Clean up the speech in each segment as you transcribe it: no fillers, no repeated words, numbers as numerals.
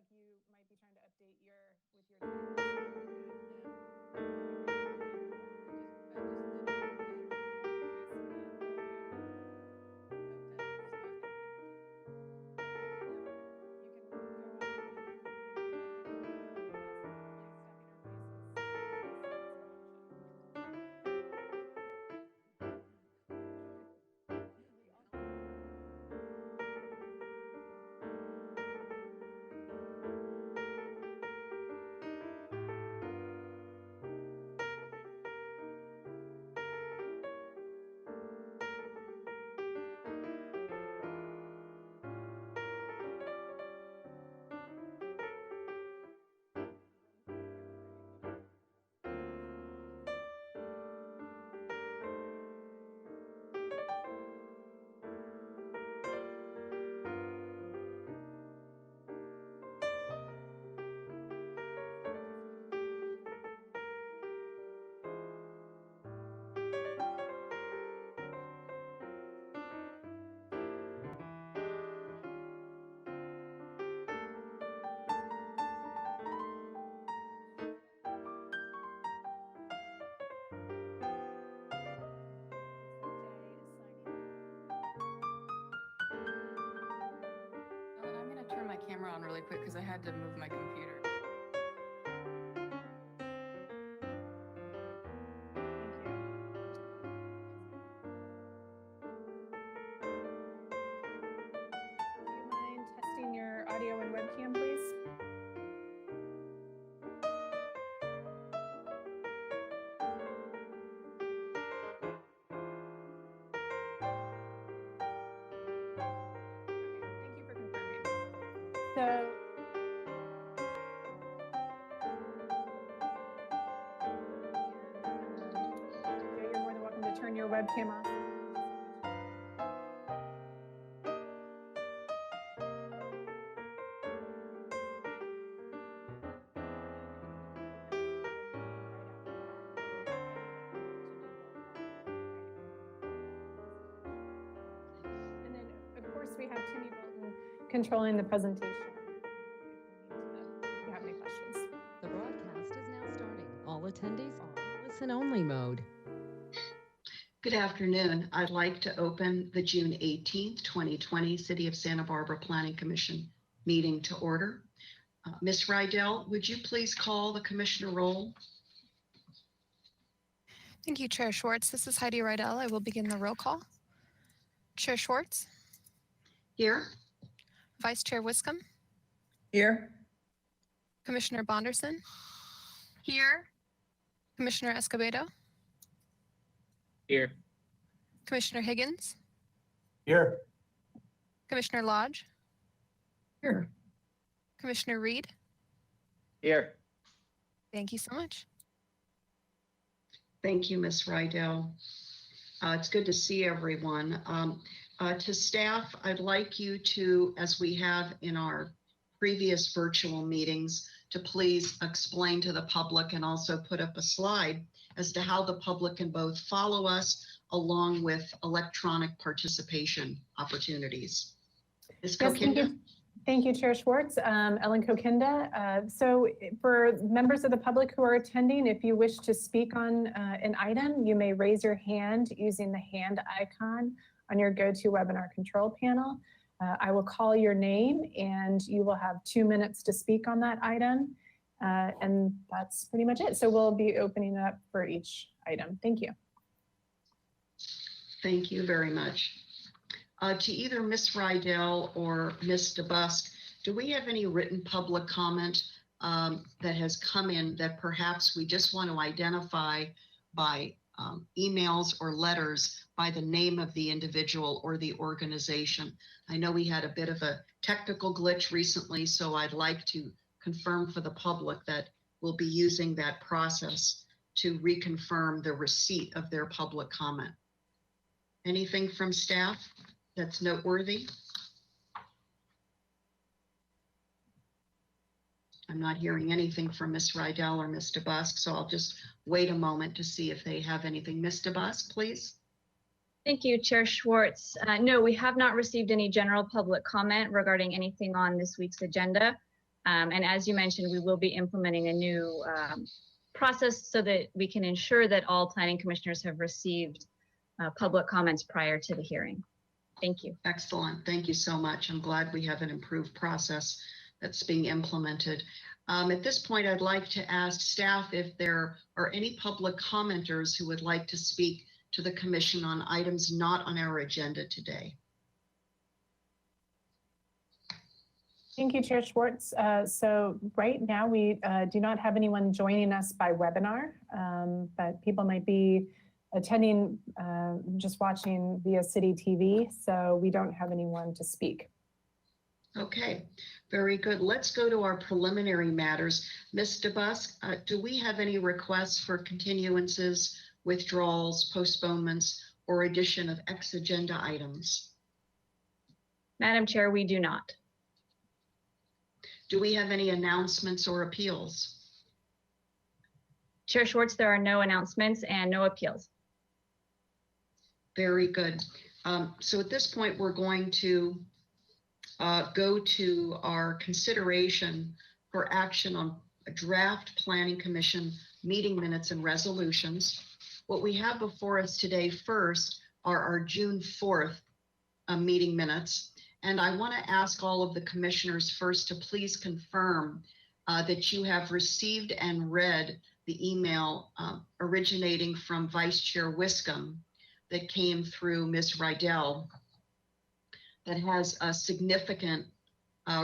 like you might be trying to update Turn my camera on really quick because I had to move my computer. Do you mind testing your audio and webcam, please? Thank you for confirming. So you're more than welcome to turn your webcam on. And then, of course, we have Timmy Bolton controlling the presentation. If you have any questions. The broadcast is now starting. All attendees are in listen-only mode. Good afternoon. I'd like to open the June 18th, 2020 City of Santa Barbara Planning Commission meeting to order. Ms. Rydell, would you please call the commissioner roll? Thank you, Chair Schwartz. This is Heidi Rydell. I will begin the roll call. Chair Schwartz. Here. Vice Chair Wiscombe. Here. Commissioner Bonderson. Here. Commissioner Escovedo. Here. Commissioner Higgins. Here. Commissioner Lodge. Here. Commissioner Reed. Here. Thank you so much. Thank you, Ms. Rydell. It's good to see everyone. To staff, I'd like you to, as we have in our previous virtual meetings, to please explain to the public and also put up a slide as to how the public can both follow us along with electronic participation opportunities. Ms. Kokinda? Thank you, Chair Schwartz. Ellen Kokinda. So for members of the public who are attending, if you wish to speak on an item, you may raise your hand using the hand icon on your GoToWebinar control panel. I will call your name and you will have 2 minutes to speak on that item. And that's pretty much it. So we'll be opening up for each item. Thank you. Thank you very much. To either Ms. Rydell or Ms. DeBusk, do we have any written public comment that has come in that perhaps we just want to identify by emails or letters by the name of the individual or the organization? I know we had a bit of a technical glitch recently, so I'd like to confirm for the public that we'll be using that process to reconfirm the receipt of their public comment. Anything from staff that's noteworthy? I'm not hearing anything from Ms. Rydell or Ms. DeBusk, so I'll just wait a moment to see if they have anything. Ms. DeBusk, please. Thank you, Chair Schwartz. No, we have not received any general public comment regarding anything on this week's agenda. And as you mentioned, we will be implementing a new process so that we can ensure that all planning commissioners have received public comments prior to the hearing. Thank you. Excellent. Thank you so much. I'm glad we have an improved process that's being implemented. At this point, I'd like to ask staff if there are any public commenters who would like to speak to the commission on items not on our agenda today. Thank you, Chair Schwartz. So right now we do not have anyone joining us by webinar, but people might be attending, just watching via City TV. So we don't have anyone to speak. Okay, very good. Let's go to our preliminary matters. Ms. DeBusk, do we have any requests for continuances, withdrawals, postponements, or addition of ex-agenda items? Madam Chair, we do not. Do we have any announcements or appeals? Chair Schwartz, there are no announcements and no appeals. Very good. So at this point, we're going to go to our consideration for action on a draft Planning Commission meeting minutes and resolutions. What we have before us today first are our June 4th meeting minutes. And I want to ask all of the commissioners first to please confirm that you have received and read the email originating from Vice Chair Wiscombe that came through Ms. Rydell that has significant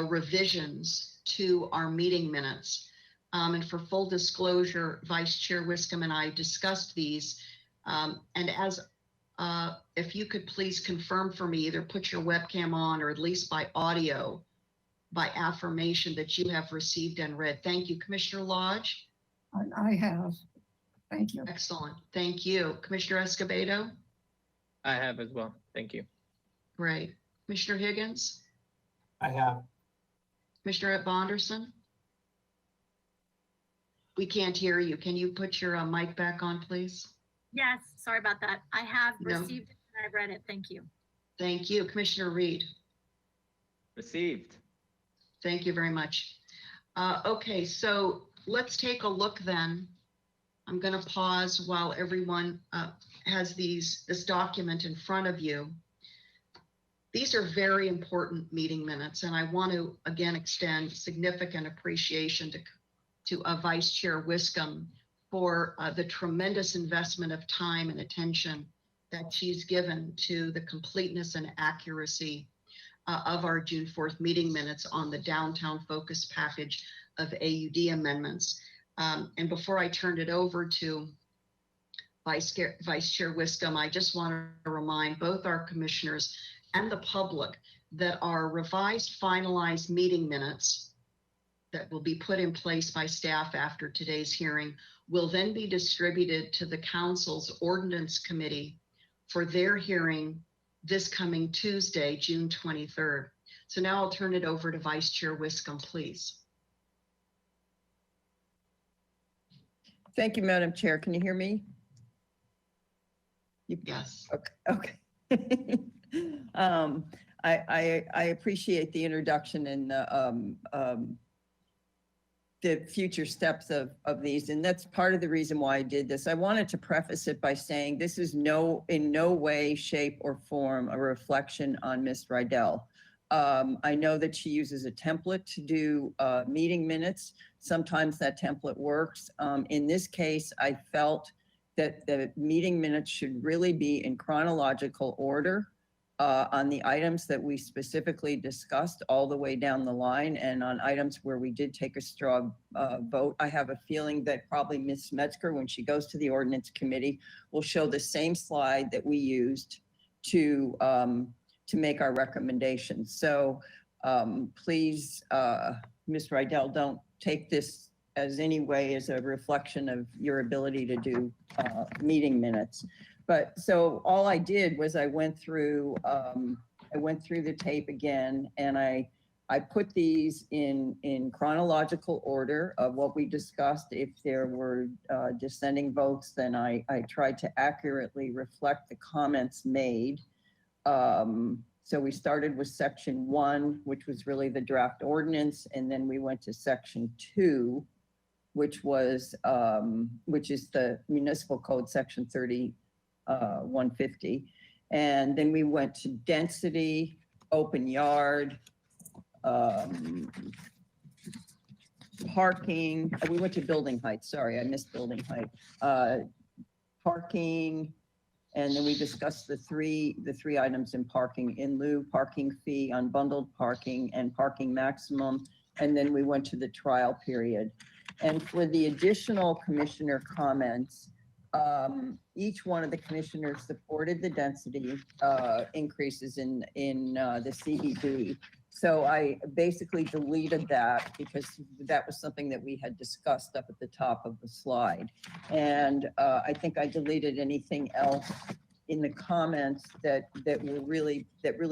revisions to our meeting minutes. And for full disclosure, Vice Chair Wiscombe and I discussed these. And as if you could please confirm for me, either put your webcam on or at least by audio, by affirmation that you have received and read. Thank you. Commissioner Lodge? I have. Thank you. Excellent. Thank you. Commissioner Escovedo? I have as well. Thank you. Great. Commissioner Higgins? I have. Commissioner Bonderson? We can't hear you. Can you put your mic back on, please? Yes, sorry about that. I have No. received it and I've read it. Thank you. Thank you. Commissioner Reed? Received. Thank you very much. Okay, so let's take a look then. I'm going to pause while everyone has this document in front of you. These are very important meeting minutes, and I want to again extend significant appreciation to Vice Chair Wiscombe for the tremendous investment of time and attention that she's given to the completeness and accuracy of our June 4th meeting minutes on the downtown focus package of AUD amendments. And before I turn it over to Vice Chair Wiscombe, I just want to remind both our commissioners and the public that our revised finalized meeting minutes that will be put in place by staff after today's hearing will then be distributed to the council's ordinance committee for their hearing this coming Tuesday, June 23rd. So now I'll turn it over to Vice Chair Wiscombe, please. Thank you, Madam Chair. Can you hear me? Yes. Okay. I appreciate the introduction and the future steps of these, and that's part of the reason why I did this. I wanted to preface it by saying this is in no way, shape, or form a reflection on Ms. Rydell. I know that she uses a template to do meeting minutes. Sometimes that template works. In this case, I felt that the meeting minutes should really be in chronological order on the items that we specifically discussed all the way down the line, and on items where we did take a straw vote. I have a feeling that probably Ms. Metzger, when she goes to the ordinance committee, will show the same slide that we used to make our recommendations. So please, Ms. Rydell, don't take this as any way as a reflection of your ability to do meeting minutes. But so all I did was I went through the tape again, and I put these in chronological order of what we discussed. If there were dissenting votes, then I tried to accurately reflect the comments made. So we started with section 1, which was really the draft ordinance, and then we went to section 2, which is the municipal code section 150. And then we went to density, open yard, parking. We went to building height. Sorry, I missed building height. Parking, and then we discussed the three items in parking: in lieu, parking fee, unbundled parking, and parking maximum. And then we went to the trial period. And for the additional commissioner comments, each one of the commissioners supported the density increases in the CBD. So I basically deleted that because that was something that we had discussed up at the top of the slide. And I think I deleted anything else in the comments that really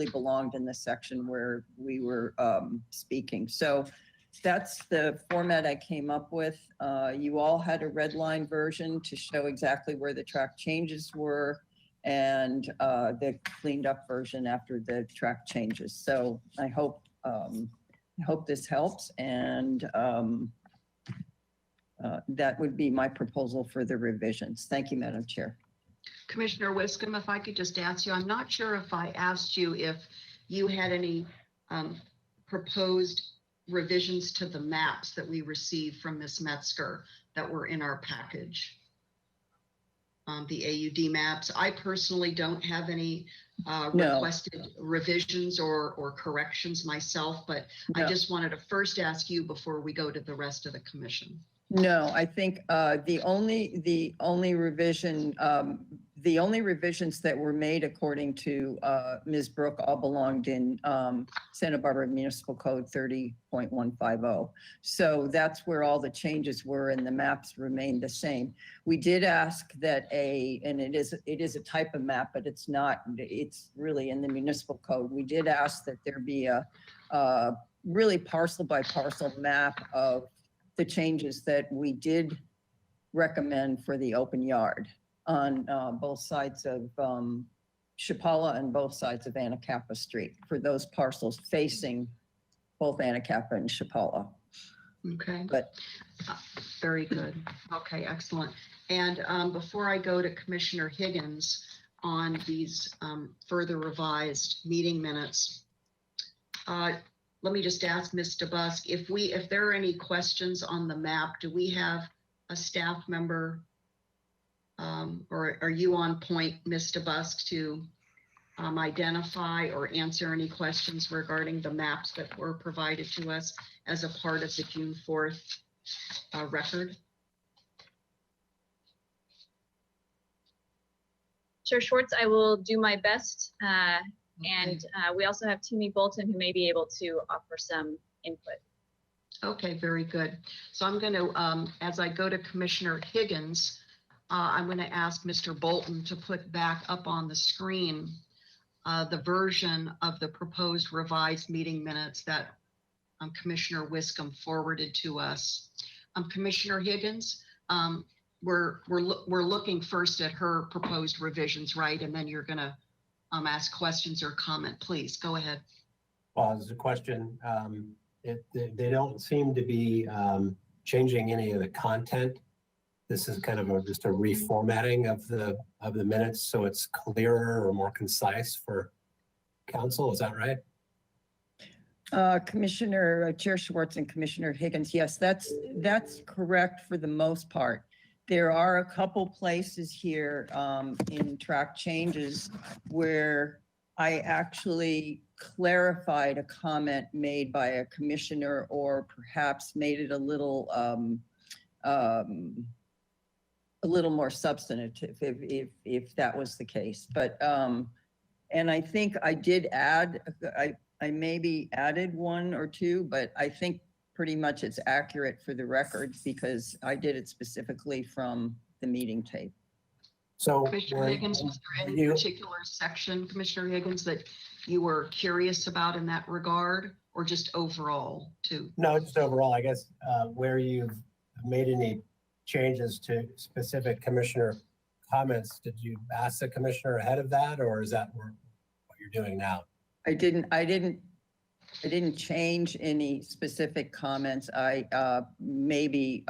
belonged in the section where we were speaking. So that's the format I came up with. You all had a red line version to show exactly where the track changes were, and the cleaned up version after the track changes. So I hope this helps, and that would be my proposal for the revisions. Thank you, Madam Chair. Commissioner Wiscombe, if I could just ask you, I'm not sure if I asked you if you had any proposed revisions to the maps that we received from Ms. Metzger that were in our package. The AUD maps. I personally don't have any requested revisions or corrections myself, but I just wanted to first ask you before we go to the rest of the commission. No, I think the only revisions that were made according to Ms. Brooke all belonged in Santa Barbara Municipal Code 30.150. So that's where all the changes were, and the maps remained the same. We did ask that and it is a type of map, but it's not, it's really in the municipal code. We did ask that there be a really parcel by parcel map of the changes that we did recommend for the open yard on both sides of Chapala and both sides of Anacapa Street for those parcels facing both Anacapa and Chapala. Okay. But very good. Okay, excellent. And before I go to Commissioner Higgins on these further revised meeting minutes, let me just ask Ms. DeBusk, if there are any questions on the map, do we have a staff member or are you on point, Ms. DeBusk, to identify or answer any questions regarding the maps that were provided to us as a part of the June 4th record? Chair Schwartz, I will do my best. And we also have Timmy Bolton, who may be able to offer some input. Okay, very good. So I'm going to, as I go to Commissioner Higgins, I'm going to ask Mr. Bolton to put back up on the screen the version of the proposed revised meeting minutes that Commissioner Wiscombe forwarded to us. Commissioner Higgins, we're looking first at her proposed revisions, right? And then you're going to ask questions or comment. Please go ahead. Well, as a question, they don't seem to be changing any of the content. This is kind of just a reformatting of the minutes, so it's clearer or more concise for council. Is that right? Commissioner Chair Schwartz and Commissioner Higgins, yes, that's correct for the most part. There are a couple places here in track changes where I actually clarified a comment made by a commissioner, or perhaps made it a little more substantive if that was the case. But and I think I did add, I maybe added one or two, but I think pretty much it's accurate for the record because I did it specifically from the meeting tape. So Commissioner Higgins, was there any particular section, Commissioner Higgins, that you were curious about in that regard, or just overall too? No, just overall, I guess, where you've made any changes to specific commissioner comments, did you ask the commissioner ahead of that, or is that what you're doing now? I didn't change any specific comments. I maybe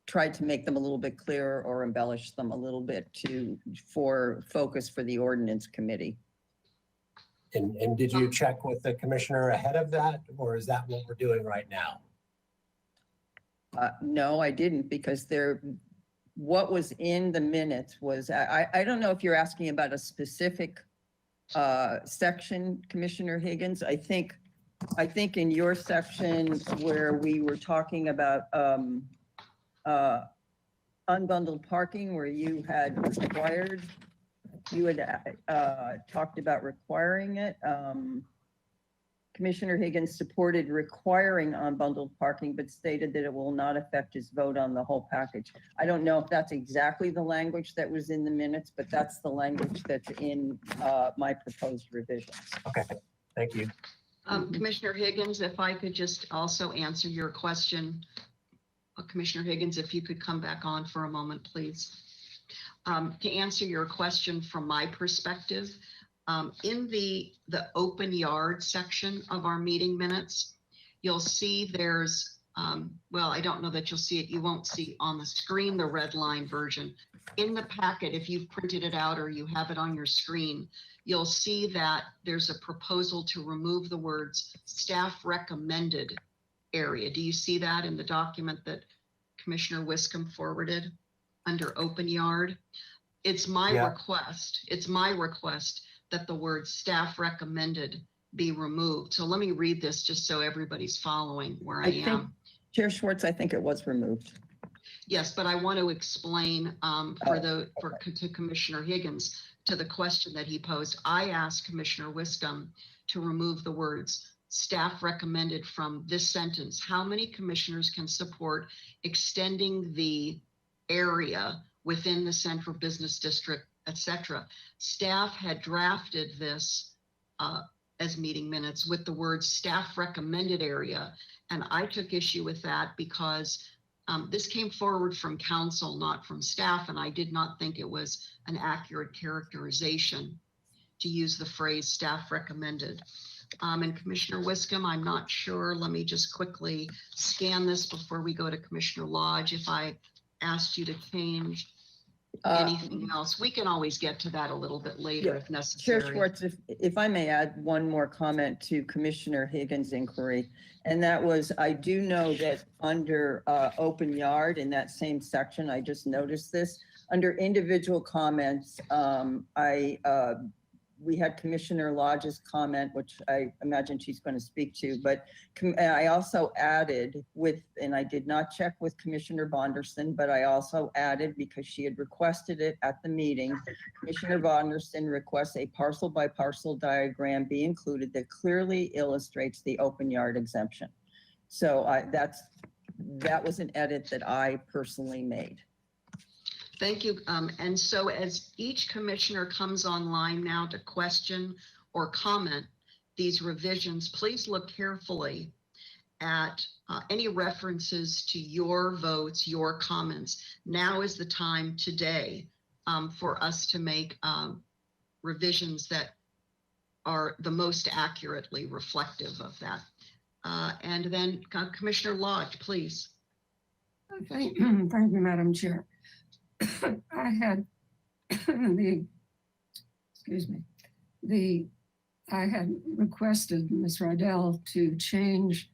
tried to make them a little bit clearer or embellish them a little bit for focus for the ordinance committee. And did you check with the commissioner ahead of that, or is that what we're doing right now? No, I didn't, because what was in the minutes was, I don't know if you're asking about a specific section, Commissioner Higgins. I think in your section where we were talking about unbundled parking, where you had talked about requiring it. Commissioner Higgins supported requiring unbundled parking, but stated that it will not affect his vote on the whole package. I don't know if that's exactly the language that was in the minutes, but that's the language that's in my proposed revisions. Okay, thank you. Commissioner Higgins, if I could just also answer your question. Commissioner Higgins, if you could come back on for a moment, please. To answer your question from my perspective, in the open yard section of our meeting minutes, you'll see there's, well, I don't know that you'll see it. You won't see on the screen the red line version. In the packet, if you've printed it out or you have it on your screen, you'll see that there's a proposal to remove the words staff recommended area. Do you see that in the document that Commissioner Wiscombe forwarded under open yard? It's my request. It's my request that the word staff recommended be removed. So let me read this just so everybody's following where I am. Chair Schwartz, I think it was removed. Yes, but I want to explain to Commissioner Higgins to the question that he posed. I asked Commissioner Wiscombe to remove the words staff recommended from this sentence. How many commissioners can support extending the area within the central business district, etc.? Staff had drafted this as meeting minutes with the words staff recommended area. And I took issue with that because this came forward from council, not from staff. And I did not think it was an accurate characterization to use the phrase staff recommended. And Commissioner Wiscombe, I'm not sure. Let me just quickly scan this before we go to Commissioner Lodge. If I asked you to change anything else, we can always get to that a little bit later if necessary. Chair Schwartz, if I may add one more comment to Commissioner Higgins' inquiry, and that was, I do know that under open yard in that same section, I just noticed this, under individual comments, we had Commissioner Lodge's comment, which I imagine she's going to speak to, but I also added and I did not check with Commissioner Bonderson, but I also added, because she had requested it at the meeting, Commissioner Bonderson requests a parcel by parcel diagram be included that clearly illustrates the open yard exemption. So that was an edit that I personally made. Thank you. And so as each commissioner comes online now to question or comment these revisions, please look carefully at any references to your votes, your comments. Now is the time today for us to make revisions that are the most accurately reflective of that. And then Commissioner Lodge, please. Thank you, Madam Chair. I had I had requested Ms. Rydell to change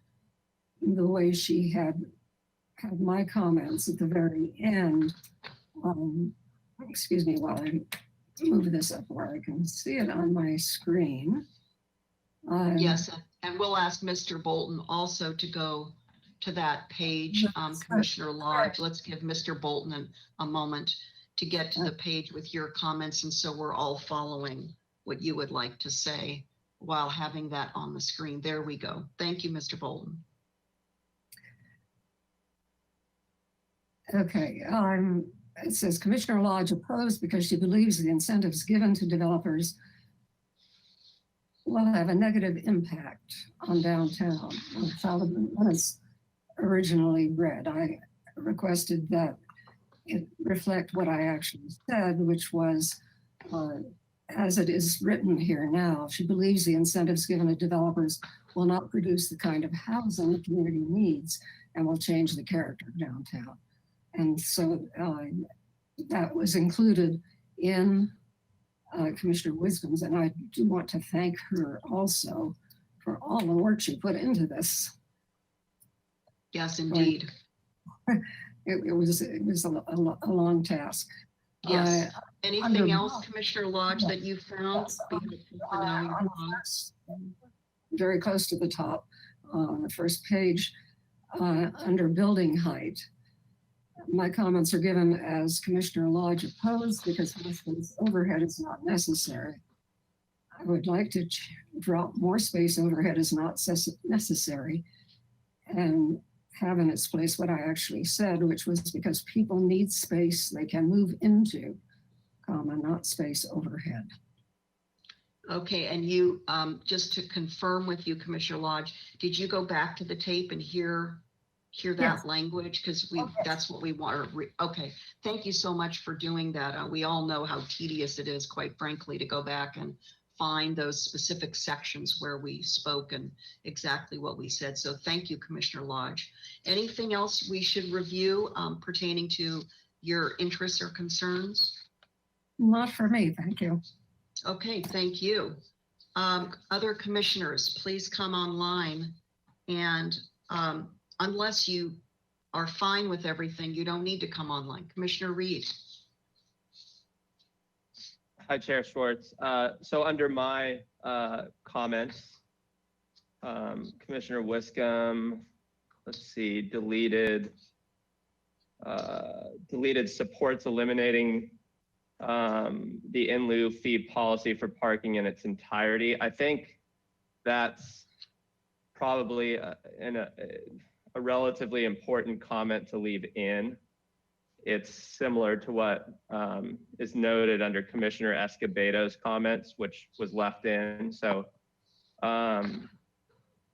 the way she had my comments at the very end. Excuse me while I move this up where I can see it on my screen. Yes, and we'll ask Mr. Bolton also to go to that page. Commissioner Lodge, let's give Mr. Bolton a moment to get to the page with your comments, and so we're all following what you would like to say while having that on the screen. There we go. Thank you, Mr. Bolton. Okay, it says Commissioner Lodge opposed because she believes the incentives given to developers will have a negative impact on downtown. When it's originally read, I requested that it reflect what I actually said, which was as it is written here now, she believes the incentives given to developers will not produce the kind of housing the community needs and will change the character of downtown. And so that was included in Commissioner Wisdom's, and I do want to thank her also for all the work she put into this. Yes, indeed. It was a long task. Yes. Anything under- else, Commissioner Lodge, that you found? Very close to the top, on the first page, under building height. My comments are given as Commissioner Lodge opposed because this overhead is not necessary. I would like to drop more space overhead is not necessary and have in its place what I actually said, which was because people need space they can move into, not space overhead. Okay, and you, just to confirm with you, Commissioner Lodge, did you go back to the tape and hear that Yes. language? Because Okay. that's what we want. Okay, thank you so much for doing that. We all know how tedious it is, quite frankly, to go back and find those specific sections where we spoke and exactly what we said. So thank you, Commissioner Lodge. Anything else we should review pertaining to your interests or concerns? Not for me, thank you. Okay, thank you. Other commissioners, please come online. And unless you are fine with everything, you don't need to come online. Commissioner Reed. Hi, Chair Schwartz. So under my comments, Commissioner Wiscombe, let's see, deleted supports eliminating the in lieu fee policy for parking in its entirety. I think that's probably a relatively important comment to leave in. It's similar to what is noted under Commissioner Escovedo's comments, which was left in. So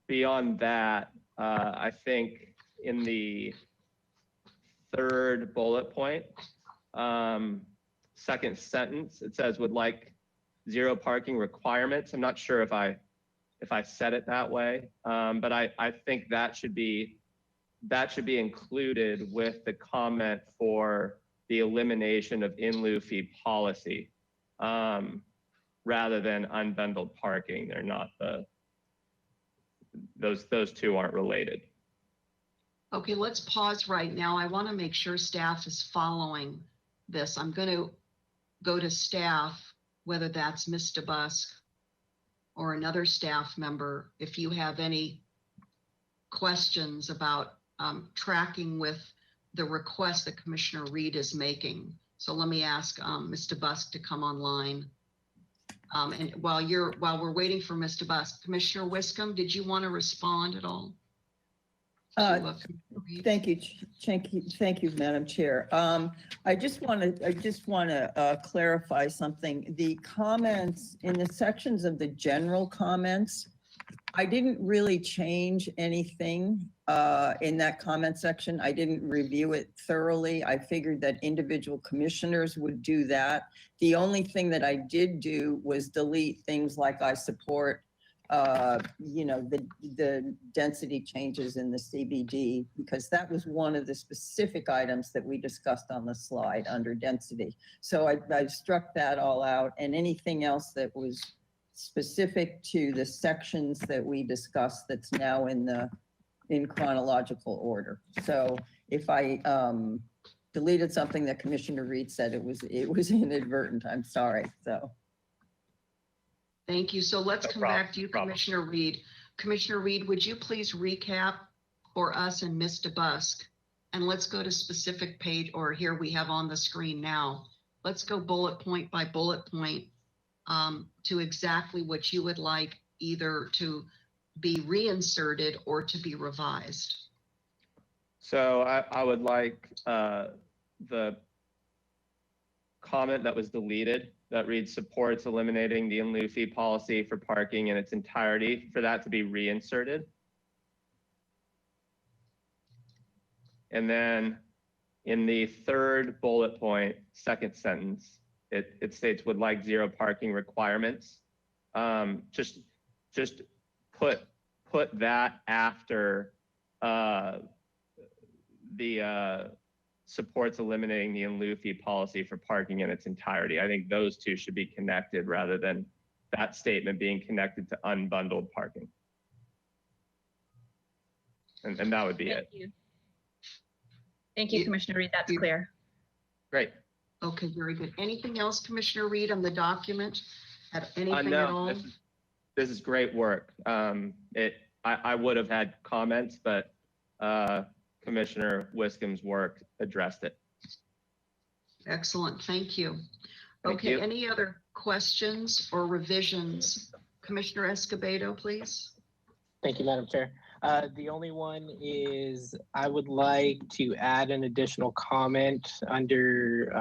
beyond that, I think in the third bullet point, second sentence, it says would like zero parking requirements. I'm not sure if I said it that way, but I think that should be included with the comment for the elimination of in lieu fee policy, rather than unbundled parking. They're not those two aren't related. Okay, let's pause right now. I want to make sure staff is following this. I'm going to go to staff, whether that's Ms. DeBusk or another staff member, if you have any questions about tracking with the request that Commissioner Reed is making. So let me ask Ms. DeBusk to come online. And while we're waiting for Ms. DeBusk, Commissioner Wiscombe, did you want to respond at all? Thank you, Madam Chair. I just want to clarify something. The comments in the sections of the general comments, I didn't really change anything in that comment section. I didn't review it thoroughly. I figured that individual commissioners would do that. The only thing that I did do was delete things like I support the density changes in the CBD, because that was one of the specific items that we discussed on the slide under density. So I struck that all out, and anything else that was specific to the sections that we discussed that's now in chronological order. So if I deleted something that Commissioner Reed said, it was inadvertent, I'm sorry, so. Thank you. So let's come back to you, Commissioner Reed. Commissioner Reed, would you please recap for us and Ms. DeBusk? And let's go to specific page, or here we have on the screen now. Let's go bullet point by bullet point to exactly what you would like either to be reinserted or to be revised. So I would like the comment that was deleted that reads supports eliminating the in lieu fee policy for parking in its entirety, for that to be reinserted. And then in the third bullet point, second sentence, it states would like 0 parking requirements. Just put that after the supports eliminating the in lieu fee policy for parking in its entirety. I think those two should be connected rather than that statement being connected to unbundled parking. And that would be Thank it. you. Thank you, Commissioner Reed. That's clear. Great. Okay, very good. Anything else, Commissioner Reed, on the document? Anything at all? This is great work. I would have had comments, but Commissioner Wiscombe's work addressed it. Excellent, thank you. Thank Okay, you. any other questions or revisions? Commissioner Escovedo, please. Thank you, Madam Chair. The only one is I would like to add an additional comment under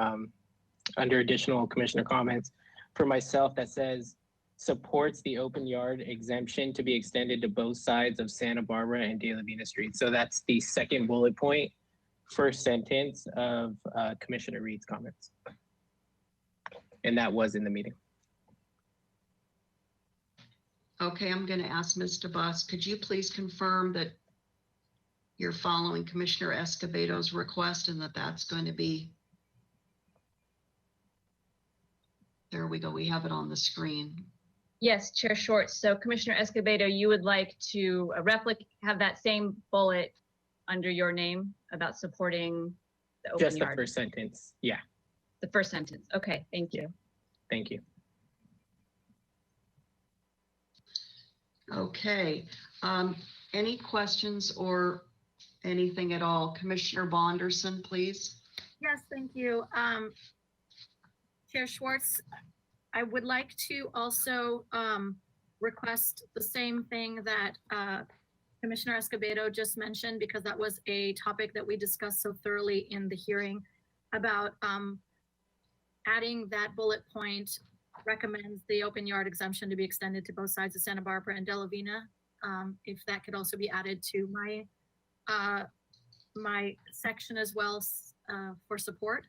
additional commissioner comments for myself that says supports the open yard exemption to be extended to both sides of Santa Barbara and De La Vina Street. So that's the second bullet point, first sentence of Commissioner Reed's comments. And that was in the meeting. Okay, I'm going to ask Ms. DeBus, could you please confirm that you're following Commissioner Escovedo's request and that that's going to be, there we go, we have it on the screen. Yes, Chair Schwartz. So Commissioner Escovedo, you would like to have that same bullet under your name about supporting the open Just the yard? first sentence. Yeah, The first sentence. Okay, thank you. thank you. Okay, any questions or anything at all? Commissioner Bonderson, please. Yes, thank you. Chair Schwartz, I would like to also request the same thing that Commissioner Escobedo just mentioned, because that was a topic that we discussed so thoroughly in the hearing about adding that bullet point recommends the open yard exemption to be extended to both sides of Santa Barbara and De La Vina. If that could also be added to my section as well for support.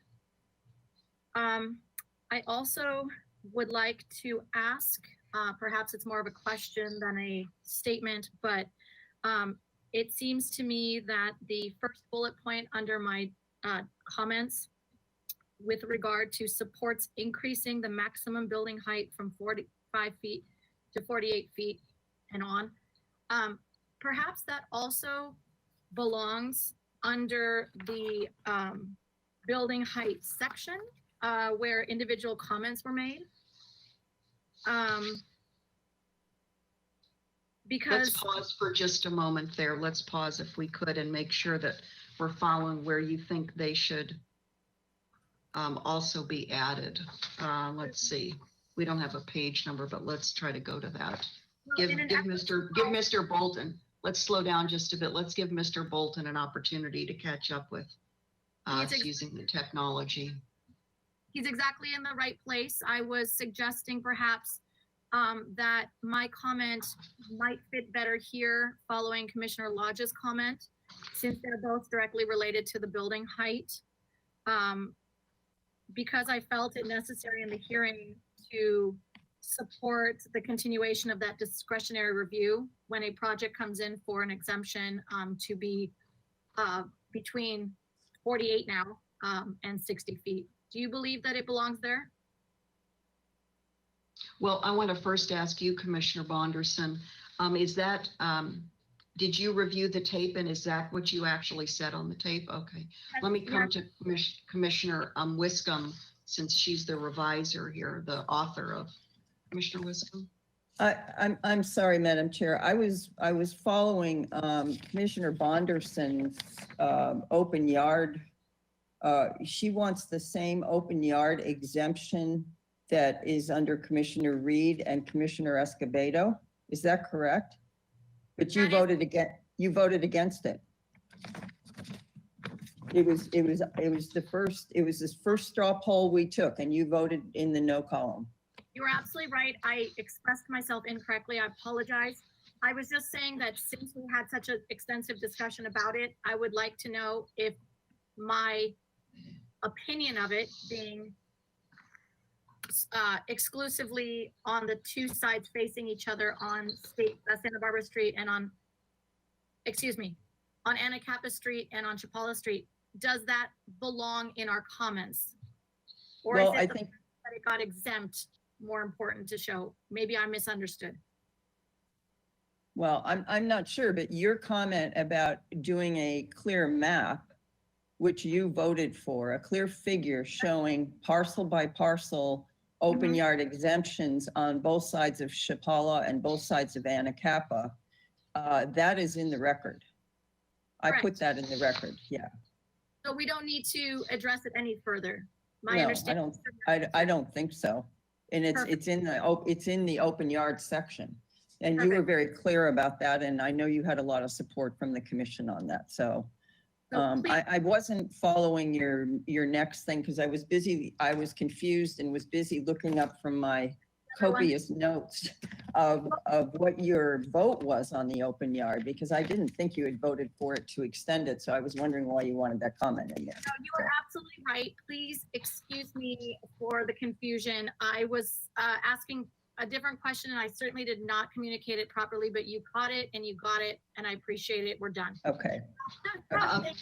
I also would like to ask, perhaps it's more of a question than a statement, but it seems to me that the first bullet point under my comments with regard to supports increasing the maximum building height from 45 feet to 48 feet and on. Perhaps that also belongs under the building height section where individual comments were made. Because Let's pause for just a moment there. Let's pause if we could and make sure that we're following where you think they should also be added. Let's see. We don't have a page number, but let's try to go to that. Give Mr. Bolton. Let's slow down just a bit. Let's give Mr. Bolton an opportunity to catch up with us using the technology. he's exactly in the right place. I was suggesting perhaps that my comment might fit better here following Commissioner Lodge's comment, since they're both directly related to the building height. Because I felt it necessary in the hearing to support the continuation of that discretionary review when a project comes in for an exemption to be between 48 now and 60 feet. Do you believe that it belongs there? Well, I want to first ask you, Commissioner Bonderson, is that, did you review the tape and is that what you actually said on the tape? Okay, let me come to Commissioner Wiscombe, since she's the reviser here, the author of. Commissioner Wiscombe. I'm sorry, Madam Chair. I was following Commissioner Bonderson's open yard. She wants the same open yard exemption that is under Commissioner Reed and Commissioner Escovedo. Is that correct? But you voted against. You voted against it. It was this first straw poll we took, and you voted in the no column. You were absolutely right. I expressed myself incorrectly. I apologize. I was just saying that since we had such an extensive discussion about it, I would like to know if my opinion of it being exclusively on the two sides facing each other on Santa Barbara Street and on Anacapa Street and on Chapala Street, does that belong in our comments? Or Well, is it I the think, fact that it got exempt more important to show? Maybe I misunderstood. well, I'm not sure, but your comment about doing a clear map, which you voted for, a clear figure showing parcel by parcel open Mhm. yard exemptions on both sides of Chapala and both sides of Anacapa, that is in the record. I put Correct. that in the record, yeah. So we don't need to address it any further. My No, understanding. I don't think so. And it's in the open yard section. And you were Perfect. very clear about that, and I know you had a lot of support from the commission on that, so. So please- I wasn't following your next thing because I was busy, I was confused and was busy looking up from my copious notes of what your vote was on the open yard, because I didn't think you had voted for it to extend it, so I was wondering why you wanted that comment in there. No, you are absolutely right. Please excuse me for the confusion. I was asking a different question and I certainly did not communicate it properly, but you caught it and you got it and I appreciate it. We're done. Okay.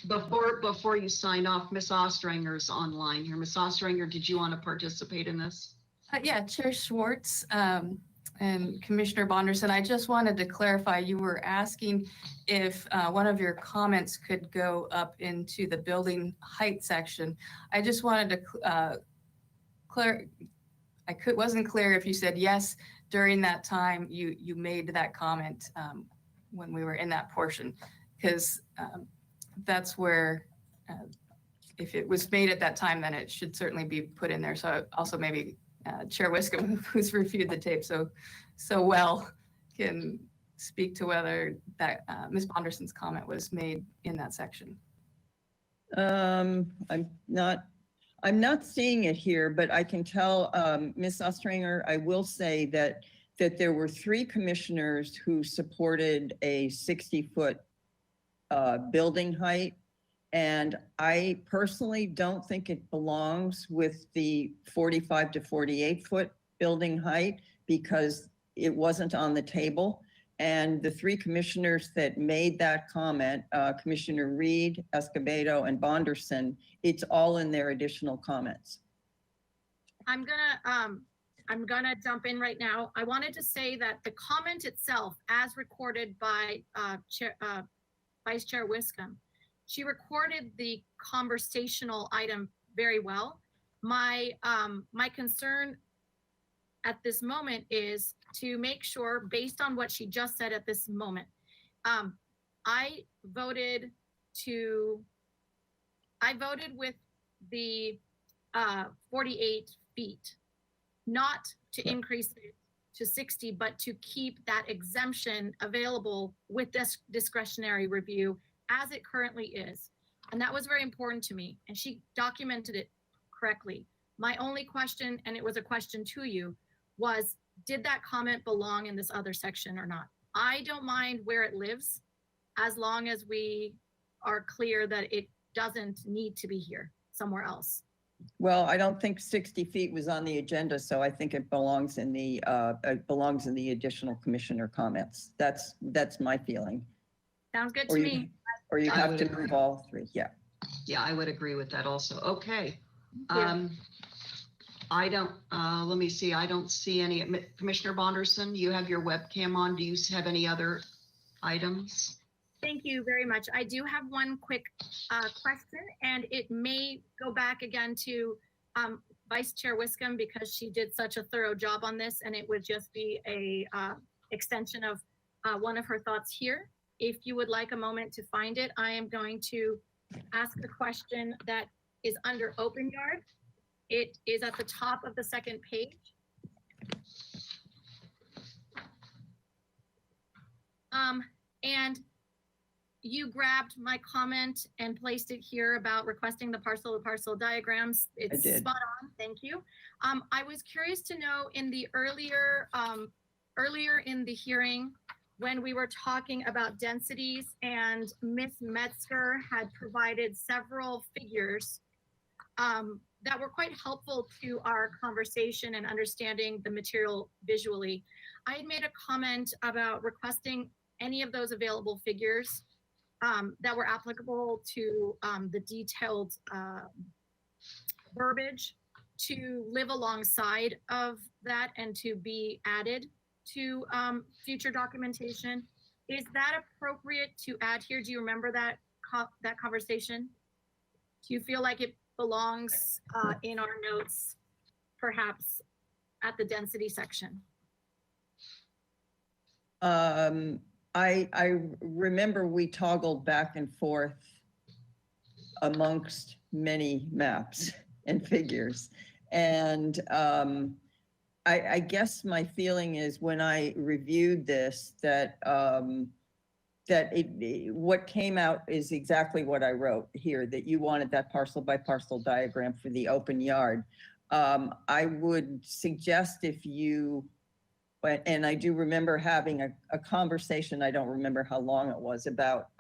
Before you sign off, Ms. Ostranger's online here. Ms. Ostranger, did you want to participate in this? Yeah, Chair Schwartz and Commissioner Bonderson, I just wanted to clarify, you were asking if one of your comments could go up into the building height section. I just wanted to wasn't clear if you said yes during that time you made that comment when we were in that portion, because that's where if it was made at that time, then it should certainly be put in there. So also maybe Chair Wiscombe, who's reviewed the tape so well, can speak to whether that Ms. Bonderson's comment was made in that section. I'm not seeing it here, but I can tell Ms. Ostranger, I will say that there were 3 commissioners who supported a 60-foot building height. And I personally don't think it belongs with the 45 to 48-foot building height because it wasn't on the table. And the 3 commissioners that made that comment, Commissioner Reed, Escovedo, and Bonderson, it's all in their additional comments. I'm gonna jump in right now. I wanted to say that the comment itself, as recorded by Vice Chair Wiscombe, she recorded the conversational item very well. My concern at this moment is to make sure, based on what she just said at this moment, I voted with the 48 feet, not to increase it to 60, but to keep that exemption available with this discretionary review as it currently is. And that was very important to me. And she documented it correctly. My only question, and it was a question to you, was did that comment belong in this other section or not? I don't mind where it lives as long as we are clear that it doesn't need to be here, somewhere else. Well, I don't think 60 feet was on the agenda, so I think it belongs in the additional commissioner comments. That's my feeling. Sounds good to me. Or you have to move all 3, yeah. Yeah, I would agree with that also. Okay. Thank you. I don't, let me see. I don't see any. Commissioner Bonderson, you have your webcam on. Do you have any other items? Thank you very much. I do have one quick question, and it may go back again to Vice Chair Wiscombe because she did such a thorough job on this, and it would just be a extension of one of her thoughts here. If you would like a moment to find it, I am going to ask the question that is under open yard. It is at the top of the second page. And you grabbed my comment and placed it here about requesting the parcel-to-parcel diagrams. It's spot on, thank you. I was curious to know in the earlier in the hearing, when we were talking about densities and Ms. Metzger had provided several figures that were quite helpful to our conversation and understanding the material visually. I had made a comment about requesting any of those available figures that were applicable to the detailed verbiage to live alongside of that and to be added to future documentation. Is that appropriate to add here? Do you remember that that conversation? Do you feel like it belongs in our notes, perhaps at the density section? I remember we toggled back and forth amongst many maps and figures. And I guess my feeling is when I reviewed this, that what came out is exactly what I wrote here, that you wanted that parcel by parcel diagram for the open yard. I would suggest if you, and I do remember having a conversation, I don't remember how long it was, about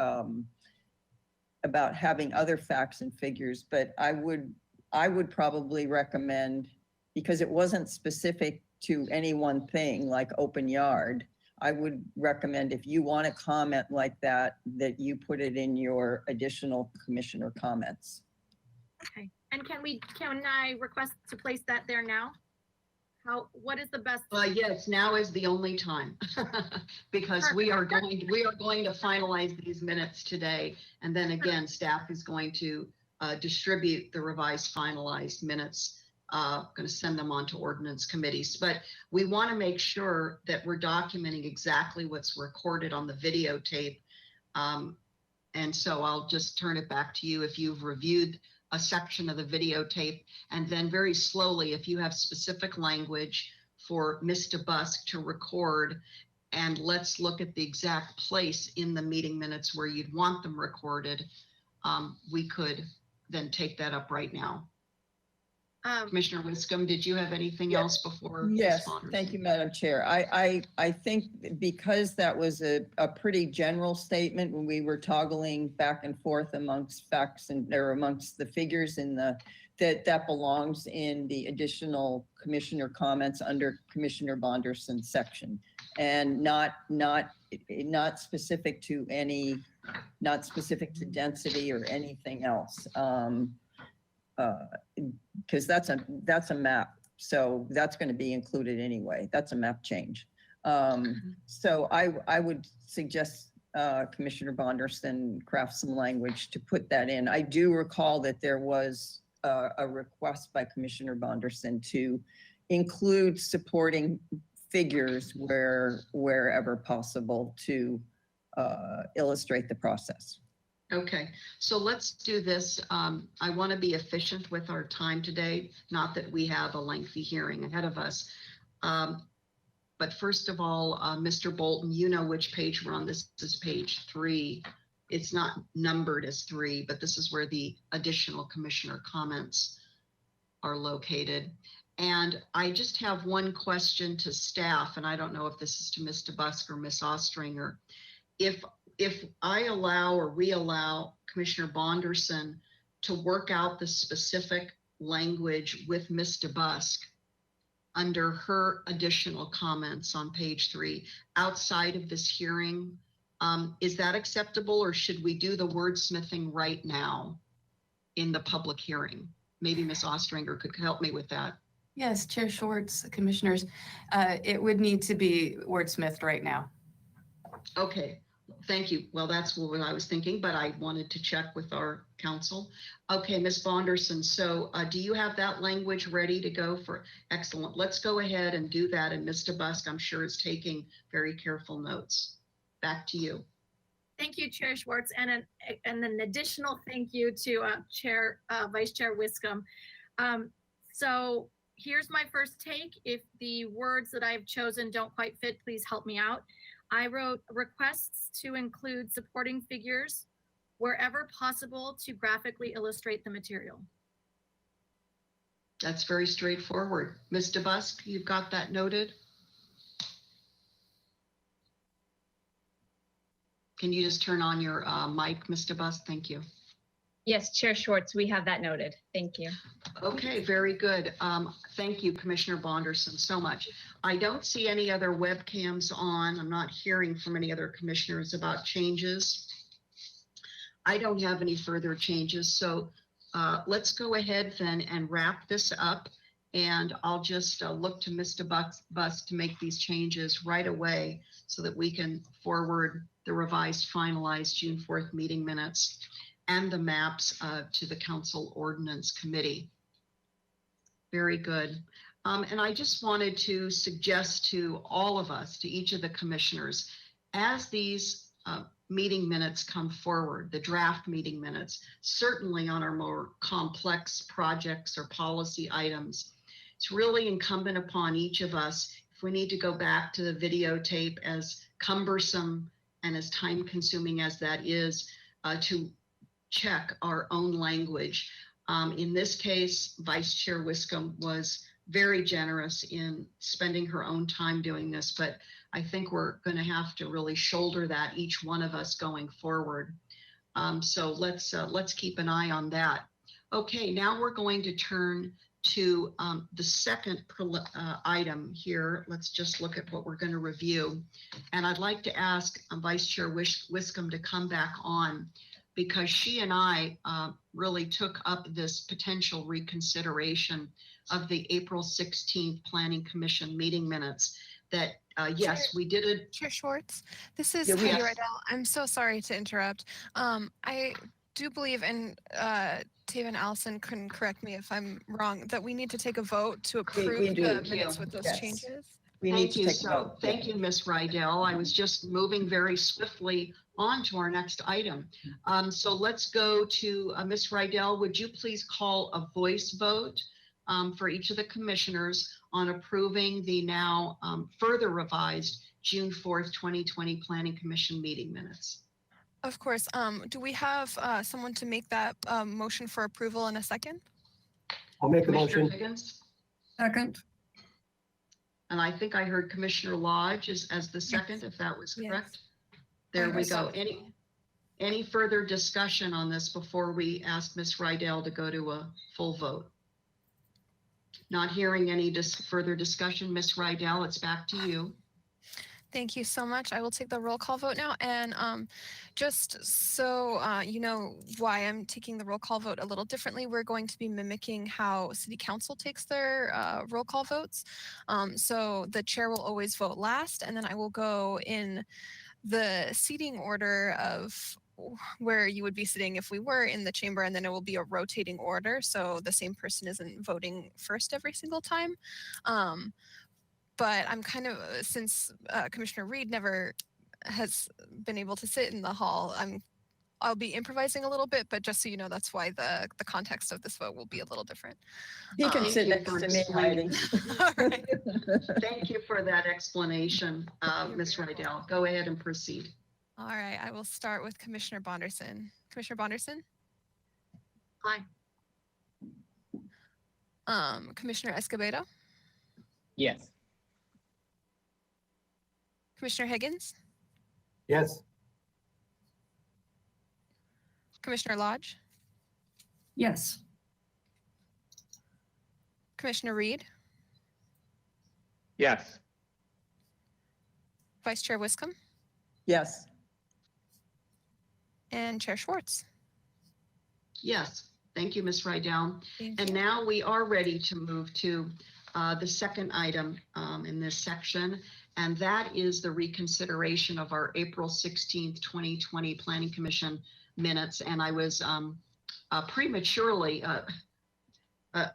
having other facts and figures, but I would probably recommend, because it wasn't specific to any one thing like open yard, I would recommend if you want to comment like that, that you put it in your additional commissioner comments. Okay, and can I request to place that there now? What is the best? Yes, now is the only time because we are going to finalize these minutes today. And then again, staff is going to distribute the revised finalized minutes, going to send them on to ordinance committees. But we want to make sure that we're documenting exactly what's recorded on the videotape. And so I'll just turn it back to you if you've reviewed a section of the videotape, and then very slowly, if you have specific language for Mr. Busk to record, and let's look at the exact place in the meeting minutes where you'd want them recorded, we could then take that up right now. Commissioner Wiscombe, did you have anything else before? Yes, thank you, Madam Chair. I think because that was a pretty general statement when we were toggling back and forth amongst facts or amongst the figures in that belongs in the additional commissioner comments under Commissioner Bonderson's section, and not specific to not specific to density or anything else. Because that's a map, so that's going to be included anyway. That's a map change. So I would suggest Commissioner Bonderson craft some language to put that in. I do recall that there was a request by Commissioner Bonderson to include supporting figures wherever possible to illustrate the process. Okay, so let's do this. I want to be efficient with our time today, not that we have a lengthy hearing ahead of us. But first of all, Mr. Bolton, you know which page we're on. This is page 3. It's not numbered as 3, but this is where the additional commissioner comments are located. And I just have one question to staff, and I don't know if this is to Mr. Busk or Ms. Ostringer. If I allow or we allow Commissioner Bonderson to work out the specific language with Mr. Busk under her additional comments on page 3 outside of this hearing, is that acceptable, or should we do the wordsmithing right now in the public hearing? Maybe Ms. Ostringer could help me with that. Yes, Chair Schwartz, commissioners, it would need to be wordsmithed right now. Okay. Thank you. Well, that's what I was thinking, but I wanted to check with our counsel. Okay, Ms. Bonderson, so do you have that language ready to go for? Excellent. Let's go ahead and do that. And Mr. Busk, I'm sure, is taking very careful notes. Back to you. Thank you, Chair Schwartz, and an additional thank you to Vice Chair Wiscombe. So here's my first take. If the words that I've chosen don't quite fit, please help me out. I wrote requests to include supporting figures wherever possible to graphically illustrate the material. That's very straightforward. Mr. Busk, you've got that noted? Can you just turn on your mic, Mr. Busk? Thank you. Yes, Chair Schwartz, we have that noted. Thank you. Okay, very good. Thank you, Commissioner Bonderson, so much. I don't see any other webcams on. I'm not hearing from any other commissioners about changes. I don't have any further changes, so let's go ahead then and wrap this up. And I'll just look to Mr. Busk to make these changes right away so that we can forward the revised, finalized June 4th meeting minutes and the maps to the Council Ordinance Committee. Very good. And I just wanted to suggest to all of us, to each of the commissioners, as these meeting minutes come forward, the draft meeting minutes, certainly on our more complex projects or policy items, it's really incumbent upon each of us, if we need to go back to the videotape, as cumbersome and as time consuming as that is, to check our own language. In this case, Vice Chair Wiscombe was very generous in spending her own time doing this, but I think we're going to have to really shoulder that, each one of us going forward. So let's keep an eye on that. Okay, now we're going to turn to the second item here. Let's just look at what we're going to review. And I'd like to ask Vice Chair Wiscombe to come back on, because she and I really took up this potential reconsideration of the April 16th Planning Commission meeting minutes that, yes, we did it. Chair Schwartz, this is Yeah, Heidi yes. Riddell. I'm so sorry to interrupt. I do believe, and Tava and Allison can correct me if I'm wrong, that we need to take a vote to approve do. the Thank minutes you. with those Yes. changes. We need Thank to you. take a So vote. thank you, Ms. Rydell. I was just moving very swiftly on to our next item. So let's go to Ms. Rydell. Would you please call a voice vote for each of the commissioners on approving the now further revised June 4th, 2020 Planning Commission meeting minutes? Of course. Do we have someone to make that motion for approval in a second? I'll make the Commissioner motion. Higgins? Second, And I think I heard Commissioner Lodge as the second, if that was Yes. correct. There we go. Yes. Any further discussion on this before we ask Ms. Rydell to go to a full vote? Not hearing any further discussion, Ms. Rydell, it's back to you. Thank you so much. I will take the roll call vote now. And just so you know why I'm taking the roll call vote a little differently, we're going to be mimicking how City Council takes their roll call votes. So the chair will always vote last, and then I will go in the seating order of where you would be sitting if we were in the chamber, and then it will be a rotating order. So the same person isn't voting first every single time. But I'm kind of, since Commissioner Reed never has been able to sit in the hall, I'll be improvising a little bit, but just so you know, that's why the context of this vote will be a little different. He can Thank sit you next for to me, Heidi. explaining. All right. Thank you for that explanation, Ms. Rydell. Go ahead and proceed. All right, I will start with Commissioner Bonderson. Commissioner Bonderson? Aye. Commissioner Escovedo? Yes. Commissioner Higgins? Yes. Commissioner Lodge? yes. Commissioner Reed? Yes. Vice Chair Wiscombe? Yes. And Chair Schwartz? Yes, thank you, Ms. Rydell. Thank And you. now we are ready to move to the second item in this section, and that is the reconsideration of our April 16th, 2020 Planning Commission minutes. And I was prematurely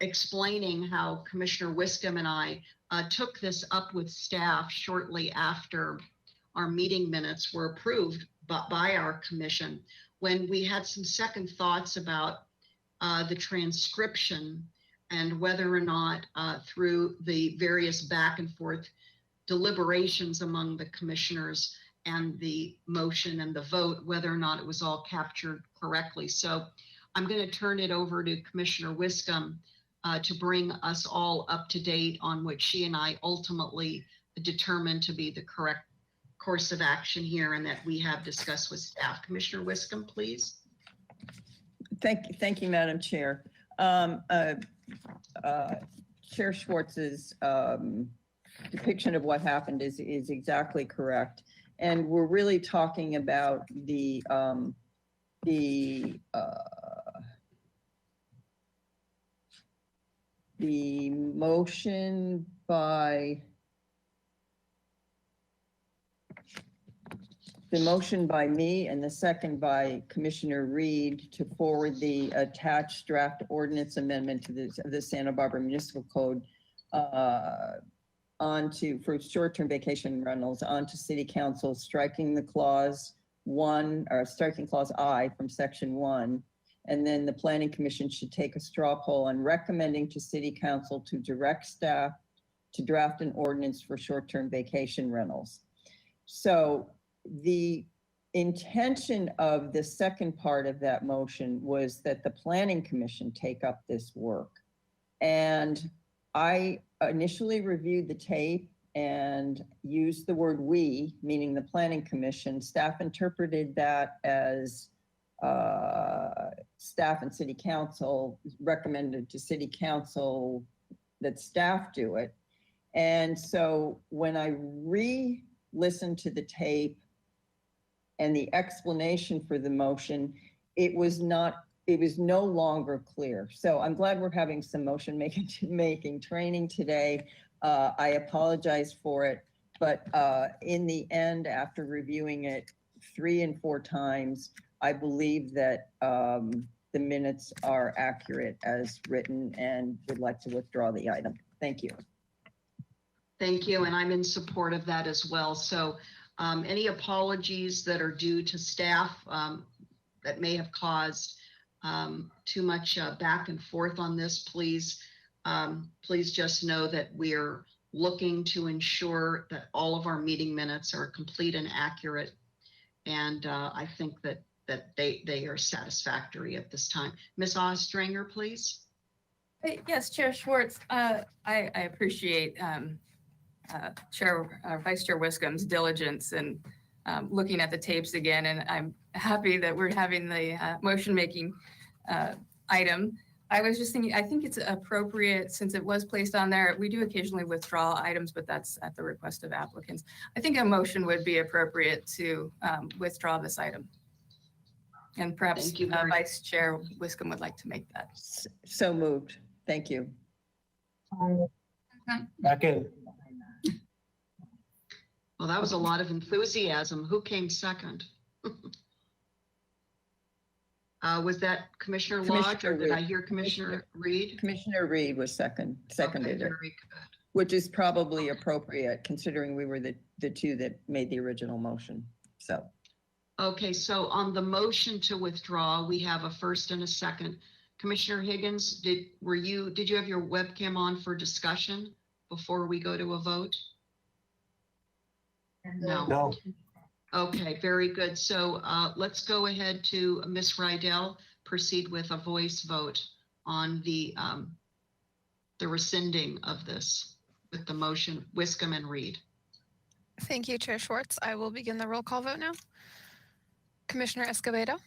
explaining how Commissioner Wiscombe and I took this up with staff shortly after our meeting minutes were approved by our commission, when we had some second thoughts about the transcription and whether or not through the various back and forth deliberations among the commissioners and the motion and the vote, whether or not it was all captured correctly. So I'm going to turn it over to Commissioner Wiscombe to bring us all up to date on what she and I ultimately determined to be the correct course of action here and that we have discussed with staff. Commissioner Wiscombe, please. Thank you, Madam Chair. Chair Schwartz's depiction of what happened is exactly correct. And we're really talking about the motion by me and the second by Commissioner Reed to forward the attached draft ordinance amendment to the Santa Barbara Municipal Code for short-term vacation rentals onto City Council, striking the clause 1 or striking clause I from section 1. And then the Planning Commission should take a straw poll on recommending to City Council to direct staff to draft an ordinance for short-term vacation rentals. So the intention of the second part of that motion was that the Planning Commission take up this work. And I initially reviewed the tape and used the word we, meaning the Planning Commission. Staff interpreted that as staff and City Council recommended to City Council that staff do it. And so when I re-listened to the tape and the explanation for the motion, it was no longer clear. So I'm glad we're having some motion making training today. I apologize for it, but in the end, after reviewing it 3 and 4 times, I believe that the minutes are accurate as written and would like to withdraw the item. Thank you. Thank you, and I'm in support of that as well. So any apologies that are due to staff that may have caused too much back and forth on this, please just know that we're looking to ensure that all of our meeting minutes are complete and accurate. And I think that they are satisfactory at this time. Ms. Ostringer, please. Yes, Chair Schwartz, I appreciate Vice Chair Wiscombe's diligence and looking at the tapes again, and I'm happy that we're having the motion-making item. I was just thinking, I think it's appropriate since it was placed on there. We do occasionally withdraw items, but that's at the request of applicants. I think a motion would be appropriate to withdraw this item. And perhaps Vice Chair Wiscombe would like to make that. So moved. Thank you. Second. Well, that was a lot of enthusiasm. Who came second? Was that Commissioner Lodge, or did I hear Commissioner Reed? Commissioner Reed was seconded Okay, it, very good. which is probably appropriate considering we were the two that made the original motion. So. Okay, so on the motion to withdraw, we have a first and a second. Commissioner Higgins, did you have your webcam on for discussion before we go to a vote? No. Okay, very good. So let's go ahead to Ms. Rydell, proceed with a voice vote on the rescinding of this with the motion, Wiscombe and Reed. Thank you, Chair Schwartz. I will begin the roll call vote now. Commissioner Escovedo,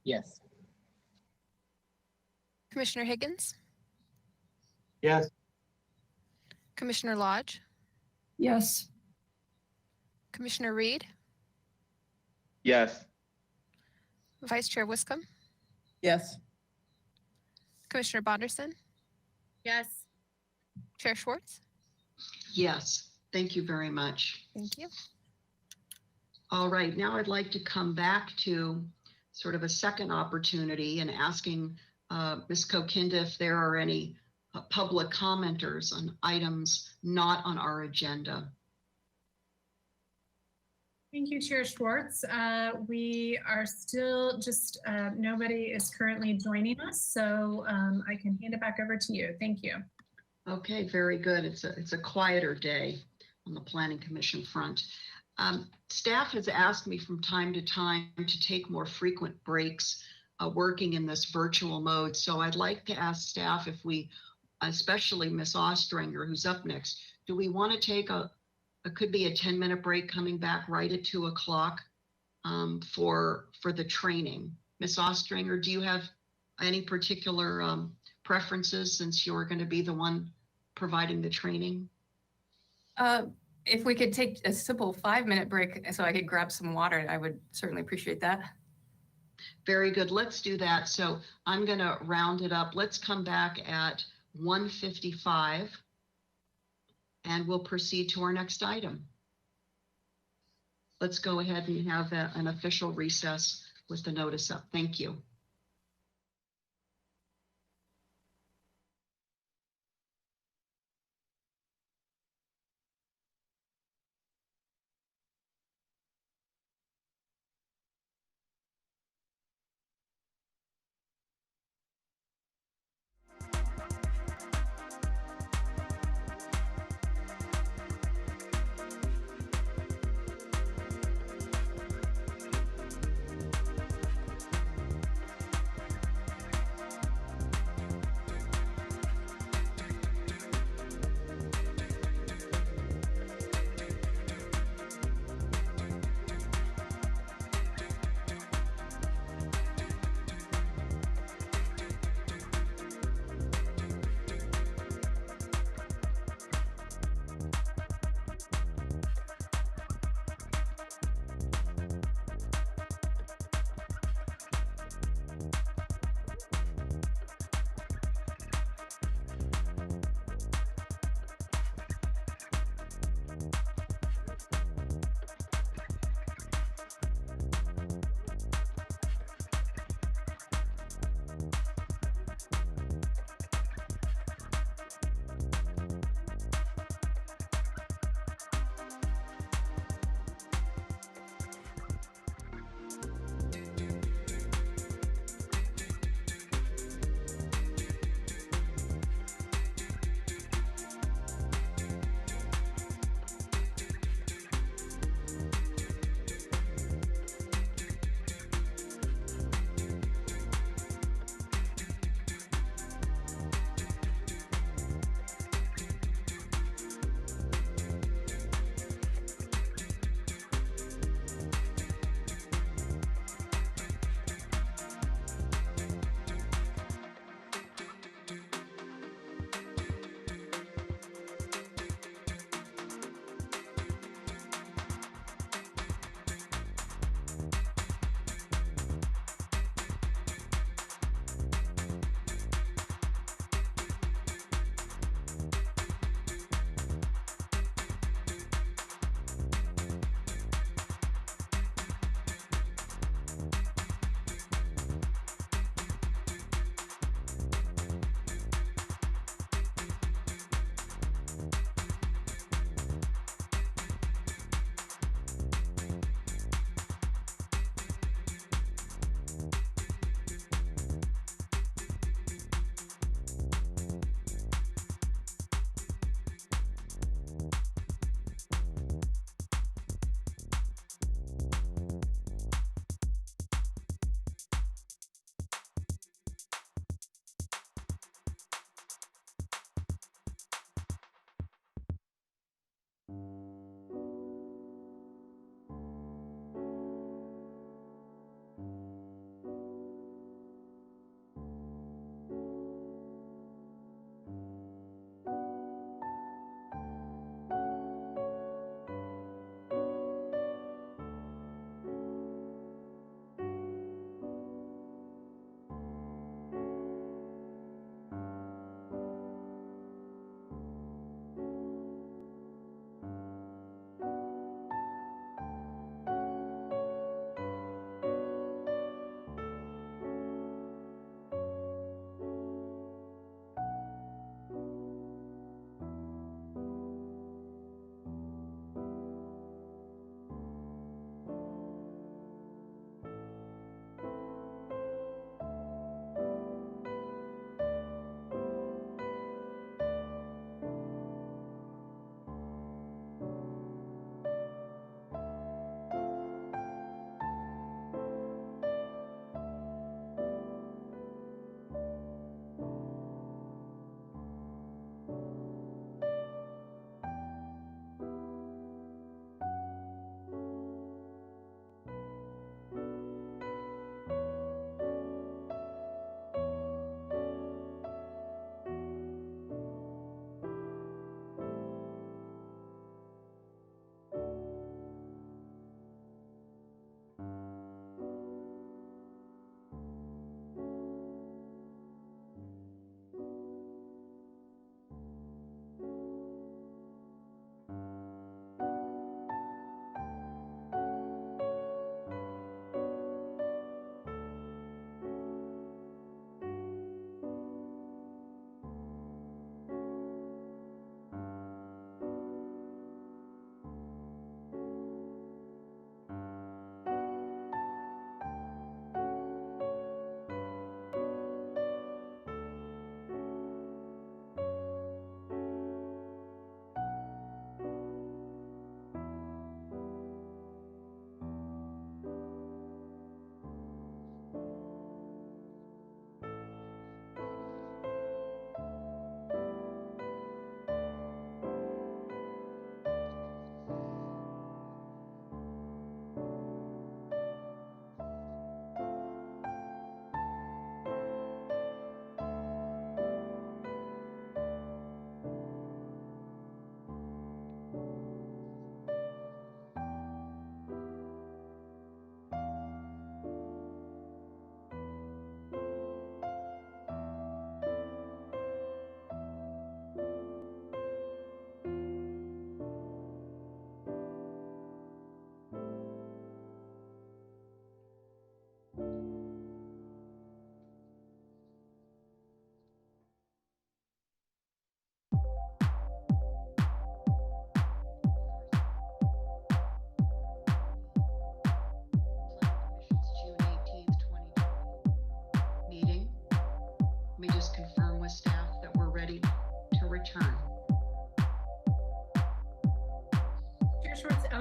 Yes. Commissioner Higgins, Yes. Commissioner Lodge, Yes. Commissioner Reed, Yes. Vice Chair Wiscombe, Yes. Commissioner Bonderson, Yes. Chair Schwartz. Yes, thank you very much. Thank you. All right, now I'd like to come back to sort of a second opportunity and asking Ms. Kokinda if there are any public commenters on items not on our agenda. Thank you, Chair Schwartz. We are still just, nobody is currently joining us, so I can hand it back over to you. Thank you. Okay, very good. It's a quieter day on the Planning Commission front. Staff has asked me from time to time to take more frequent breaks working in this virtual mode. So I'd like to ask staff if we, especially Ms. Ostringer, who's up next, do we want to take it could be a 10-minute break coming back right at 2 o'clock for the training. Ms. Ostringer, do you have Any particular preferences since you're going to be the one providing the training? If we could take a simple 5-minute break so I could grab some water, I would certainly appreciate that. Very good. Let's do that. So I'm going to round it up. Let's come back at 1:55 and we'll proceed to our next item. Let's go ahead and have an official recess with the notice up. Thank you.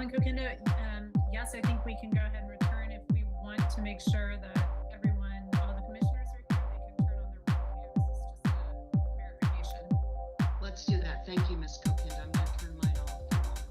Alan Kokinda, yes, I think we can go ahead and return if we want to make sure that everyone, all the commissioners are here, they can turn on their webcams. This is just a verification. Let's do that. Thank you, Ms. Copind. I'm going to turn mine off for a moment.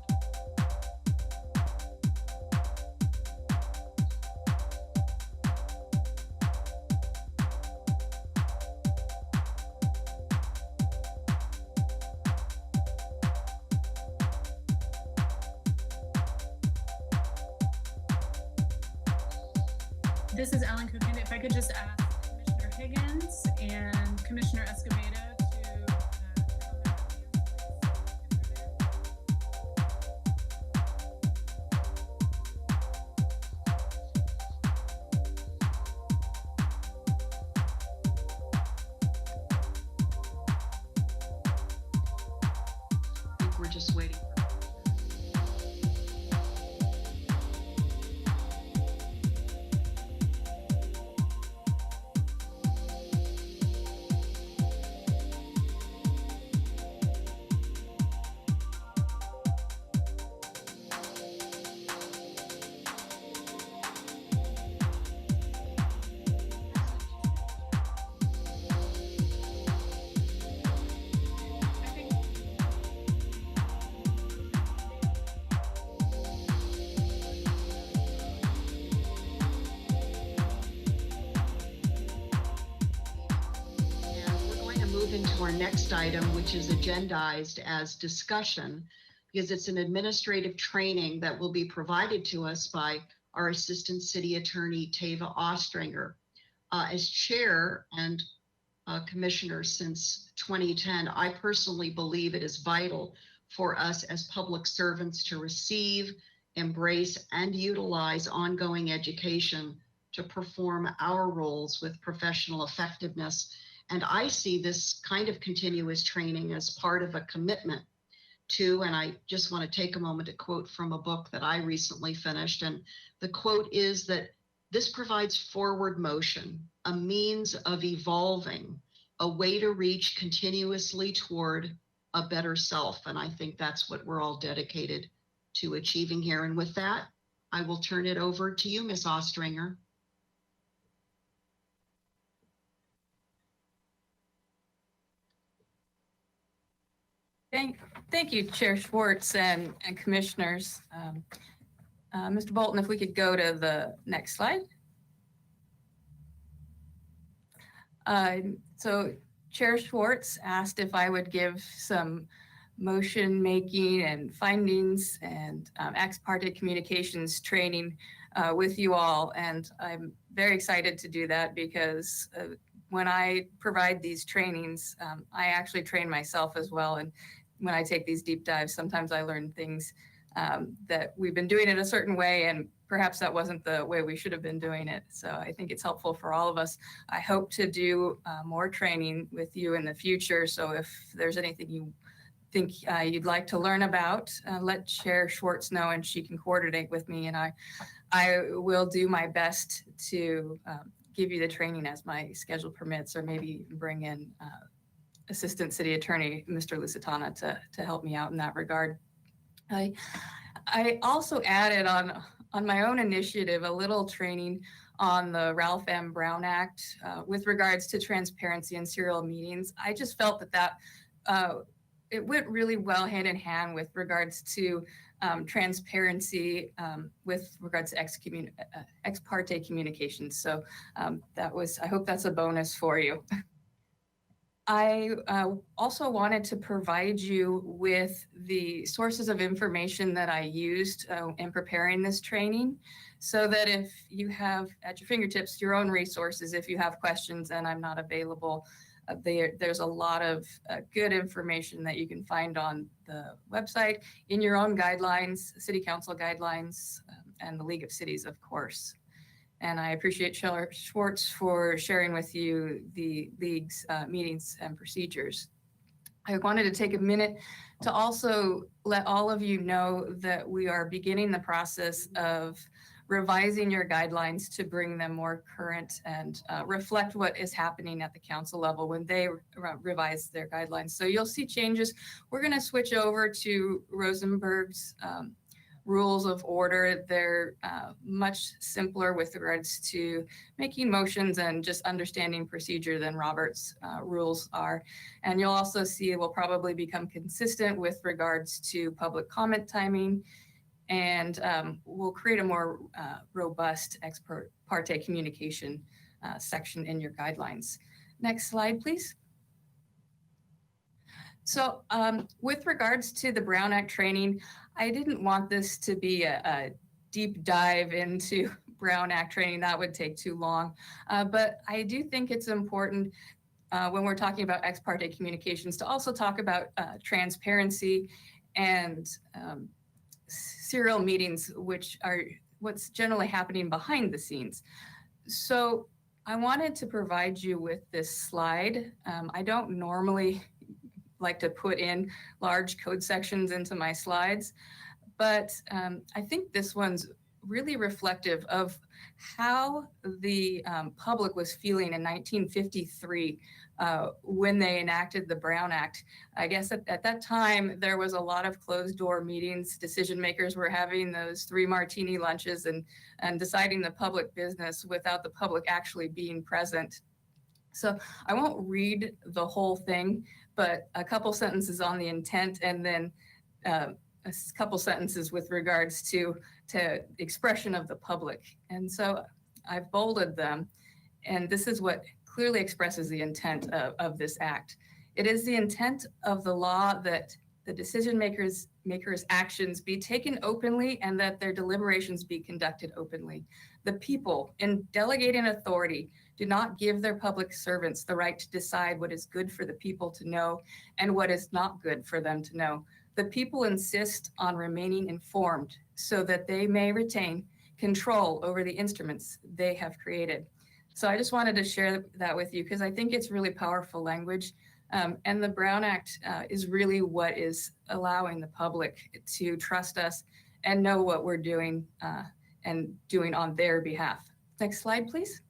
This is Alan Kokinda. If I could just ask Commissioner Higgins and Commissioner Escovedo to turn on their I think we're just waiting. Into our next item, which is agendized as discussion, because it's an administrative training that will be provided to us by our Assistant City Attorney, Tava Ostringer. As chair and commissioner since 2010, I personally believe it is vital for us as public servants to receive, embrace, and utilize ongoing education to perform our roles with professional effectiveness. And I see this kind of continuous training as part of a commitment to, and I just want to take a moment to quote from a book that I recently finished. And the quote is that this provides forward motion, a means of evolving, a way to reach continuously toward a better self. And I think that's what we're all dedicated to achieving here. And with that, I will turn it over to you, Ms. Ostringer. Thank you, Chair Schwartz and commissioners. Mr. Bolton, if we could go to the next slide. So Chair Schwartz asked if I would give some motion making and findings and ex parte communications training with you all. And I'm very excited to do that because when I provide these trainings, I actually train myself as well. And when I take these deep dives, sometimes I learn things that we've been doing it a certain way, and perhaps that wasn't the way we should have been doing it. So I think it's helpful for all of us. I hope to do more training with you in the future. So if there's anything you think you'd like to learn about, let Chair Schwartz know and she can coordinate with me, and I will do my best to give you the training as my schedule permits, or maybe bring in Assistant City Attorney, Mr. Lusitana, to help me out in that regard. I also added on my own initiative a little training on the Ralph M. Brown Act with regards to transparency in serial meetings. I just felt that it went really well hand in hand with regards to transparency with regards to ex parte communications. So I hope that's a bonus for you. I also wanted to provide you with the sources of information that I used in preparing this training, so that if you have at your fingertips your own resources, if you have questions and I'm not available, there's a lot of good information that you can find on the website, in your own guidelines, city council guidelines, and the League of Cities, of course. And I appreciate Chair Schwartz for sharing with you the League's meetings and procedures. I wanted to take a minute to also let all of you know that we are beginning the process of revising your guidelines to bring them more current and reflect what is happening at the council level when they revise their guidelines. So you'll see changes. We're going to switch over to Rosenberg's rules of order. They're much simpler with regards to making motions and just understanding procedure than Robert's rules are. And you'll also see it will probably become consistent with regards to public comment timing, and we'll create a more robust ex parte communication section in your guidelines. Next slide, please. So with regards to the Brown Act training, I didn't want this to be a deep dive into Brown Act training. That would take too long. But I do think it's important when we're talking about ex parte communications to also talk about transparency and serial meetings, which are what's generally happening behind the scenes. So I wanted to provide you with this slide. I don't normally like to put in large code sections into my slides, but I think this one's really reflective of how the public was feeling in 1953 when they enacted the Brown Act. I guess at that time, there was a lot of closed door meetings. Decision makers were having those 3 martini lunches and deciding the public business without the public actually being present. So I won't read the whole thing, but a couple sentences on the intent, and then a couple sentences with regards to expression of the public. And so I've bolded them, and this is what clearly expresses the intent of this act. It is the intent of the law that the decision makers' actions be taken openly and that their deliberations be conducted openly. The people, in delegating authority, do not give their public servants the right to decide what is good for the people to know and what is not good for them to know. The people insist on remaining informed so that they may retain control over the instruments they have created. So I just wanted to share that with you because I think it's really powerful language. And the Brown Act is really what is allowing the public to trust us and know what we're doing and doing on their behalf. Next slide, please.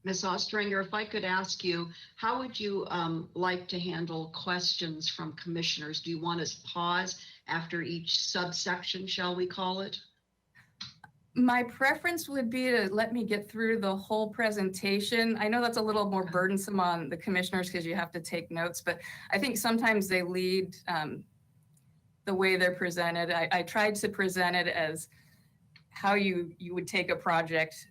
Ms. Ostringer, if I could ask you, how would you like to handle questions from commissioners? Do you want us to pause after each subsection, shall we call it? My preference would be to let me get through the whole presentation. I know that's a little more burdensome on the commissioners because you have to take notes, but I think sometimes they lead the way they're presented. I tried to present it as how you would take a project,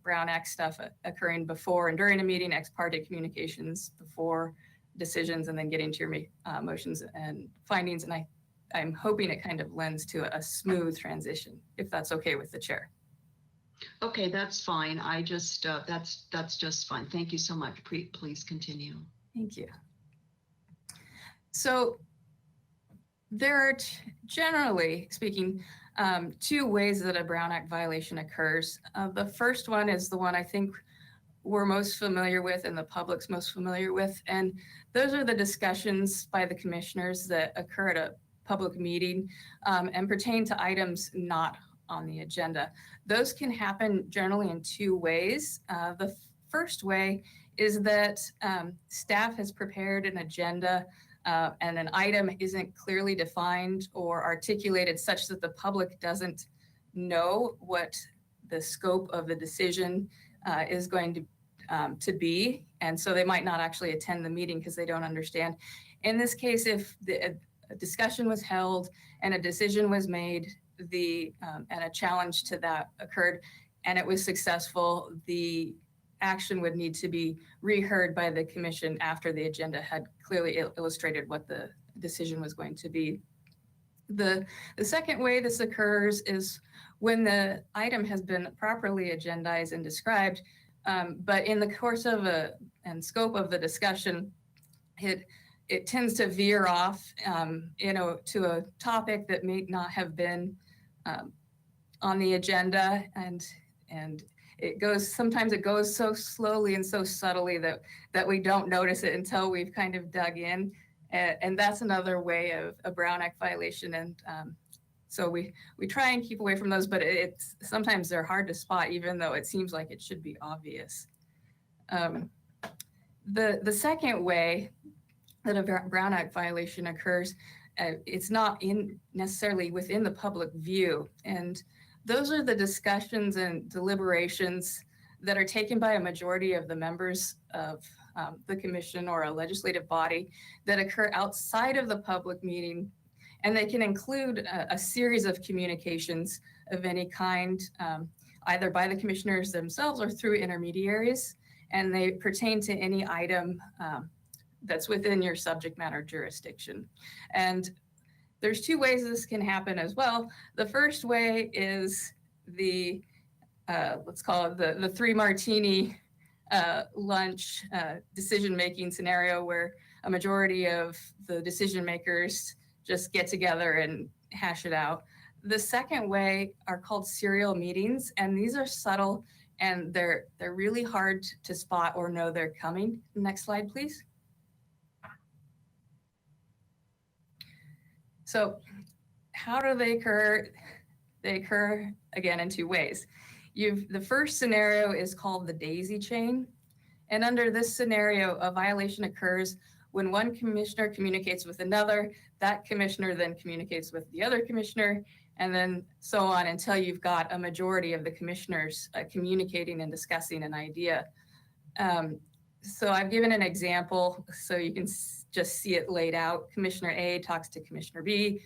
Brown Act stuff occurring before and during a meeting, ex parte communications before decisions, and then getting to your motions and findings. And I'm hoping it kind of lends to a smooth transition, if that's okay with the chair. Okay, that's fine. I just, that's just fine. Thank you so much. Please continue. Thank you. So there are, generally speaking, 2 ways that a Brown Act violation occurs. The first one is the one I think we're most familiar with and the public's most familiar with. And those are the discussions by the commissioners that occur at a public meeting and pertain to items not on the agenda. Those can happen generally in 2 ways. The first way is that staff has prepared an agenda and an item isn't clearly defined or articulated such that the public doesn't know what the scope of the decision is going to be. And so they might not actually attend the meeting because they don't understand. In this case, if a discussion was held and a decision was made, and a challenge to that occurred and it was successful, the action would need to be reheard by the commission after the agenda had clearly illustrated what the decision was going to be. The second way this occurs is when the item has been properly agendized and described, but in the course of and scope of the discussion, it tends to veer off, to a topic that may not have been on the agenda, and sometimes it goes so slowly and so subtly that we don't notice it until we've kind of dug in. And that's another way of a Brown Act violation. And so we try and keep away from those, but sometimes they're hard to spot, even though it seems like it should be obvious. The second way that a Brown Act violation occurs it's not necessarily within the public view. And those are the discussions and deliberations that are taken by a majority of the members of the commission or a legislative body that occur outside of the public meeting. And they can include a series of communications of any kind, either by the commissioners themselves or through intermediaries. And they pertain to any item that's within your subject matter jurisdiction. And there's two ways this can happen as well. The first way is the, let's call it the 3 martini lunch decision-making scenario, where a majority of the decision makers just get together and hash it out. The second way are called serial meetings, and these are subtle and they're really hard to spot or know they're coming. Next slide, please. So how do they occur? They occur again in 2 ways. The first scenario is called the daisy chain. And under this scenario, a violation occurs when one commissioner communicates with another, that commissioner then communicates with the other commissioner, and then so on until you've got a majority of the commissioners communicating and discussing an idea. So I've given an example so you can just see it laid out. Commissioner A talks to Commissioner B,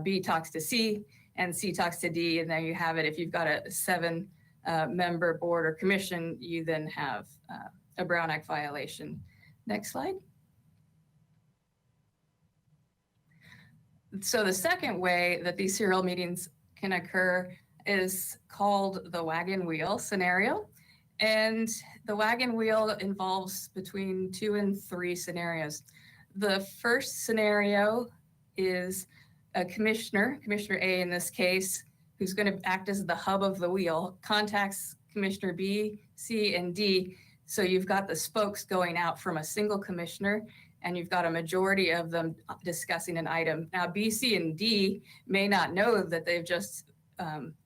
B talks to C, and C talks to D, and there you have it. If you've got a 7-member board or commission, you then have a Brown Act violation. Next slide. So the second way that these serial meetings can occur is called the wagon wheel scenario. And the wagon wheel involves between 2 and 3 scenarios. The first scenario is a commissioner, Commissioner A in this case, who's going to act as the hub of the wheel, contacts Commissioner B, C, and D. So you've got the spokes going out from a single commissioner, and you've got a majority of them discussing an item. Now, B, C, and D may not know that they've just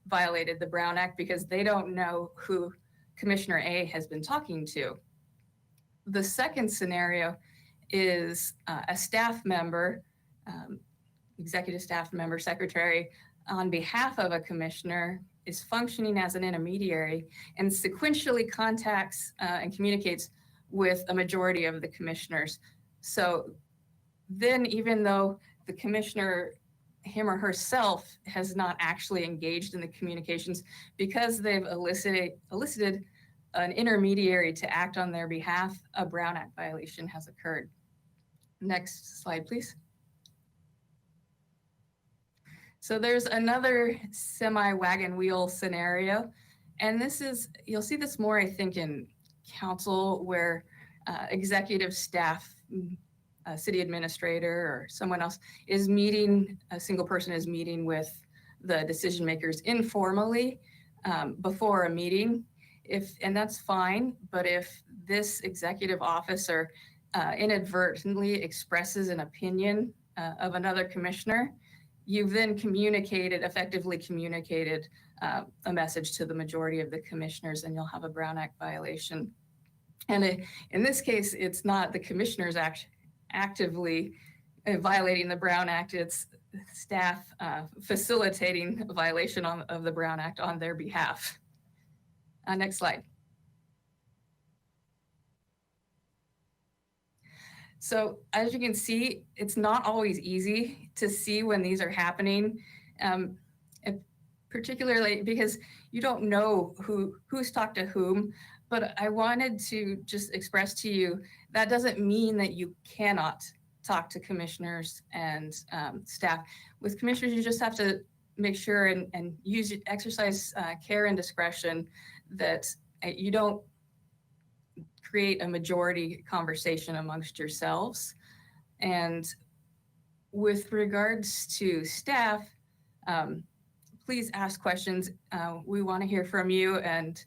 violated the Brown Act because they don't know who Commissioner A has been talking to. The second scenario is a staff member, executive staff member, secretary, on behalf of a commissioner is functioning as an intermediary and sequentially contacts and communicates with a majority of the commissioners. So then, even though the commissioner, him or herself, has not actually engaged in the communications, because they've elicited an intermediary to act on their behalf, a Brown Act violation has occurred. Next slide, please. So there's another semi-wagon wheel scenario. And this is, you'll see this more, I think, in council, where executive staff, a city administrator or someone else is meeting, a single person is meeting with the decision makers informally before a meeting. And that's fine, but if this executive officer inadvertently expresses an opinion of another commissioner, you've then effectively communicated a message to the majority of the commissioners, and you'll have a Brown Act violation. And in this case, it's not the commissioners actively violating the Brown Act, it's staff facilitating a violation of the Brown Act on their behalf. Next slide. So as you can see, it's not always easy to see when these are happening, particularly because you don't know who's talked to whom. But I wanted to just express to you, that doesn't mean that you cannot talk to commissioners and staff. With commissioners, you just have to make sure and exercise care and discretion that you don't create a majority conversation amongst yourselves. And with regards to staff, please ask questions. We want to hear from you, and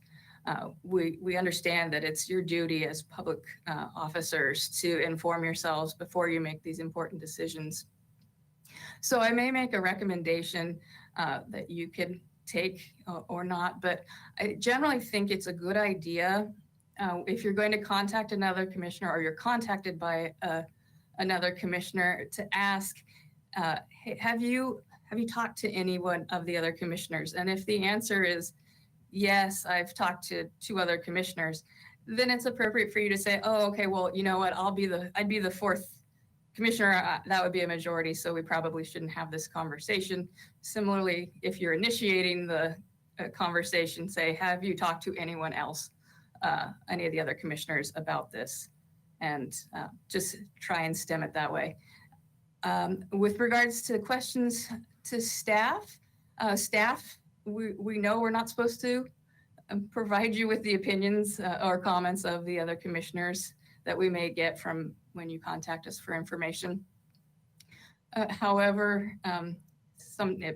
we understand that it's your duty as public officers to inform yourselves before you make these important decisions. So I may make a recommendation that you can take or not, but I generally think it's a good idea if you're going to contact another commissioner or you're contacted by another commissioner to ask, hey, have you talked to anyone of the other commissioners? And if the answer is yes, I've talked to 2 other commissioners, then it's appropriate for you to say, oh, okay, well, you know what, I'd be the 4th commissioner. That would be a majority, so we probably shouldn't have this conversation. Similarly, if you're initiating the conversation, say, have you talked to anyone else, any of the other commissioners about this? And just try and stem it that way. With regards to questions to staff, we know we're not supposed to provide you with the opinions or comments of the other commissioners that we may get from when you contact us for information. However, you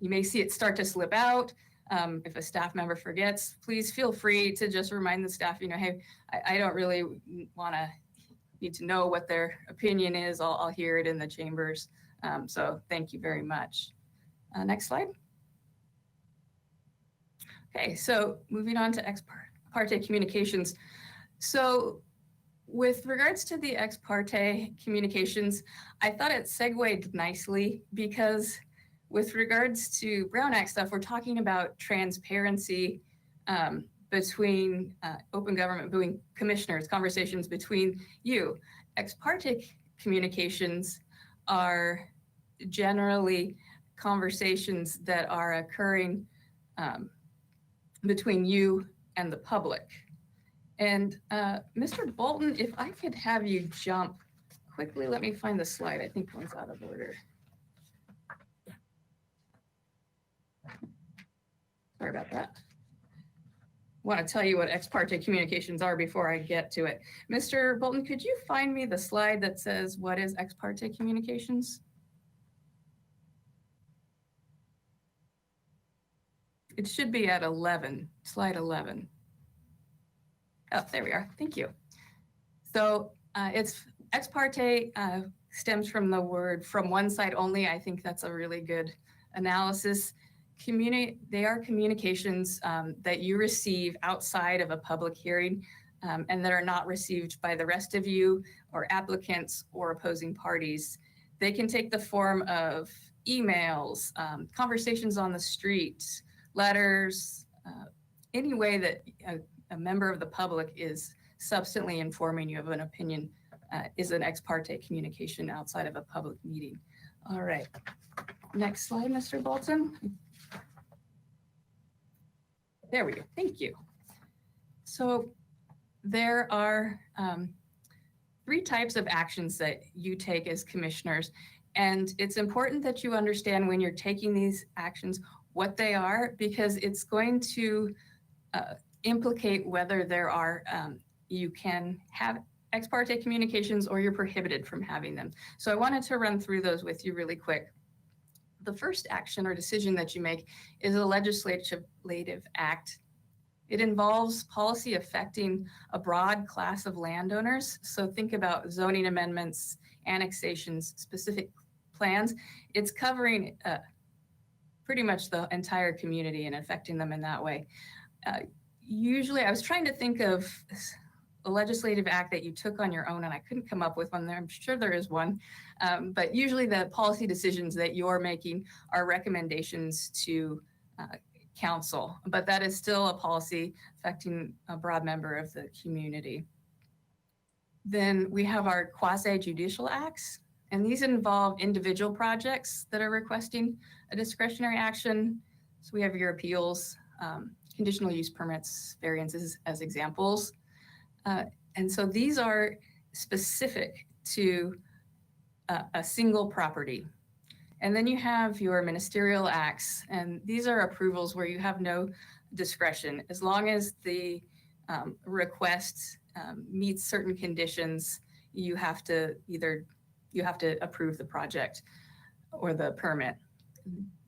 may see it start to slip out. If a staff member forgets, please feel free to just remind the staff, hey, I don't really need to know what their opinion is. I'll hear it in the chambers. So thank you very much. Next slide. Okay, so moving on to ex parte communications. So with regards to the ex parte communications, I thought it segued nicely because with regards to Brown Act stuff, we're talking about transparency between open government, between commissioners, conversations between you. Ex parte communications are generally conversations that are occurring between you and the public. And Mr. Bolton, if I could have you jump quickly, let me find the slide. I think one's out of order. Sorry about that. I want to tell you what ex parte communications are before I get to it. Mr. Bolton, could you find me the slide that says what is ex parte communications? It should be at 11, slide 11. Oh, there we are. Thank you. So it's ex parte stems from the word from one side only. I think that's a really good analysis. They are communications that you receive outside of a public hearing and that are not received by the rest of you or applicants or opposing parties. They can take the form of emails, conversations on the street, letters, any way that a member of the public is substantially informing you of an opinion is an ex parte communication outside of a public meeting. All right, next slide, Mr. Bolton. There we go, thank you. So there are 3 types of actions that you take as commissioners, and it's important that you understand when you're taking these actions what they are, because it's going to implicate whether there are, you can have ex parte communications or you're prohibited from having them. So I wanted to run through those with you really quick. The first action or decision that you make is a legislative act. It involves policy affecting a broad class of landowners. So think about zoning amendments, annexations, specific plans. It's covering pretty much the entire community and affecting them in that way. Usually, I was trying to think of a legislative act that you took on your own, and I couldn't come up with one there. I'm sure there is one, but usually the policy decisions that you're making are recommendations to council, but that is still a policy affecting a broad member of the community. Then we have our quasi-judicial acts, and these involve individual projects that are requesting a discretionary action. So we have your appeals, conditional use permits, variances as examples. And so these are specific to a single property. And then you have your ministerial acts, and these are approvals where you have no discretion. As long as the request meets certain conditions, you have to approve the project or the permit.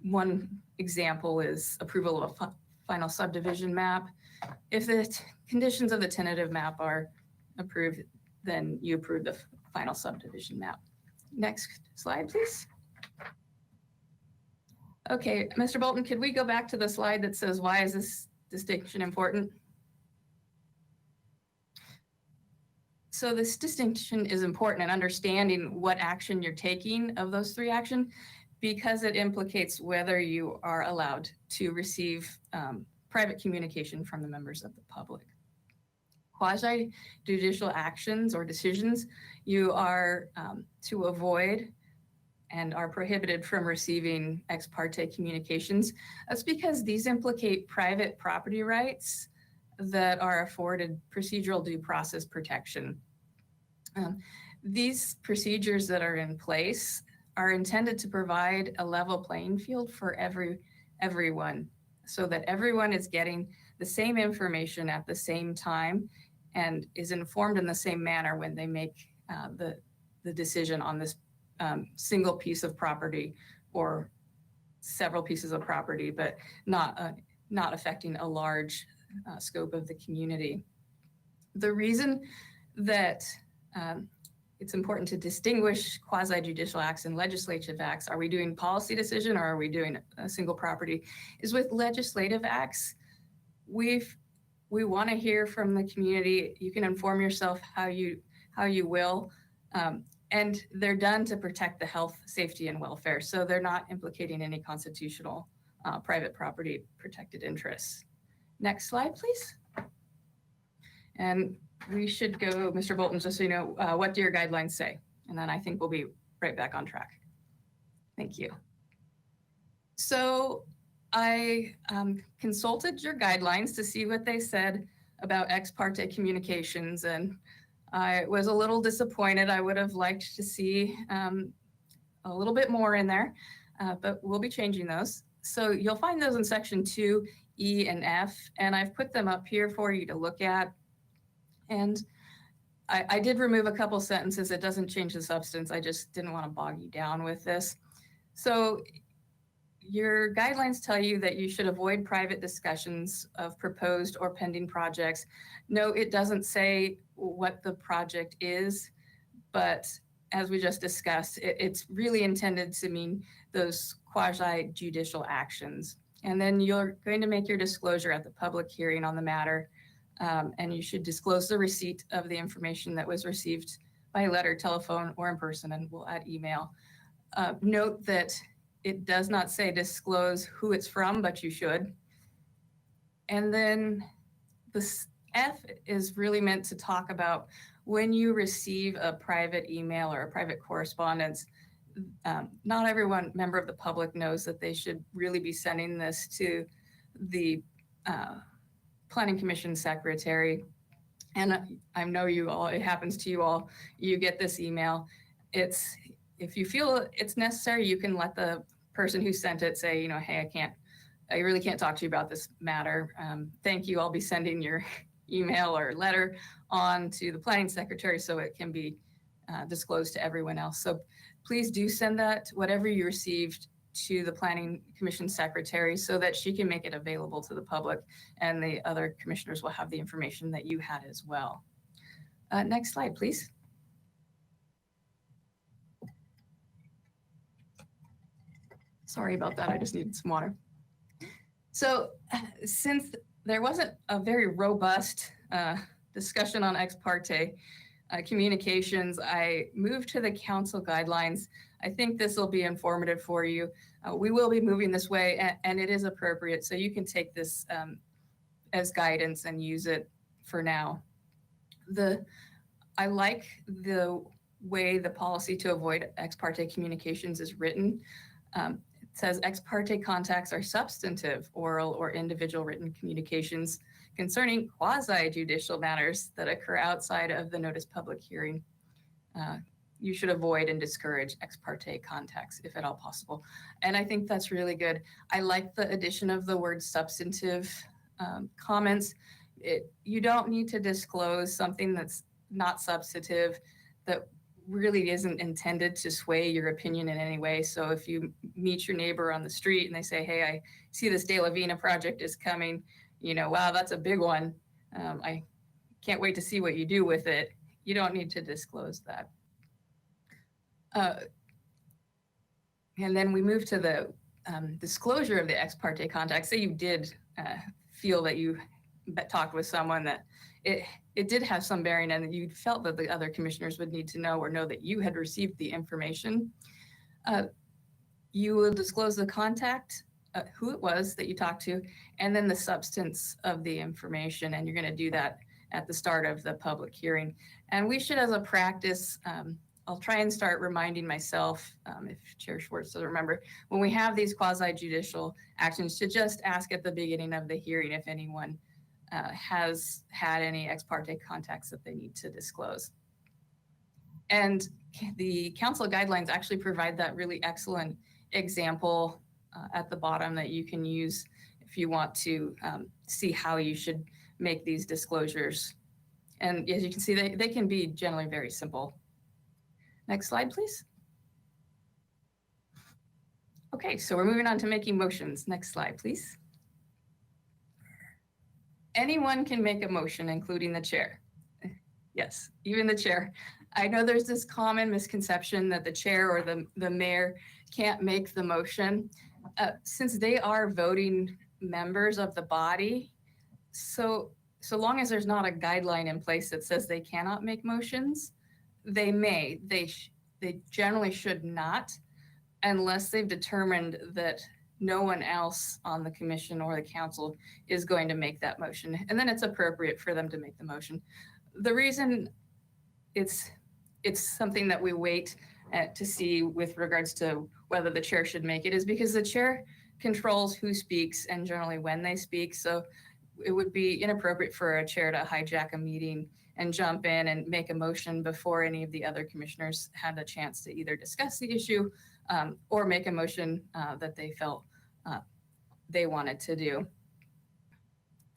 One example is approval of a final subdivision map. If the conditions of the tentative map are approved, then you approve the final subdivision map. Next slide, please. Okay, Mr. Bolton, could we go back to the slide that says, why is this distinction important? So this distinction is important in understanding what action you're taking of those three actions, because it implicates whether you are allowed to receive private communication from the members of the public. Quasi-judicial actions or decisions you are to avoid and are prohibited from receiving ex parte communications. That's because these implicate private property rights that are afforded procedural due process protection. These procedures that are in place are intended to provide a level playing field for everyone, so that everyone is getting the same information at the same time and is informed in the same manner when they make the decision on this single piece of property or several pieces of property, but not affecting a large scope of the community. The reason that it's important to distinguish quasi-judicial acts and legislative acts, are we doing policy decision or are we doing a single property, is with legislative acts, we want to hear from the community. You can inform yourself how you will, and they're done to protect the health, safety, and welfare. So they're not implicating any constitutional private property protected interests. Next slide, please. And we should go, Mr. Bolton, just so you know, what do your guidelines say? And then I think we'll be right back on track. Thank you. So I consulted your guidelines to see what they said about ex parte communications, and I was a little disappointed. I would have liked to see a little bit more in there, but we'll be changing those. So you'll find those in section 2, E and F, and I've put them up here for you to look at. And I did remove a couple sentences. It doesn't change the substance. I just didn't want to bog you down with this. So your guidelines tell you that you should avoid private discussions of proposed or pending projects. No, it doesn't say what the project is, but as we just discussed, it's really intended to mean those quasi-judicial actions. And then you're going to make your disclosure at the public hearing on the matter. And you should disclose the receipt of the information that was received by letter, telephone, or in person, and we'll add email. Note that it does not say disclose who it's from, but you should. And then this F is really meant to talk about when you receive a private email or a private correspondence. Not everyone member of the public knows that they should really be sending this to the Planning Commission secretary. And I know you all, it happens to you all, you get this email. If you feel it's necessary, you can let the person who sent it say, you know, hey, I really can't talk to you about this matter. Thank you, I'll be sending your email or letter on to the planning secretary so it can be disclosed to everyone else. So please do send that, whatever you received, to the Planning Commission secretary so that she can make it available to the public, and the other commissioners will have the information that you had as well. Next slide, please. Sorry about that, I just needed some water. So since there wasn't a very robust discussion on ex parte communications, I moved to the council guidelines. I think this will be informative for you. We will be moving this way, and it is appropriate. So you can take this as guidance and use it for now. I like the way the policy to avoid ex parte communications is written. It says ex parte contacts are substantive, oral, or individual written communications concerning quasi-judicial matters that occur outside of the notice public hearing. You should avoid and discourage ex parte contacts if at all possible. And I think that's really good. I like the addition of the word substantive comments. You don't need to disclose something that's not substantive, that really isn't intended to sway your opinion in any way. So if you meet your neighbor on the street and they say, hey, I see this De La Vina project is coming, you know, wow, that's a big one. I can't wait to see what you do with it. You don't need to disclose that. And then we move to the disclosure of the ex parte contact. Say you did feel that you talked with someone that it did have some bearing, and you felt that the other commissioners would need to know or know that you had received the information, you will disclose the contact, who it was that you talked to, and then the substance of the information. And you're going to do that at the start of the public hearing. And we should, as a practice, I'll try and start reminding myself, if Chair Schwartz doesn't remember, when we have these quasi-judicial actions, to just ask at the beginning of the hearing if anyone has had any ex parte contacts that they need to disclose. And the council guidelines actually provide that really excellent example at the bottom that you can use if you want to see how you should make these disclosures. And as you can see, they can be generally very simple. Next slide, please. Okay, so we're moving on to making motions. Next slide, please. Anyone can make a motion, including the chair. Yes, even the chair. I know there's this common misconception that the chair or the mayor can't make the motion. Since they are voting members of the body, so long as there's not a guideline in place that says they cannot make motions, they may. They generally should not, unless they've determined that no one else on the commission or the council is going to make that motion. And then it's appropriate for them to make the motion. The reason it's something that we wait to see with regards to whether the chair should make it is because the chair controls who speaks and generally when they speak. So it would be inappropriate for a chair to hijack a meeting and jump in and make a motion before any of the other commissioners had a chance to either discuss the issue or make a motion that they felt they wanted to do.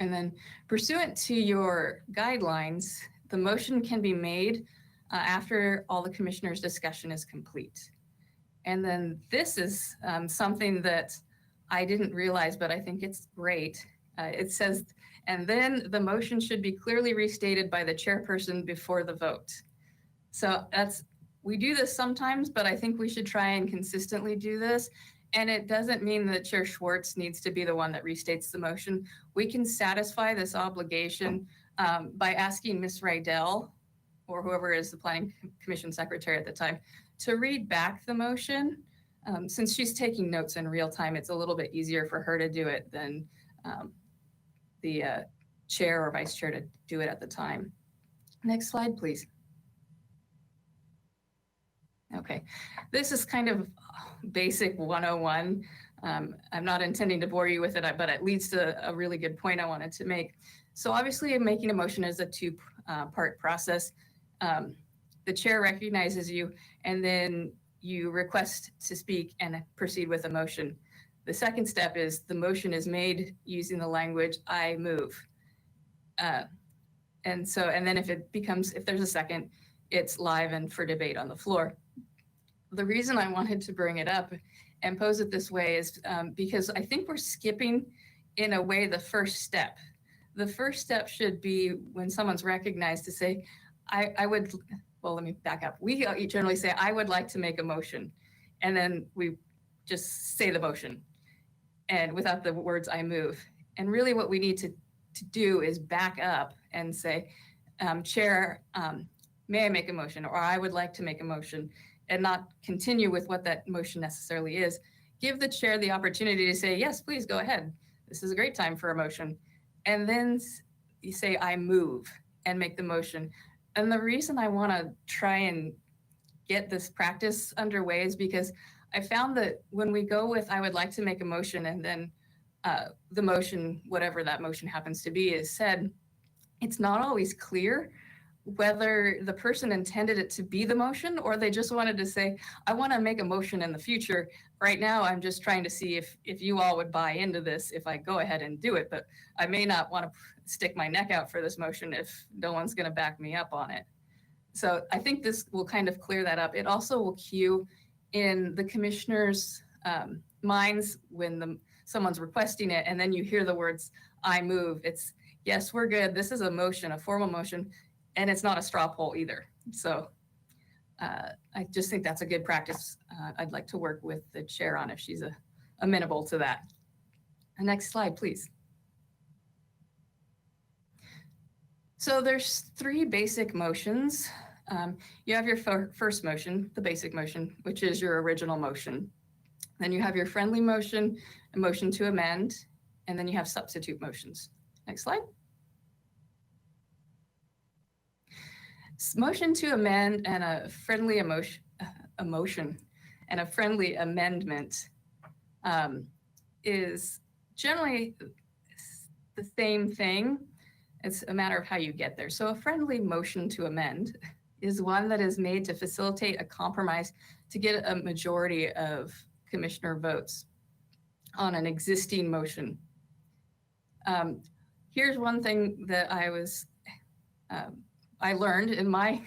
And then pursuant to your guidelines, the motion can be made after all the commissioners' discussion is complete. And then this is something that I didn't realize, but I think it's great. It says, and then the motion should be clearly restated by the chairperson before the vote. So we do this sometimes, but I think we should try and consistently do this. And it doesn't mean that Chair Schwartz needs to be the one that restates the motion. We can satisfy this obligation by asking Ms. Rydell, or whoever is the Planning Commission secretary at the time, to read back the motion. Since she's taking notes in real time, it's a little bit easier for her to do it than the chair or vice chair to do it at the time. Next slide, please. Okay, this is kind of basic 101. I'm not intending to bore you with it, but it leads to a really good point I wanted to make. So obviously making a motion is a two-part process. The chair recognizes you, and then you request to speak and proceed with a motion. The second step is the motion is made using the language, I move. And then if there's a second, it's live and for debate on the floor. The reason I wanted to bring it up and pose it this way is because I think we're skipping, in a way, the first step. The first step should be when someone's recognized to say, well, let me back up. We generally say, I would like to make a motion. And then we just say the motion and without the words, I move. And really what we need to do is back up and say, Chair, may I make a motion? Or I would like to make a motion, and not continue with what that motion necessarily is. Give the chair the opportunity to say, yes, please go ahead. This is a great time for a motion. And then you say, I move, and make the motion. And the reason I want to try and get this practice underway is because I found that when we go with, I would like to make a motion, and then the motion, whatever that motion happens to be, is said, it's not always clear whether the person intended it to be the motion or they just wanted to say, I want to make a motion in the future. Right now, I'm just trying to see if you all would buy into this if I go ahead and do it, but I may not want to stick my neck out for this motion if no one's going to back me up on it. So I think this will kind of clear that up. It also will cue in the commissioners' minds when someone's requesting it, and then you hear the words, I move. It's, yes, we're good. This is a motion, a formal motion. And it's not a straw poll either. So I just think that's a good practice. I'd like to work with the chair on if she's amenable to that. Next slide, please. So there's three basic motions. You have your first motion, the basic motion, which is your original motion. Then you have your friendly motion, a motion to amend, and then you have substitute motions. Next slide. Motion to amend and a friendly motion and a friendly amendment is generally the same thing. It's a matter of how you get there. So a friendly motion to amend is one that is made to facilitate a compromise to get a majority of commissioner votes on an existing motion. Here's one thing that I learned in my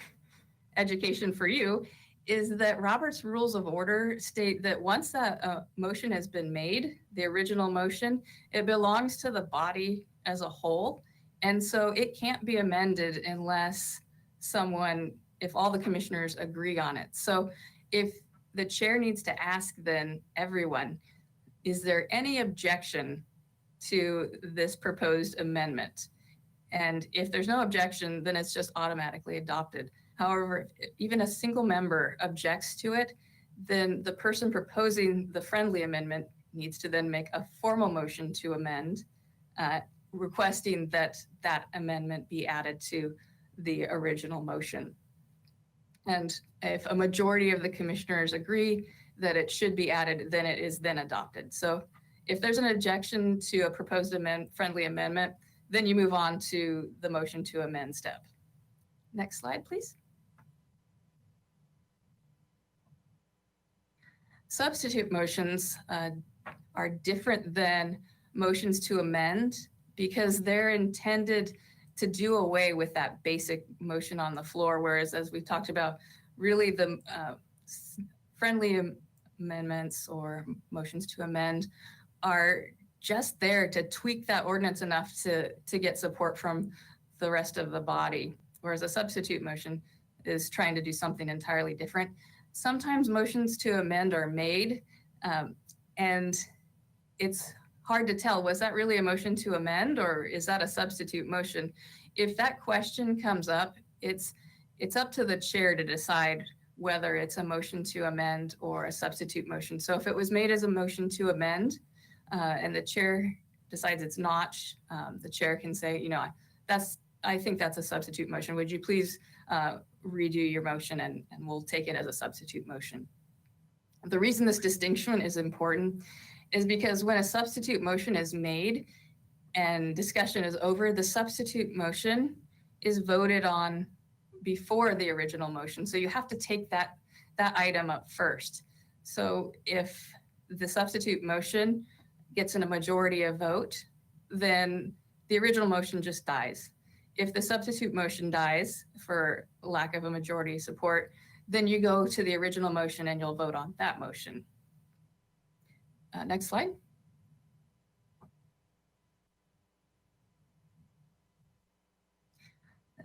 education for you is that Robert's Rules of Order state that once that motion has been made, the original motion, it belongs to the body as a whole. And so it can't be amended unless if all the commissioners agree on it. So if the chair needs to ask then everyone, is there any objection to this proposed amendment? And if there's no objection, then it's just automatically adopted. However, if even a single member objects to it, then the person proposing the friendly amendment needs to then make a formal motion to amend, requesting that that amendment be added to the original motion. And if a majority of the commissioners agree that it should be added, then it is then adopted. So if there's an objection to a proposed friendly amendment, then you move on to the motion to amend step. Next slide, please. Substitute motions are different than motions to amend because they're intended to do away with that basic motion on the floor, whereas as we talked about, really the friendly amendments or motions to amend are just there to tweak that ordinance enough to get support from the rest of the body, whereas a substitute motion is trying to do something entirely different. Sometimes motions to amend are made, and it's hard to tell, was that really a motion to amend or is that a substitute motion? If that question comes up, it's up to the chair to decide whether it's a motion to amend or a substitute motion. So if it was made as a motion to amend and the chair decides it's not, the chair can say, you know, I think that's a substitute motion. Would you please redo your motion and we'll take it as a substitute motion. The reason this distinction is important is because when a substitute motion is made and discussion is over, the substitute motion is voted on before the original motion. So you have to take that item up first. So if the substitute motion gets in a majority of vote, then the original motion just dies. If the substitute motion dies for lack of a majority support, then you go to the original motion and you'll vote on that motion. Next slide.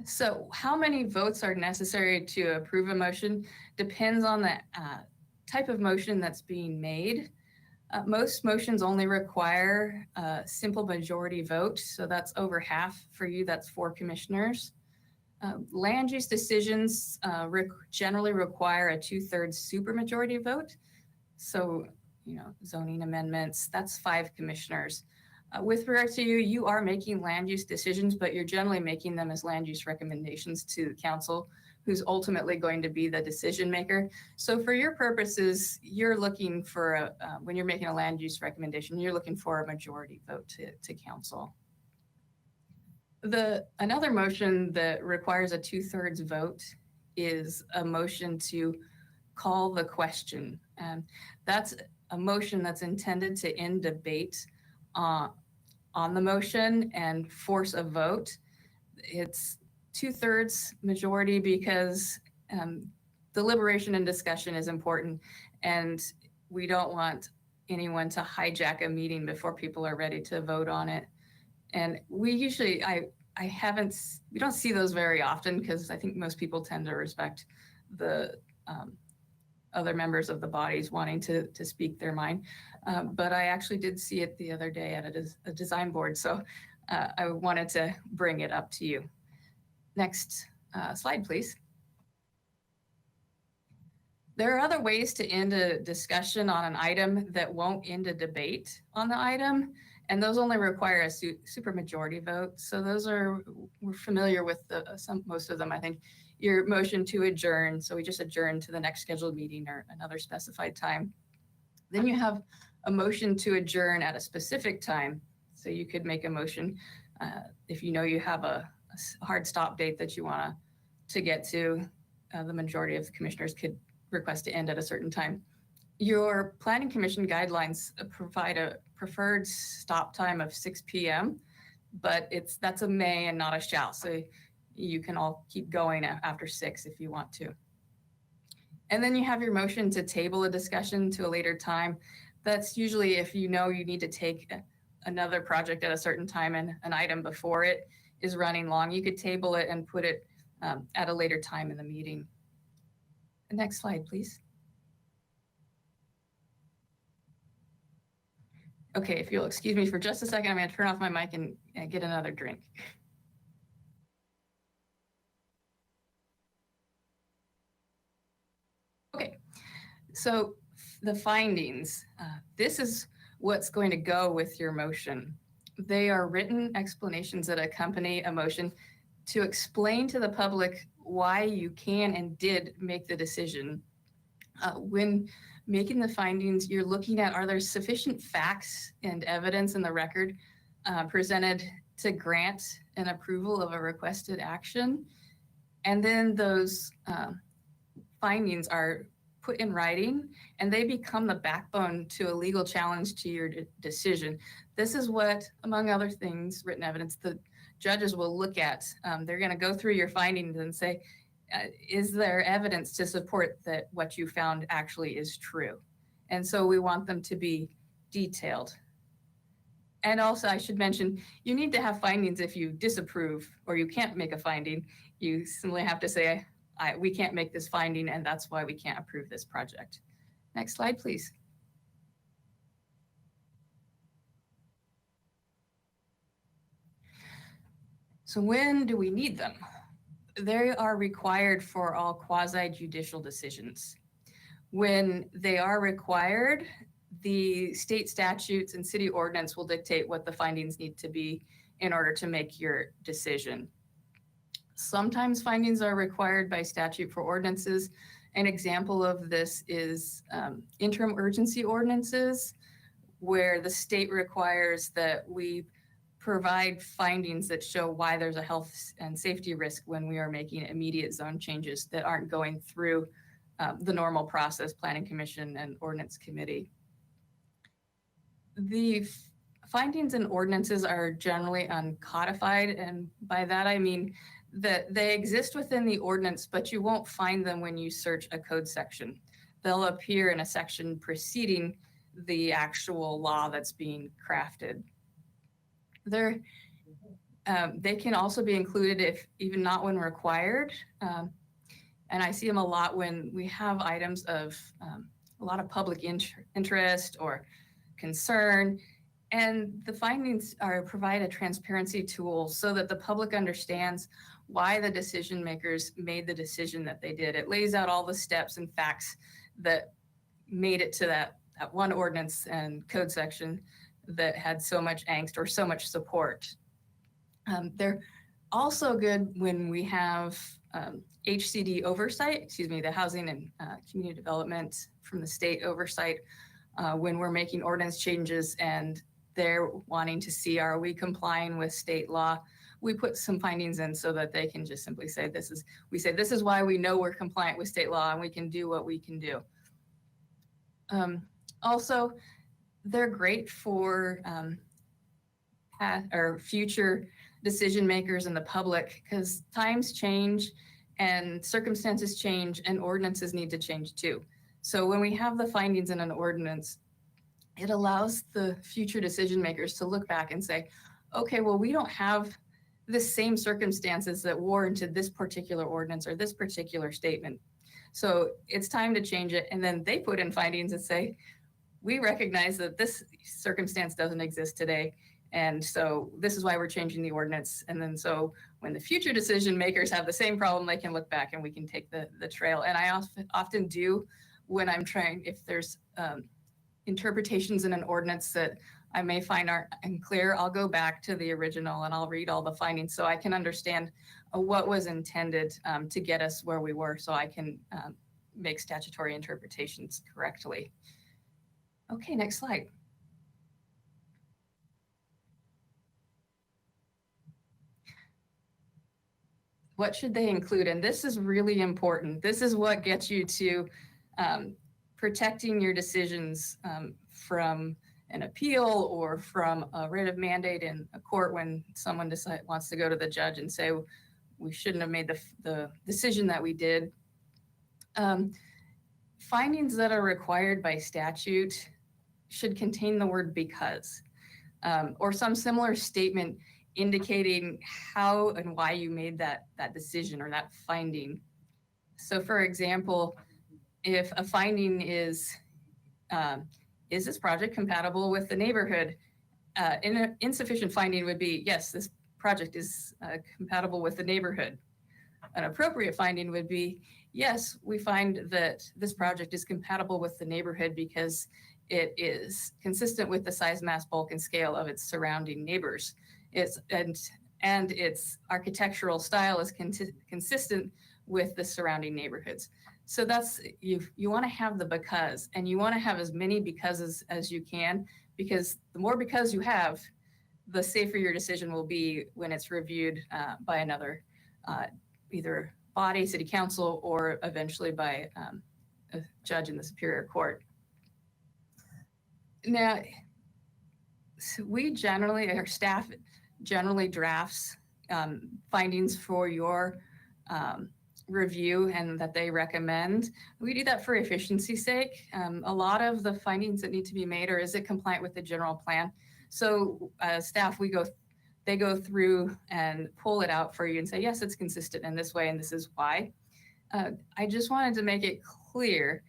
So how many votes are necessary to approve a motion depends on the type of motion that's being made. Most motions only require a simple majority vote. So that's over half for you, that's 4 commissioners. Land use decisions generally require a 2/3 supermajority vote. So, you know, zoning amendments, that's 5 commissioners. With regard to you are making land use decisions, but you're generally making them as land use recommendations to the council, who's ultimately going to be the decision maker. So for your purposes, you're looking for, when you're making a land use recommendation, you're looking for a majority vote to council. Another motion that requires a 2/3 vote is a motion to call the question. And that's a motion that's intended to end debate on the motion and force a vote. It's 2/3 majority because deliberation and discussion is important, and we don't want anyone to hijack a meeting before people are ready to vote on it. And we usually, we don't see those very often because I think most people tend to respect the other members of the bodies wanting to speak their mind. But I actually did see it the other day at a design board. So I wanted to bring it up to you. Next slide, please. There are other ways to end a discussion on an item that won't end a debate on the item, and those only require a supermajority vote. So those are, we're familiar with most of them, I think. Your motion to adjourn, so we just adjourn to the next scheduled meeting or another specified time. Then you have a motion to adjourn at a specific time. So you could make a motion if you know you have a hard stop date that you want to get to. The majority of the commissioners could request to end at a certain time. Your planning commission guidelines provide a preferred stop time of 6 p.m., but that's a may and not a shall. So you can all keep going after 6 if you want to. And then you have your motion to table a discussion to a later time. That's usually if you know you need to take another project at a certain time and an item before it is running long, you could table it and put it at a later time in the meeting. Next slide, please. Okay, if you'll excuse me for just a second, I'm going to turn off my mic and get another drink. Okay, so the findings. This is what's going to go with your motion. They are written explanations that accompany a motion to explain to the public why you can and did make the decision. When making the findings, you're looking at, are there sufficient facts and evidence in the record presented to grant an approval of a requested action? And then those findings are put in writing and they become the backbone to a legal challenge to your decision. This is what, among other things, written evidence, the judges will look at. They're going to go through your findings and say, is there evidence to support that what you found actually is true? And so we want them to be detailed. And also I should mention, you need to have findings if you disapprove or you can't make a finding. You simply have to say, we can't make this finding and that's why we can't approve this project. Next slide, please. So when do we need them? They are required for all quasi-judicial decisions. When they are required, the state statutes and city ordinance will dictate what the findings need to be in order to make your decision. Sometimes findings are required by statute for ordinances. An example of this is interim urgency ordinances, where the state requires that we provide findings that show why there's a health and safety risk when we are making immediate zone changes that aren't going through the normal process, planning commission and ordinance committee. The findings and ordinances are generally uncodified, and by that I mean that they exist within the ordinance, but you won't find them when you search a code section. They'll appear in a section preceding the actual law that's being crafted. They can also be included if even not when required. And I see them a lot when we have items of a lot of public interest or concern. And the findings provide a transparency tool so that the public understands why the decision makers made the decision that they did. It lays out all the steps and facts that made it to that one ordinance and code section that had so much angst or so much support. They're also good when we have HCD oversight, the Housing and Community Development from the state oversight, when we're making ordinance changes and they're wanting to see, are we complying with state law? We put some findings in so that they can just simply say, this is why we know we're compliant with state law and we can do what we can do. Also, they're great for future decision makers and the public, because times change and circumstances change and ordinances need to change too. So when we have the findings in an ordinance, it allows the future decision makers to look back and say, okay, well, we don't have the same circumstances that warranted this particular ordinance or this particular statement. So it's time to change it. And then they put in findings that say, we recognize that this circumstance doesn't exist today, And so this is why we're changing the ordinance. And then so when the future decision makers have the same problem, they can look back and we can take the trail. And I often do when I'm trying, if there's interpretations in an ordinance that I may find aren't unclear, I'll go back to the original and I'll read all the findings so I can understand what was intended to get us where we were, so I can make statutory interpretations correctly. Okay, next slide. What should they include? And this is really important. This is what gets you to protecting your decisions from an appeal or from a writ of mandate in a court when someone wants to go to the judge and say, we shouldn't have made the decision that we did. Findings that are required by statute should contain the word because, or some similar statement indicating how and why you made that decision or that finding. So for example, if a finding is this project compatible with the neighborhood? An insufficient finding would be, yes, this project is compatible with the neighborhood. An appropriate finding would be, yes, we find that this project is compatible with the neighborhood because it is consistent with the size, mass, bulk, and scale of its surrounding neighbors. And its architectural style is consistent with the surrounding neighborhoods. So that's, you want to have the because, and you want to have as many becauses as you can, because the more because you have, the safer your decision will be when it's reviewed by another, either body, city council, or eventually by a judge in the Superior Court. Now, we generally, our staff generally drafts findings for your review and that they recommend. We do that for efficiency's sake. A lot of the findings that need to be made are, is it compliant with the general plan? So staff, they go through and pull it out for you and say, yes, it's consistent in this way and this is why. I just wanted to make it clear,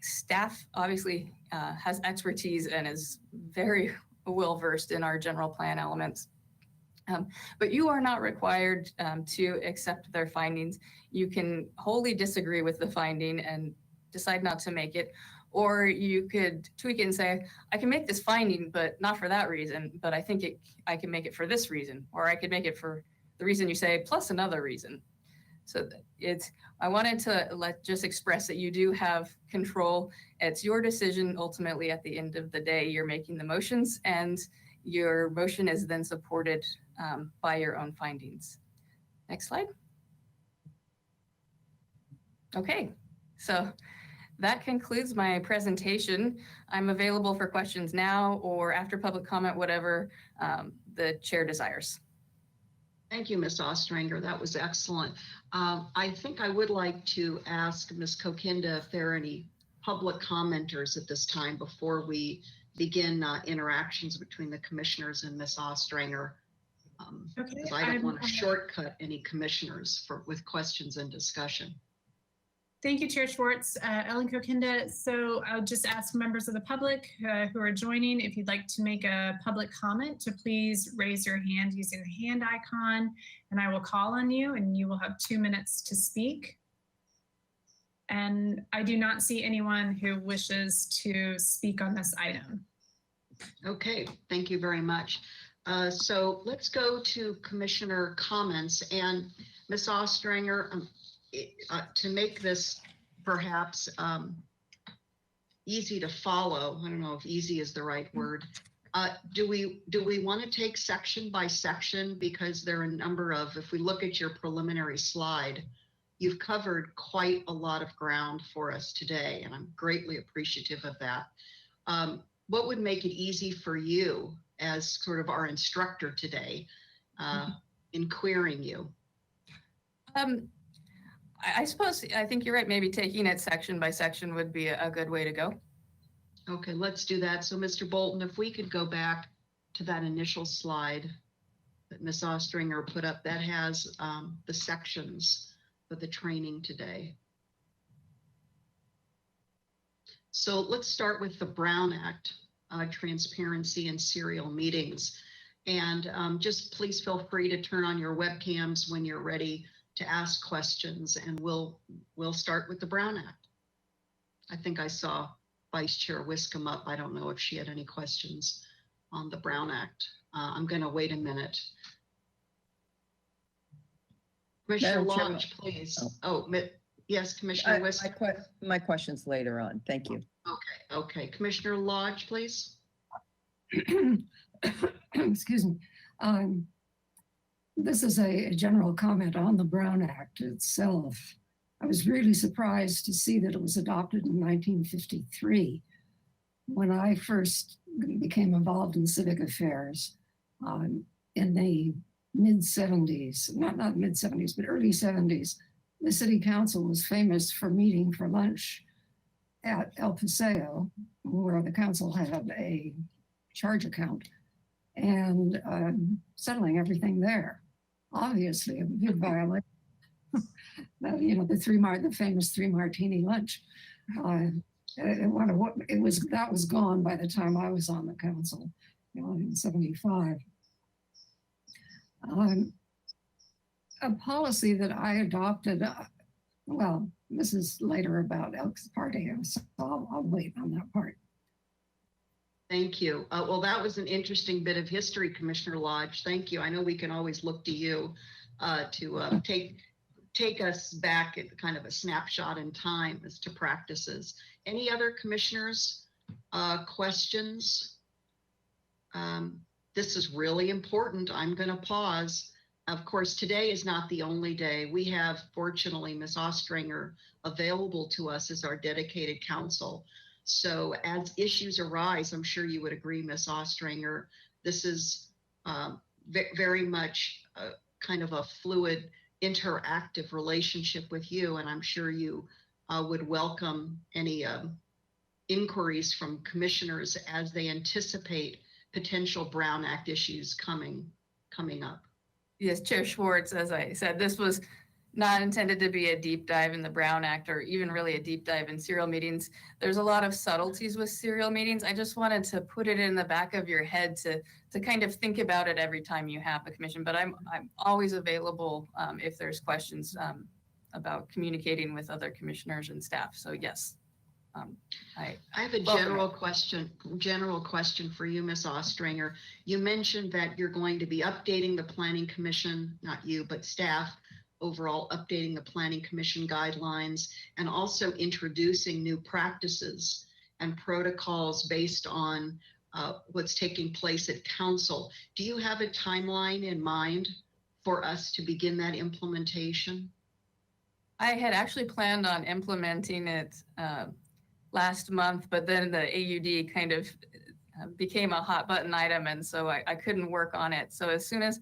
staff obviously has expertise and is very well-versed in our general plan elements. But you are not required to accept their findings. You can wholly disagree with the finding and decide not to make it, or you could tweak it and say, I can make this finding, but not for that reason, but I think I can make it for this reason, or I could make it for the reason you say, plus another reason. So I wanted to just express that you do have control. It's your decision ultimately at the end of the day. You're making the motions and your motion is then supported by your own findings. Next slide. Okay, so that concludes my presentation. I'm available for questions now or after public comment, whatever the chair desires. Thank you, Ms. Ostranger. That was excellent. I think I would like to ask Ms. Kokinda if there are any public commenters at this time before we begin interactions between the commissioners and Ms. Ostranger. Okay, I don't want to shortcut any commissioners with questions and discussion. Thank you, Chair Schwartz. Ellen Kokinda. So I'll just ask members of the public who are joining, if you'd like to make a public comment, to please raise your hand using the hand icon, and I will call on you and you will have 2 minutes to speak. And I do not see anyone who wishes to speak on this item. Okay, thank you very much. So let's go to commissioner comments, and Ms. Ostranger, to make this perhaps easy to follow, I don't know if easy is the right word. Do we want to take section by section, because there are a number of, if we look at your preliminary slide, you've covered quite a lot of ground for us today, and I'm greatly appreciative of that. What would make it easy for you as sort of our instructor today in querying you? I suppose, I think you're right. Maybe taking it section by section would be a good way to go. Okay, let's do that. So Mr. Bolton, if we could go back to that initial slide that Ms. Ostranger put up, that has the sections for the training today. So let's start with the Brown Act. transparency in serial meetings. And just please feel free to turn on your webcams when you're ready to ask questions, and we'll start with the Brown Act. I think I saw Vice Chair Wiscombe up. I don't know if she had any questions on the Brown Act. I'm going to wait a minute. Commissioner Madam Chair, Lodge, please. Yes, Commissioner Wiscombe. My question's later on. Thank you. Okay. Commissioner Lodge, please. Excuse me. This is a general comment on the Brown Act itself. I was really surprised to see that it was adopted in 1953. When I first became involved in civic affairs in the mid-70s, not mid-70s, but early 70s, the city council was famous for meeting for lunch at El Paseo, where the council had a charge account, and settling everything there. Obviously, a big violation. The famous 3 martini lunch. That was gone by the time I was on the council, in 75. A policy that I adopted, this is later about ex parte, so I'll wait on that part. Thank you. Well, that was an interesting bit of history, Commissioner Lodge. Thank you. I know we can always look to you to take us back at kind of a snapshot in time as to practices. Any other commissioners' questions? This is really important. I'm going to pause. Of course, today is not the only day. We have, fortunately, Ms. Ostringer available to us as our dedicated counsel. So as issues arise, I'm sure you would agree, Ms. Ostringer, this is very much kind of a fluid, interactive relationship with you. And I'm sure you would welcome any inquiries from commissioners as they anticipate potential Brown Act issues coming up. Yes, Chair Schwartz, as I said, this was not intended to be a deep dive in the Brown Act or even really a deep dive in serial meetings. There's a lot of subtleties with serial meetings. I just wanted to put it in the back of your head to kind of think about it every time you have a commission, but I'm always available if there's questions about communicating with other commissioners and staff. So yes. I have a general question for you, Ms. Ostringer. You mentioned that you're going to be updating the Planning Commission, not you, but staff overall, updating the Planning Commission guidelines and also introducing new practices and protocols based on what's taking place at council. Do you have a timeline in mind for us to begin that implementation? I had actually planned on implementing it last month, but then the AUD kind of became a hot button item, and so I couldn't work on it. So as soon as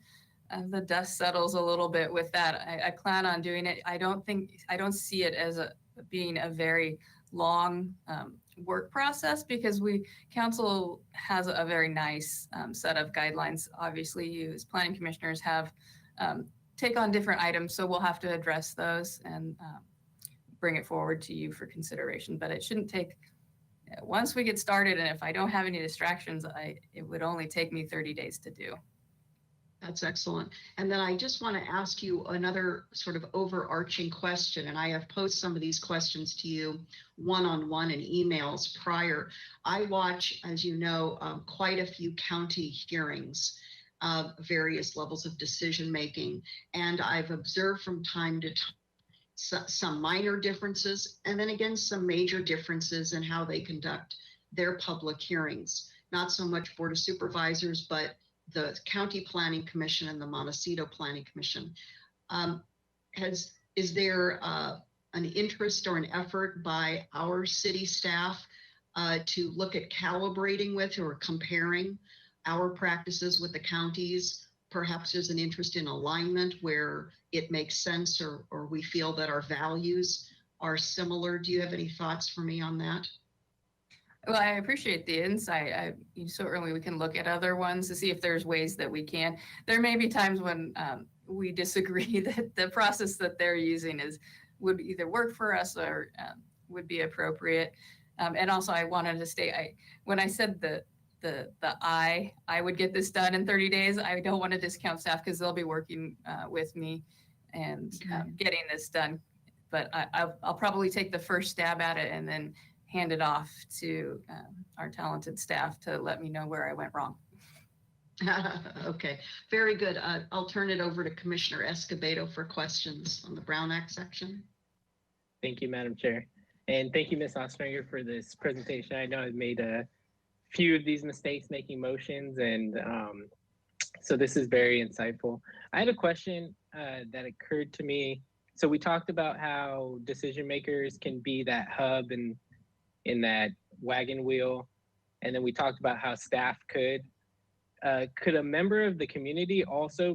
the dust settles a little bit with that, I plan on doing it. I don't see it as being a very long work process, because council has a very nice set of guidelines. Obviously, you as planning commissioners have take on different items, so we'll have to address those and bring it forward to you for consideration. But it shouldn't take, once we get started, and if I don't have any distractions, it would only take me 30 days to do. That's excellent. And then I just want to ask you another sort of overarching question, and I have posed some of these questions to you one-on-one in emails prior. I watch, as you know, quite a few county hearings of various levels of decision making, and I've observed from time to time some minor differences, and then again, some major differences in how they conduct their public hearings. Not so much Board of Supervisors, but the County Planning Commission and the Montecito Planning Commission. Is there an interest or an effort by our city staff to look at calibrating with or comparing our practices with the counties? Perhaps there's an interest in alignment where it makes sense, or we feel that our values are similar. Do you have any thoughts for me on that? Well, I appreciate the insight. Certainly we can look at other ones to see if there's ways that we can. There may be times when we disagree that the process that they're using would either work for us or would be appropriate. And also I wanted to state, when I said that I would get this done in 30 days. I don't want to discount staff because they'll be working with me and getting this done. But I'll probably take the first stab at it and then hand it off to our talented staff to let me know where I went wrong. Okay, very good. I'll turn it over to Commissioner Escovedo for questions on the Brown Act section. Thank you, Madam Chair. And thank you, Ms. Ostrander, for this presentation. I know I've made a few of these mistakes making motions, and so this is very insightful. I had a question that occurred to me. So we talked about how decision makers can be that hub and in that wagon wheel, and then we talked about how staff could a member of the community also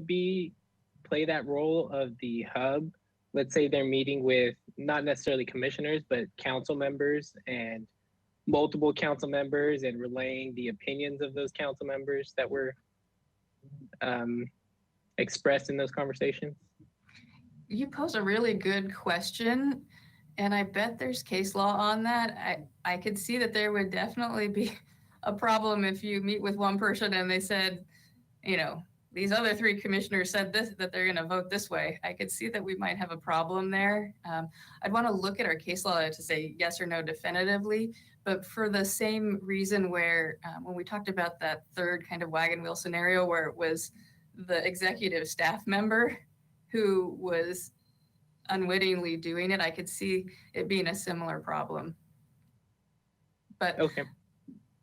play that role of the hub? Let's say they're meeting with not necessarily commissioners, but council members and multiple council members and relaying the opinions of those council members that were expressed in those conversations? You pose a really good question, and I bet there's case law on that. I could see that there would definitely be a problem if you meet with one person and they said, these other three commissioners said this, that they're going to vote this way. I could see that we might have a problem there. I'd want to look at our case law to say yes or no definitively, but for the same reason where when we talked about that third kind of wagon wheel scenario where it was the executive staff member who was unwittingly doing it, I could see it being a similar problem. But okay.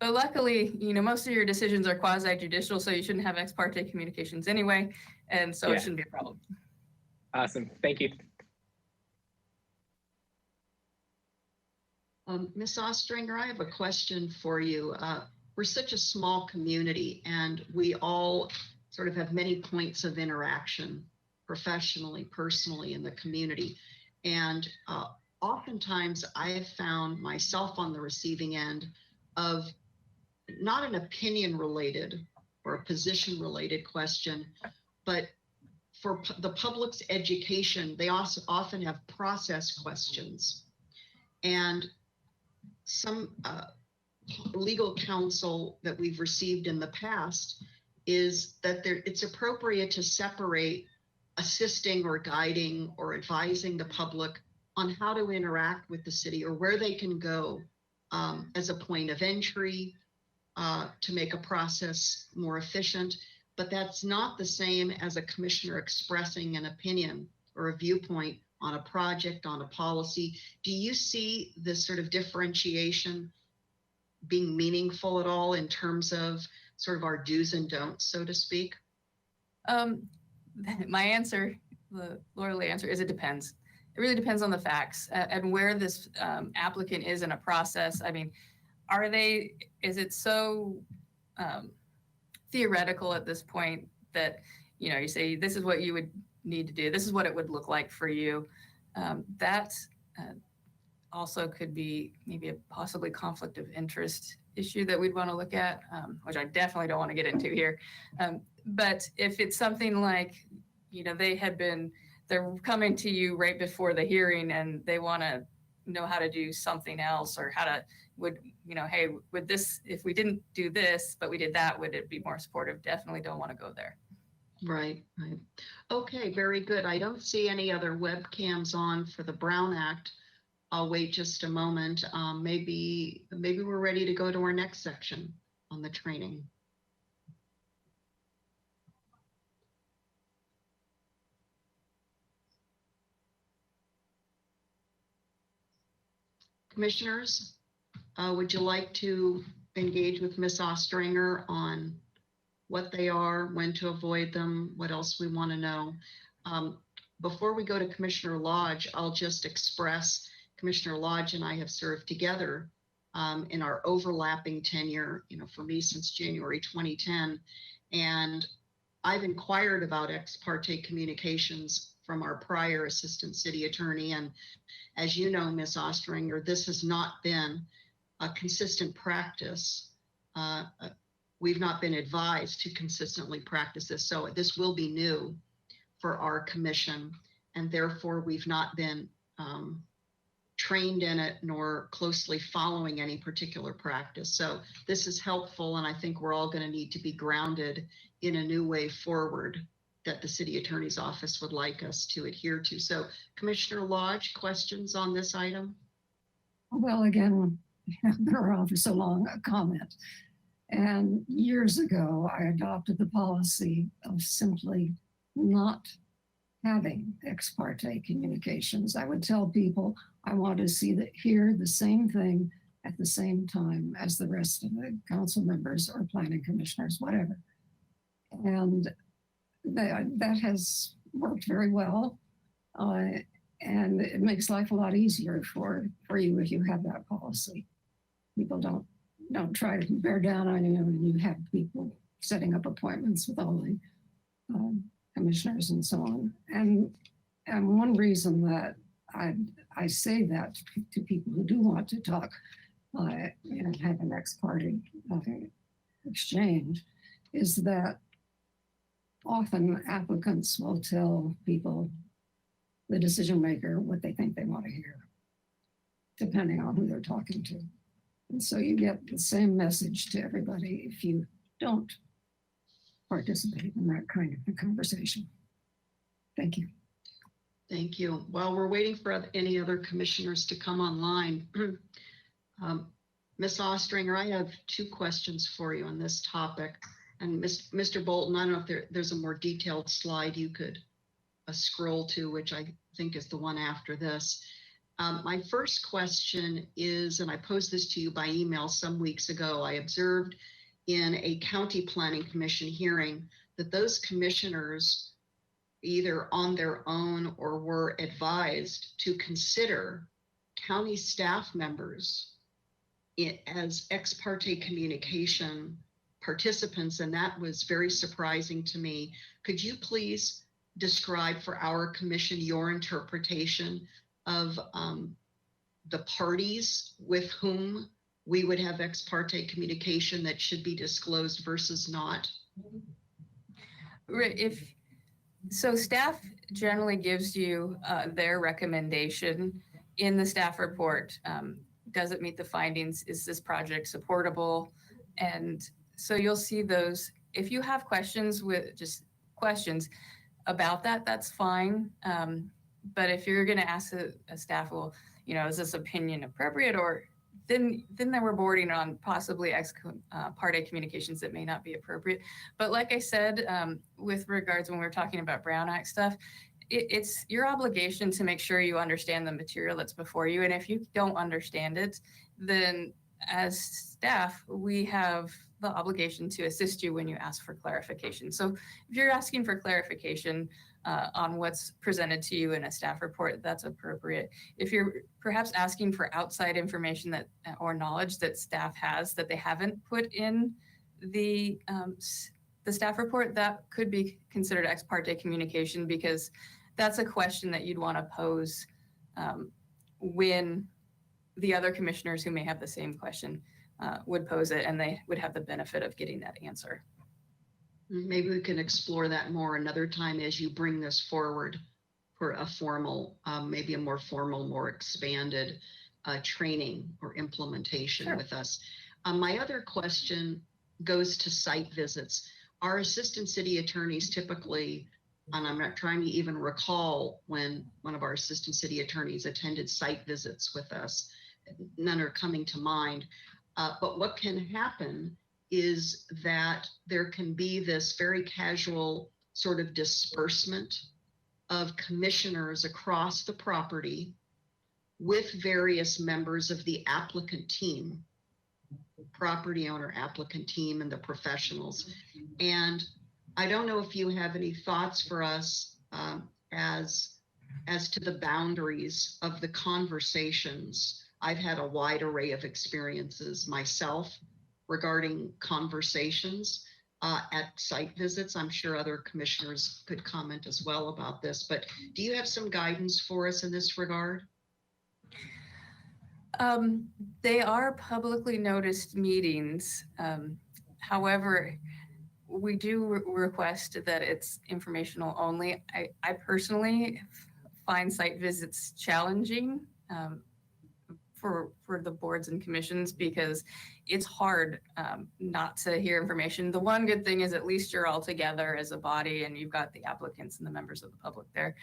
But luckily, most of your decisions are quasi-judicial, so you shouldn't have ex parte communications anyway, and so it shouldn't be a problem. Awesome. Thank you. Ms. Ostrander, I have a question for you. We're such a small community, and we all sort of have many points of interaction professionally, personally in the community. And oftentimes I have found myself on the receiving end of not an opinion related or a position related question, but for the public's education, they also often have process questions. And some legal counsel that we've received in the past is that it's appropriate to separate assisting or guiding or advising the public on how to interact with the city or where they can go as a point of entry, to make a process more efficient, but that's not the same as a commissioner expressing an opinion or a viewpoint on a project, on a policy. Do you see this sort of differentiation being meaningful at all in terms of sort of our do's and don'ts, so to speak? My answer, the lawyerly answer is it depends. It really depends on the facts and where this applicant is in a process. I mean, is it so theoretical at this point that, you say, this is what you would need to do, this is what it would look like for you. That also could be maybe a possibly conflict of interest issue that we'd want to look at, which I definitely don't want to get into here. But if it's something like, they're coming to you right before the hearing and they want to know how to do something else or how to, hey, would this, if we didn't do this, but we did that, would it be more supportive? Definitely don't want to go there. Right. Okay, very good. I don't see any other webcams on for the Brown Act. I'll wait just a moment. Maybe we're ready to go to our next section on the training. Commissioners, would you like to engage with Ms. Ostrander on what they are, when to avoid them, what else we want to know? Before we go to Commissioner Lodge, I'll just express Commissioner Lodge and I have served together in our overlapping tenure, for me since January 2010. And I've inquired about ex parte communications from our prior assistant city attorney. And as you know, Ms. Ostrander, this has not been a consistent practice. We've not been advised to consistently practice this. So this will be new for our commission. And therefore we've not been trained in it nor closely following any particular practice. So this is helpful, and I think we're all going to need to be grounded in a new way forward that the city attorney's office would like us to adhere to. So Commissioner Lodge, questions on this item? Well, again, I've been around for so long, a comment. And years ago, I adopted the policy of simply not having ex parte communications. I would tell people I want to hear the same thing at the same time as the rest of the council members or planning commissioners, whatever. And that has worked very well. And it makes life a lot easier for you if you have that policy. People don't try to bear down on you, and you have people setting up appointments with all the commissioners and so on. And one reason that I say that to people who do want to talk and have an ex parte exchange is that often applicants will tell people, the decision maker, what they think they want to hear, depending on who they're talking to. And so you get the same message to everybody if you don't participate in that kind of a conversation. Thank you. Thank you. While we're waiting for any other commissioners to come online, Ms. Ostringer, I have two questions for you on this topic. And Mr. Bolton, I don't know if there's a more detailed slide you could scroll to, which I think is the one after this. My first question is, and I posed this to you by email some weeks ago, I observed in a county planning commission hearing that those commissioners either on their own or were advised to consider county staff members as ex parte communication participants, and that was very surprising to me. Could you please describe for our commission your interpretation of the parties with whom we would have ex parte communication that should be disclosed versus not? So staff generally gives you their recommendation in the staff report. Does it meet the findings? Is this project supportable? And so you'll see those. If you have questions about that, that's fine. But if you're going to ask a staff, well, is this opinion appropriate? Or then we're bordering on possibly ex parte communications that may not be appropriate. But like I said, with regards when we were talking about Brown Act stuff, it's your obligation to make sure you understand the material that's before you. And if you don't understand it, then as staff, we have the obligation to assist you when you ask for clarification. So if you're asking for clarification on what's presented to you in a staff report, that's appropriate. If you're perhaps asking for outside information that or knowledge that staff has that they haven't put in the staff report, that could be considered ex parte communication, because that's a question that you'd want to pose when the other commissioners who may have the same question would pose it, and they would have the benefit of getting that answer. Maybe we can explore that more another time as you bring this forward for a formal, maybe a more formal, more expanded training or implementation with us. My other question goes to site visits. Our assistant city attorneys typically, and I'm not trying to even recall when one of our assistant city attorneys attended site visits with us. None are coming to mind. But what can happen is that there can be this very casual sort of disbursement of commissioners across the property with various members of the applicant team, property owner applicant team, and the professionals. And I don't know if you have any thoughts for us as to the boundaries of the conversations. I've had a wide array of experiences myself regarding conversations at site visits. I'm sure other commissioners could comment as well about this, but do you have some guidance for us in this regard? They are publicly noticed meetings. However, we do request that it's informational only. I personally find site visits challenging for the boards and commissions, because it's hard not to hear information. The one good thing is at least you're all together as a body and you've got the applicants and the members of the public there.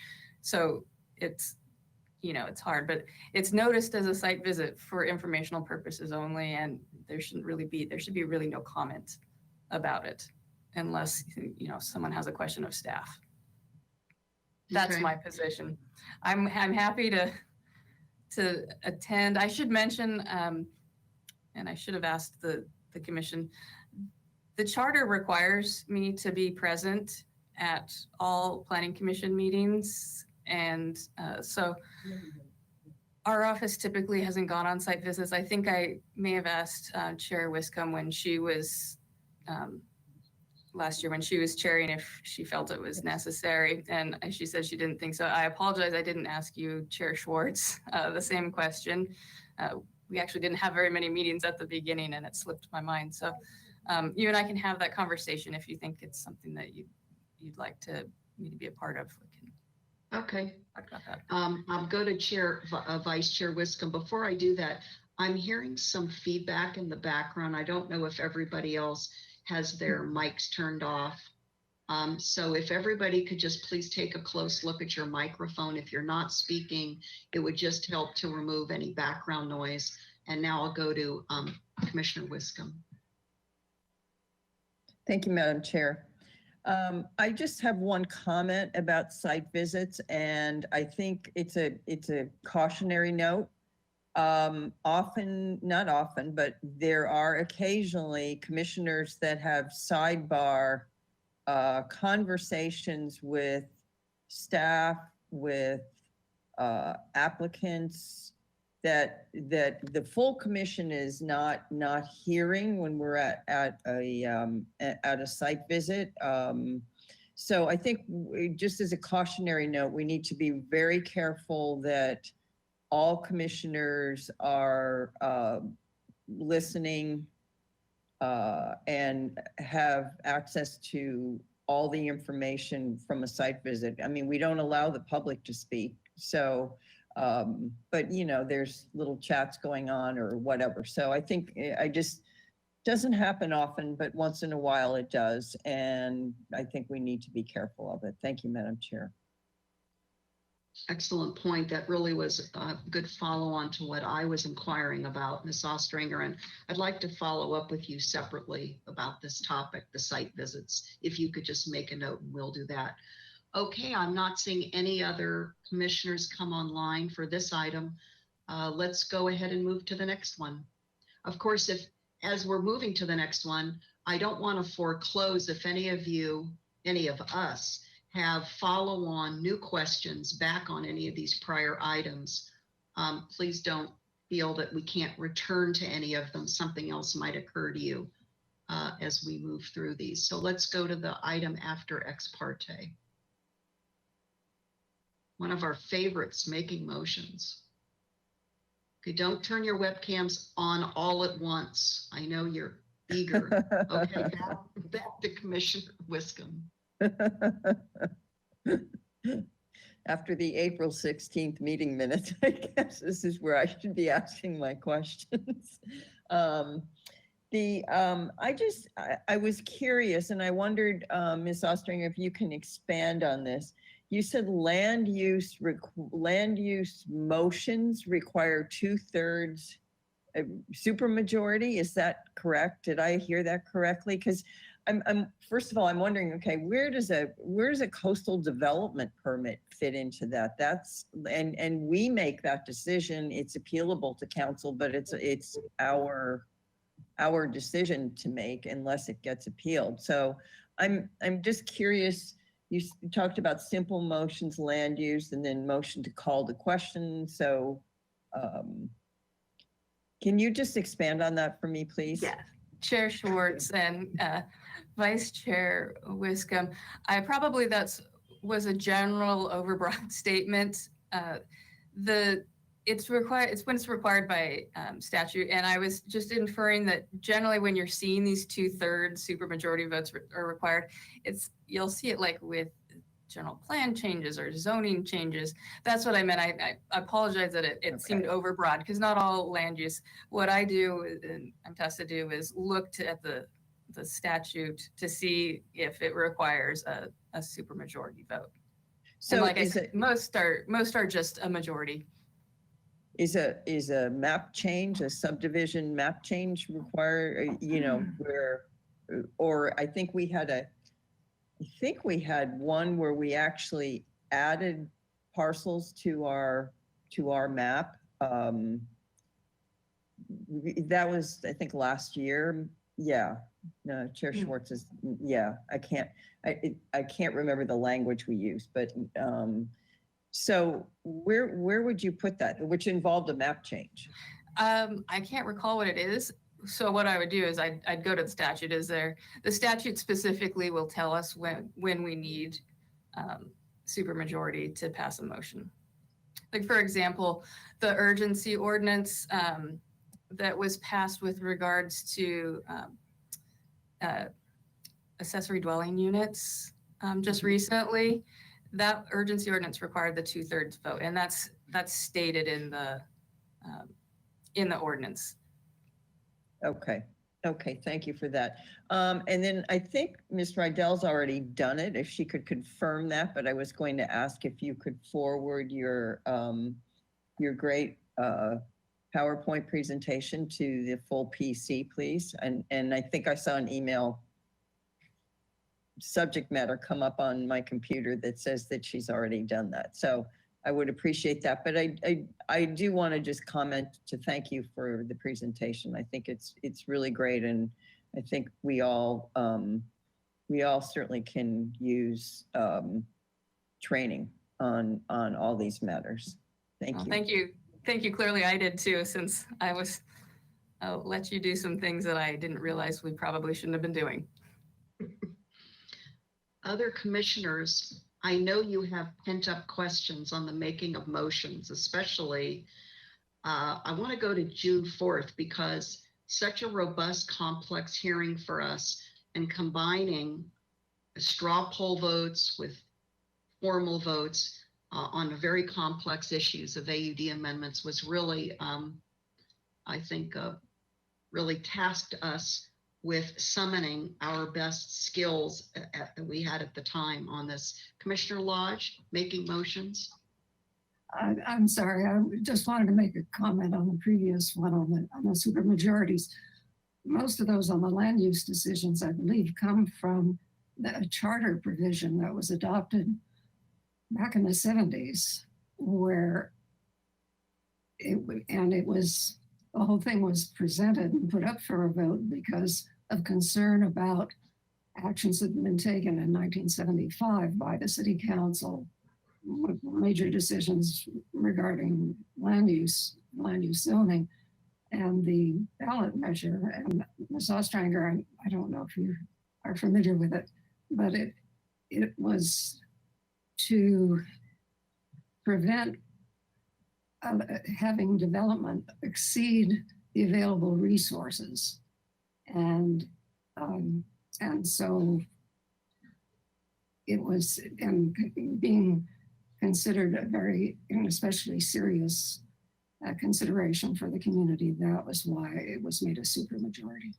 So it's, you know, it's hard, but it's noticed as a site visit for informational purposes only, and there should be really no comment about it unless, you know, someone has a question of staff. That's Okay. my position. I'm happy to attend. I should mention, and I should have asked the commission, the charter requires me to be present at all planning commission meetings. And so our office typically hasn't gone on site visits. I think I may have asked Chair Wiscombe when she was last year when she was chairing if she felt it was necessary, and she said she didn't think so. I apologize, I didn't ask you, Chair Schwartz, the same question. We actually didn't have very many meetings at the beginning and it slipped my mind. So you and I can have that conversation if you think it's something that you'd like me to be a part of. We can Okay. talk about that. I'll go to Vice Chair Wiscombe. Before I do that, I'm hearing some feedback in the background. I don't know if everybody else has their mics turned off. So if everybody could just please take a close look at your microphone. If you're not speaking, it would just help to remove any background noise. And now I'll go to Commissioner Wiscombe. Thank you, Madam Chair. I just have one comment about site visits, and I think it's a cautionary note. Not often, but there are occasionally commissioners that have sidebar conversations with staff, with applicants that the full commission is not hearing when we're at a site visit. So I think just as a cautionary note, we need to be very careful that all commissioners are listening and have access to all the information from a site visit. I mean, we don't allow the public to speak. So, but you know, there's little chats going on or whatever. So I think doesn't happen often, but once in a while it does. And I think we need to be careful of it. Thank you, Madam Chair. Excellent point. That really was a good follow-on to what I was inquiring about, Ms. Ostringer. And I'd like to follow up with you separately about this topic, the site visits. If you could just make a note, and we'll do that. Okay, I'm not seeing any other commissioners come online for this item. Let's go ahead and move to the next one. Of course, as we're moving to the next one, I don't want to foreclose if any of us have follow-on new questions back on any of these prior items. Please don't feel that we can't return to any of them. Something else might occur to you as we move through these. So let's go to the item after ex parte. One of our favorites, making motions. Okay, don't turn your webcams on all at once. I know you're eager. Okay, now back to Commissioner Wiscombe. After the April 16th meeting minutes, I guess this is where I should be asking my questions. I was curious, and I wondered, Ms. Ostringer, if you can expand on this. You said land use motions require 2/3 supermajority. Is that correct? Did I hear that correctly? Because first of all, I'm wondering, okay, where does a coastal development permit fit into that? And we make that decision. It's appealable to council, but it's our decision to make unless it gets appealed. So I'm just curious. You talked about simple motions, land use, and then motion to call the question. So can you just expand on that for me, please? Yeah, Chair Schwartz and Vice Chair Wiscombe. That was a general overbroad statement. It's when it's required by statute, and I was just inferring that generally when you're seeing these 2/3 supermajority votes are required, you'll see it like with general plan changes or zoning changes. That's what I meant. I apologize that it seemed overbroad because not all land use. What I do, and I'm tasked to do, is look at the statute to see if it requires a supermajority vote. So And like I is said, it, most are just a majority. is a map change, a subdivision map change require, you know, where, or I think we had one where we actually added parcels to our map. That was, I think, last year. Yeah, no, Chair Schwartz is, yeah, I can't remember the language we used, but so where would you put that, which involved a map change? I can't recall what it is. So what I would do is I'd go to the statute. The statute specifically will tell us when we need supermajority to pass a motion. Like, for example, the urgency ordinance that was passed with regards to accessory dwelling units just recently, that urgency ordinance required the 2/3 vote, and that's stated in the ordinance. Okay, thank you for that. And then I think Ms. Rydell's already done it, if she could confirm that, but I was going to ask if you could forward your great PowerPoint presentation to the full PC, please. And I think I saw an email subject matter come up on my computer that says that she's already done that. So I would appreciate that. But I do want to just comment to thank you for the presentation. I think it's really great, and I think we all certainly can use training on all these matters. Thank you. Thank you. Clearly, I did too, since I'll let you do some things that I didn't realize we probably shouldn't have been doing. Other commissioners, I know you have pent up questions on the making of motions, especially. I want to go to June 4th because such a robust, complex hearing for us, and combining straw poll votes with formal votes on very complex issues of AUD amendments was really, I think, really tasked us with summoning our best skills that we had at the time on this. Commissioner Lodge, making motions. I'm sorry, I just wanted to make a comment on the previous one on the supermajorities. Most of those on the land use decisions, I believe, come from the charter provision that was adopted back in the 70s, where the whole thing was presented and put up for a vote because of concern about actions that had been taken in 1975 by the city council, major decisions regarding land use zoning, and the ballot measure. And Ms. Ostranger, I don't know if you are familiar with it, but it was to prevent having development exceed the available resources. And so it was, and being considered a very, and especially serious consideration for the community. That was why it was made a supermajority.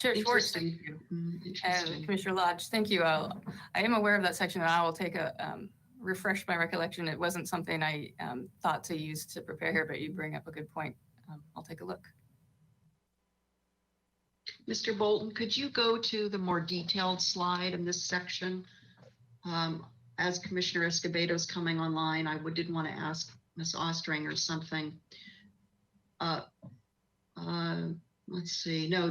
Chair Schwartz, thank you. And Commissioner Lodge, thank you. I am aware of that section, and I will take refresh my recollection. It wasn't something I thought to use to prepare here, but you bring up a good point. I'll take a look. Mr. Bolton, could you go to the more detailed slide in this section? As Commissioner Escovedo is coming online, I did want to ask Ms. Ostranger something. Let's see. No,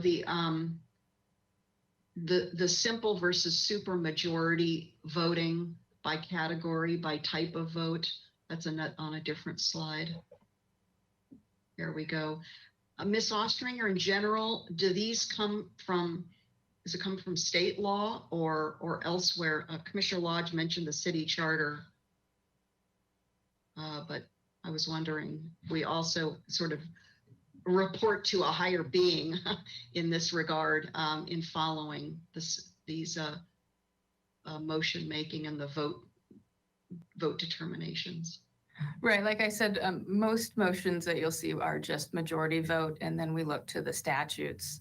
the simple versus super majority voting by category, by type of vote. That's on a different slide. There we go. Ms. Ostranger, in general, do these come from, does it come from state law or elsewhere? Commissioner Lodge mentioned the city charter, but I was wondering, we also sort of report to a higher being in this regard in following these motion making and the vote determinations. Right, like I said, most motions that you'll see are just majority vote, and then we look to the statutes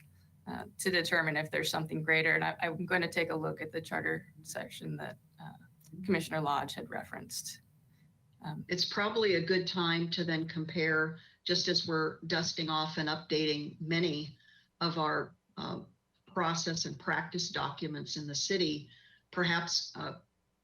to determine if there's something greater. And I'm going to take a look at the charter section that Commissioner Lodge had referenced. It's probably a good time to then compare, just as we're dusting off and updating many of our process and practice documents in the city, perhaps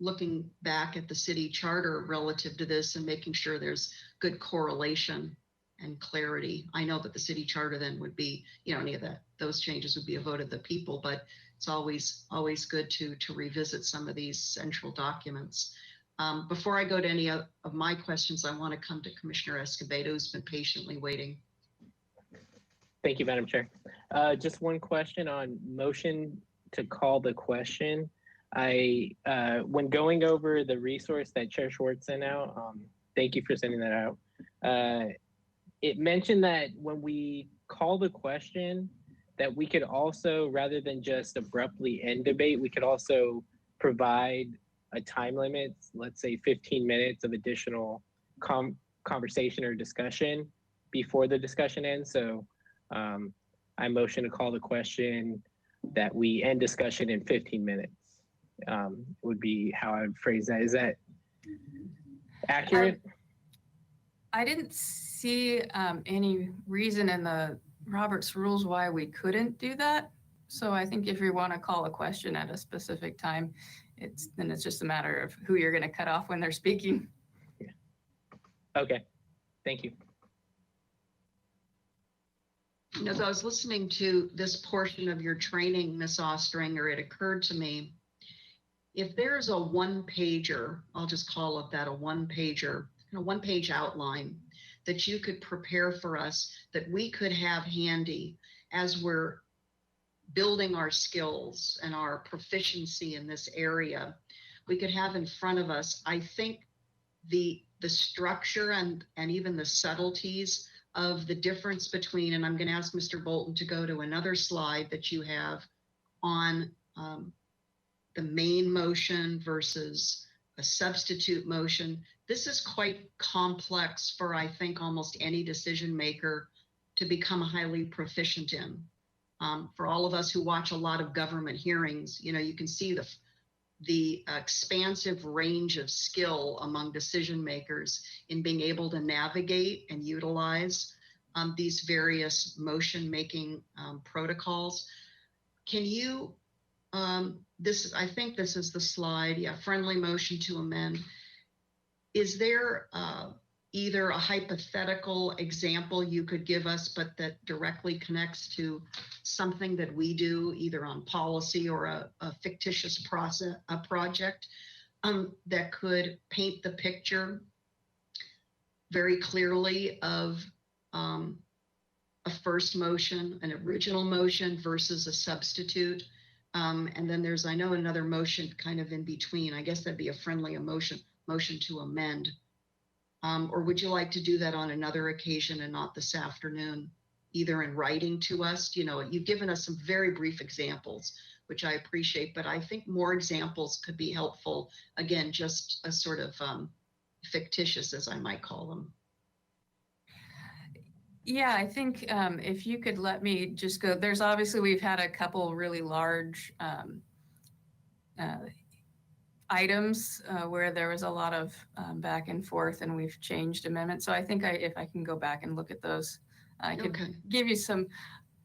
looking back at the city charter relative to this and making sure there's good correlation and clarity. I know that the city charter then would be, any of those changes would be a vote of the people, but it's always good to revisit some of these central documents. Before I go to any of my questions, I want to come to Commissioner Escovedo, who's been patiently waiting. Thank you, Madam Chair. Just one question on motion to call the question. When going over the resource that Chair Schwartz sent out, thank you for sending that out. It mentioned that when we call the question, that we could also, rather than just abruptly end debate, we could also provide a time limit, let's say 15 minutes of additional conversation or discussion before the discussion ends. So I motion to call the question that we end discussion in 15 minutes. Would be how I would phrase that. Is that accurate? I didn't see any reason in the Robert's rules why we couldn't do that. So I think if you want to call a question at a specific time, then it's just a matter of who you're going to cut off when they're speaking. Yeah. Okay. Thank you. As I was listening to this portion of your training, Ms. Ostringer, it occurred to me, if there's a one-pager, I'll just call it that, a one-pager, a one-page outline that you could prepare for us, that we could have handy as we're building our skills and our proficiency in this area, we could have in front of us, I think the structure and even the subtleties of the difference between, and I'm going to ask Mr. Bolton to go to another slide that you have on the main motion versus a substitute motion. This is quite complex for, I think, almost any decision maker to become highly proficient in. For all of us who watch a lot of government hearings, you can see the expansive range of skill among decision makers in being able to navigate and utilize these various motion making protocols. Can you, I think this is the slide, yeah, friendly motion to amend. Is there either a hypothetical example you could give us, but that directly connects to something that we do either on policy or a fictitious project that could paint the picture very clearly of a first motion, an original motion versus a substitute? And then there's, I know, another motion kind of in between. I guess that'd be a friendly motion to amend. Or would you like to do that on another occasion and not this afternoon, either in writing to us? You've given us some very brief examples, which I appreciate, but I think more examples could be helpful. Again, just a sort of fictitious, as I might call them. Yeah, I think if you could let me just go, there's obviously, we've had a couple really large items where there was a lot of back and forth and we've changed amendments. So I think if I can go back and look at those, I could give you some,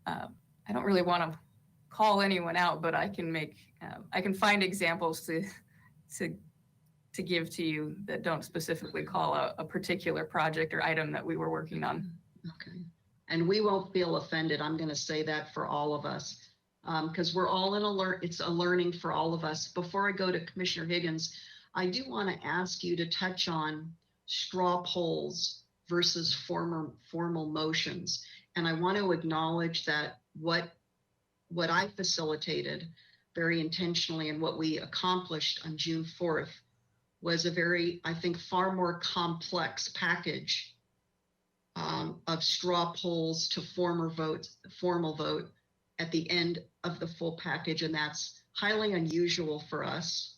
I don't really want to call anyone out, but I can find examples to give to you that don't specifically call out a particular project or item that we were working on. Okay. And we won't feel offended. I'm going to say that for all of us. Because we're all in it's a learning for all of us. Before I go to Commissioner Higgins, I do want to ask you to touch on straw polls versus formal motions. And I want to acknowledge that what I facilitated very intentionally and what we accomplished on June 4th was a very, I think, far more complex package of straw polls to formal vote at the end of the full package. And that's highly unusual for us.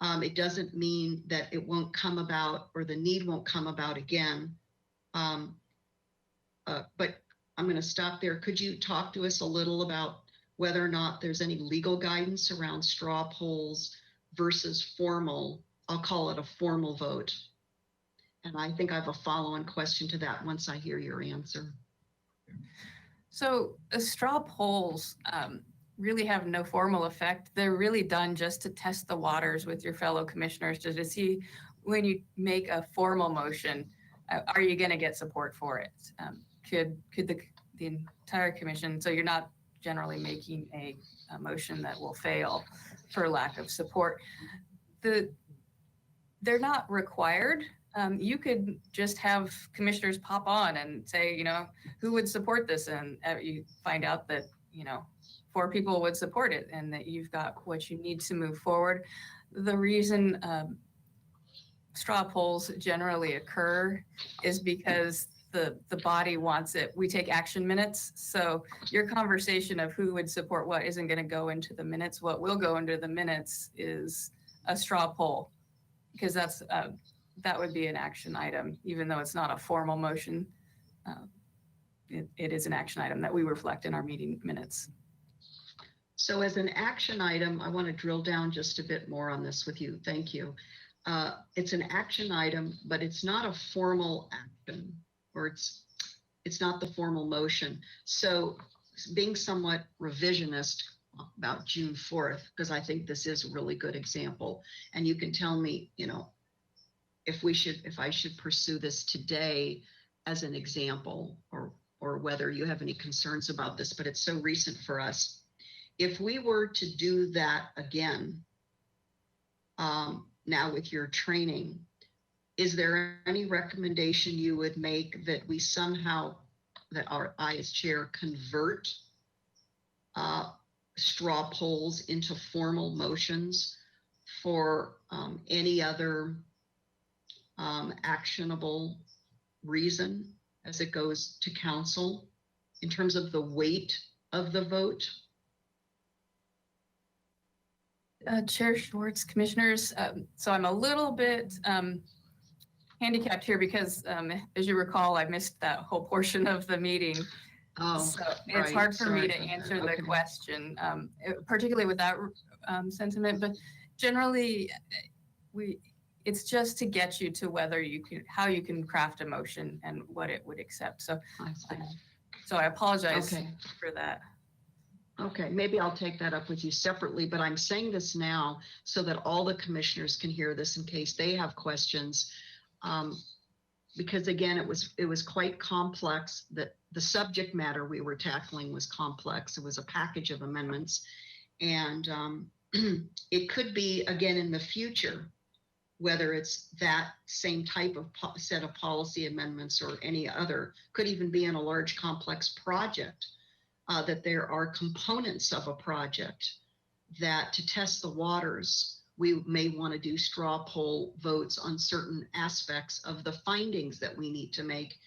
It doesn't mean that it won't come about or the need won't come about again. But I'm going to stop there. Could you talk to us a little about whether or not there's any legal guidance around straw polls versus formal, I'll call it a formal vote? And I think I have a follow-on question to that once I hear your answer. So straw polls really have no formal effect. They're really done just to test the waters with your fellow commissioners, just to see when you make a formal motion, are you going to get support for it? Could the entire commission, so you're not generally making a motion that will fail for lack of support. They're not required. You could just have commissioners pop on and say, you know, who would support this? And you find out that, you know, 4 people would support it and that you've got what you need to move forward. The reason straw polls generally occur is because the body wants it. We take action minutes. So your conversation of who would support what isn't going to go into the minutes. What will go into the minutes is a straw poll, because that's that would be an action item, even though it's not a formal motion. It is an action item that we reflect in our meeting minutes. So as an action item, I want to drill down just a bit more on this with you. Thank you. It's an action item, but it's not a formal action, or it's not the formal motion. So being somewhat revisionist about June 4th, because I think this is a really good example, and you can tell me, you know, if I should pursue this today as an example, or whether you have any concerns about this, but it's so recent for us. If we were to do that again, now with your training, is there any recommendation you would make that we somehow, that I as chair convert straw polls into formal motions for any other actionable reason as it goes to council in terms of the weight of the vote? Chair Schwartz, commissioners, so I'm a little bit handicapped here because as you recall, I missed that whole portion of the meeting. Oh, so it's right. hard for me Sorry to about answer that. the Okay. question, particularly with that sentiment, but generally it's just to get you to whether you can, how you can craft a motion and what it would accept. So, I see. so I apologize Okay. for that. Okay, maybe I'll take that up with you separately, but I'm saying this now so that all the commissioners can hear this in case they have questions. Because again, it was quite complex. That the subject matter we were tackling was complex. It was a package of amendments, and it could be again in the future, whether it's that same type of set of policy amendments or any other, could even be in a large complex project. That there are components of a project that to test the waters, we may want to do straw poll votes on certain aspects of the findings that we need to make.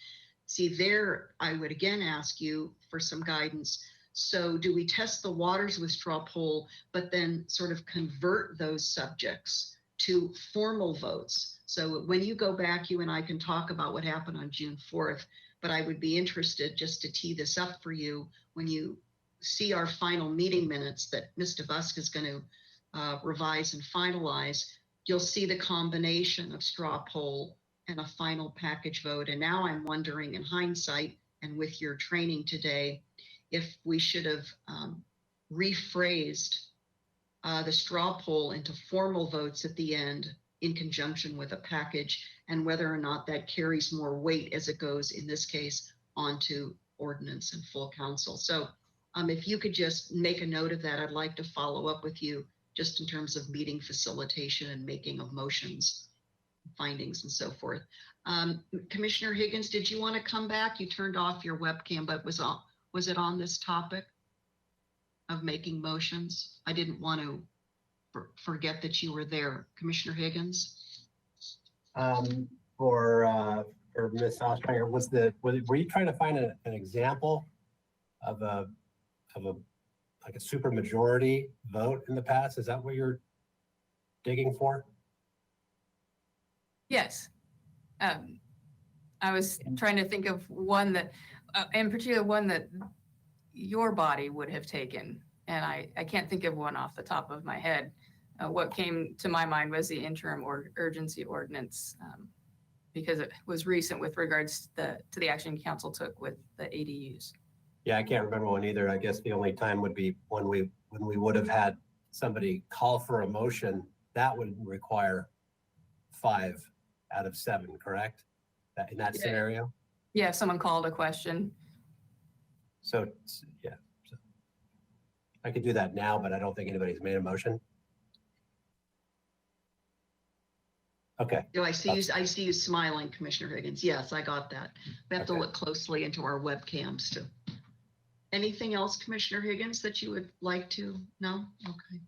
See there, I would again ask you for some guidance. So do we test the waters with straw poll, but then sort of convert those subjects to formal votes? So when you go back, you and I can talk about what happened on June 4th, but I would be interested just to tee this up for you. When you see our final meeting minutes that Ms. DeBusk is going to revise and finalize, you'll see the combination of straw poll and a final package vote. And now I'm wondering in hindsight, and with your training today, if we should have rephrased the straw poll into formal votes at the end in conjunction with a package, and whether or not that carries more weight as it goes, in this case, onto ordinance and full council. So if you could just make a note of that, I'd like to follow up with you just in terms of meeting facilitation and making of motions, findings and so forth. Commissioner Higgins, did you want to come back? You turned off your webcam, but was it on this topic of making motions? I didn't want to forget that you were there. Commissioner Higgins? For Ms. Ostranger, were you trying to find an example of a like a super majority vote in the past? Is that what you're digging for? Yes. I was trying to think of one that, in particular, one that your body would have taken. And I can't think of one off the top of my head. What came to my mind was the interim or urgency ordinance, because it was recent with regards to the action council took with the ADUs. Yeah, I can't remember one either. I guess the only time would be when we would have had somebody call for a motion. That would require 5 out of 7, correct? That in that Yeah. scenario. Yeah, if someone called a question. So yeah, so I could do that now, but I don't think anybody's made a motion. Okay. Oh, I see you smiling, Commissioner Higgins. Yes, I got that. We have to look closely into our webcams too. Anything else, Commissioner Higgins, that you would like to know? Okay.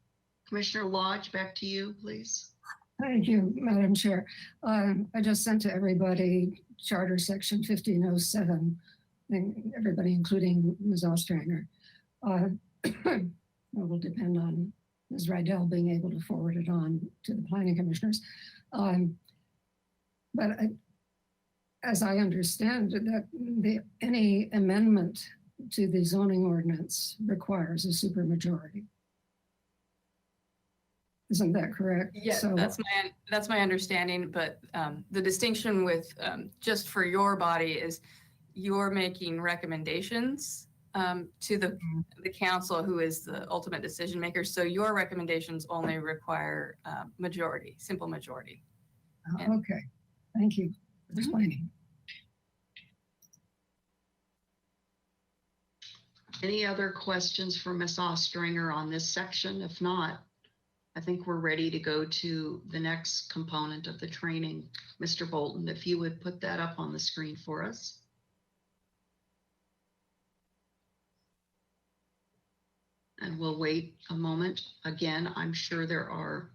Commissioner Lodge, back to you, please. Thank you, Madam Chair. I just sent to everybody Charter Section 1507, and everybody, including Ms. Ostranger. It will depend on Ms. Rydell being able to forward it on to the planning commissioners. As I understand it, that any amendment to the zoning ordinance requires a supermajority. Isn't that correct? Yeah, that's my understanding. But the distinction with just for your body is you're making recommendations to the council, who is the ultimate decision maker. So your recommendations only require majority, simple majority. Okay, thank you for explaining. Any other questions for Ms. Ostringer on this section? If not, I think we're ready to go to the next component of the training. Mr. Bolton, if you would put that up on the screen for us. And we'll wait a moment. Again, I'm sure there are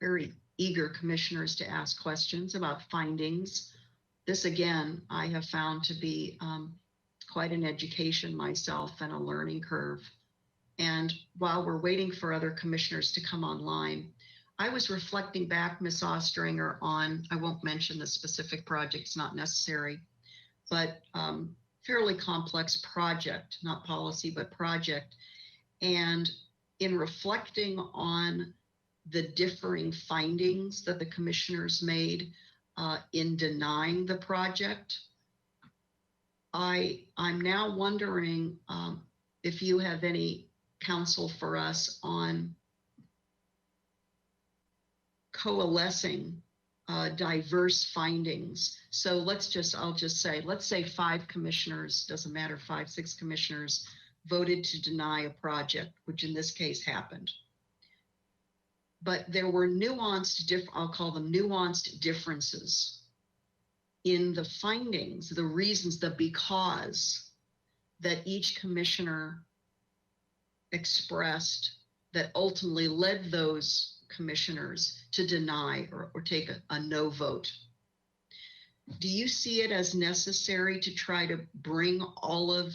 very eager commissioners to ask questions about findings. This, again, I have found to be quite an education myself and a learning curve. And while we're waiting for other commissioners to come online, I was reflecting back, Ms. Ostringer, on, I won't mention the specific project, it's not necessary, but fairly complex project, not policy, but project. And in reflecting on the differing findings that the commissioners made in denying the project, I'm now wondering if you have any counsel for us on coalescing diverse findings. So I'll just say, let's say 5 commissioners, doesn't matter, 5, 6 commissioners voted to deny a project, which in this case happened. But there were I'll call them nuanced differences in the findings, the reasons, the because that each commissioner expressed that ultimately led those commissioners to deny or take a no vote. Do you see it as necessary to try to bring all of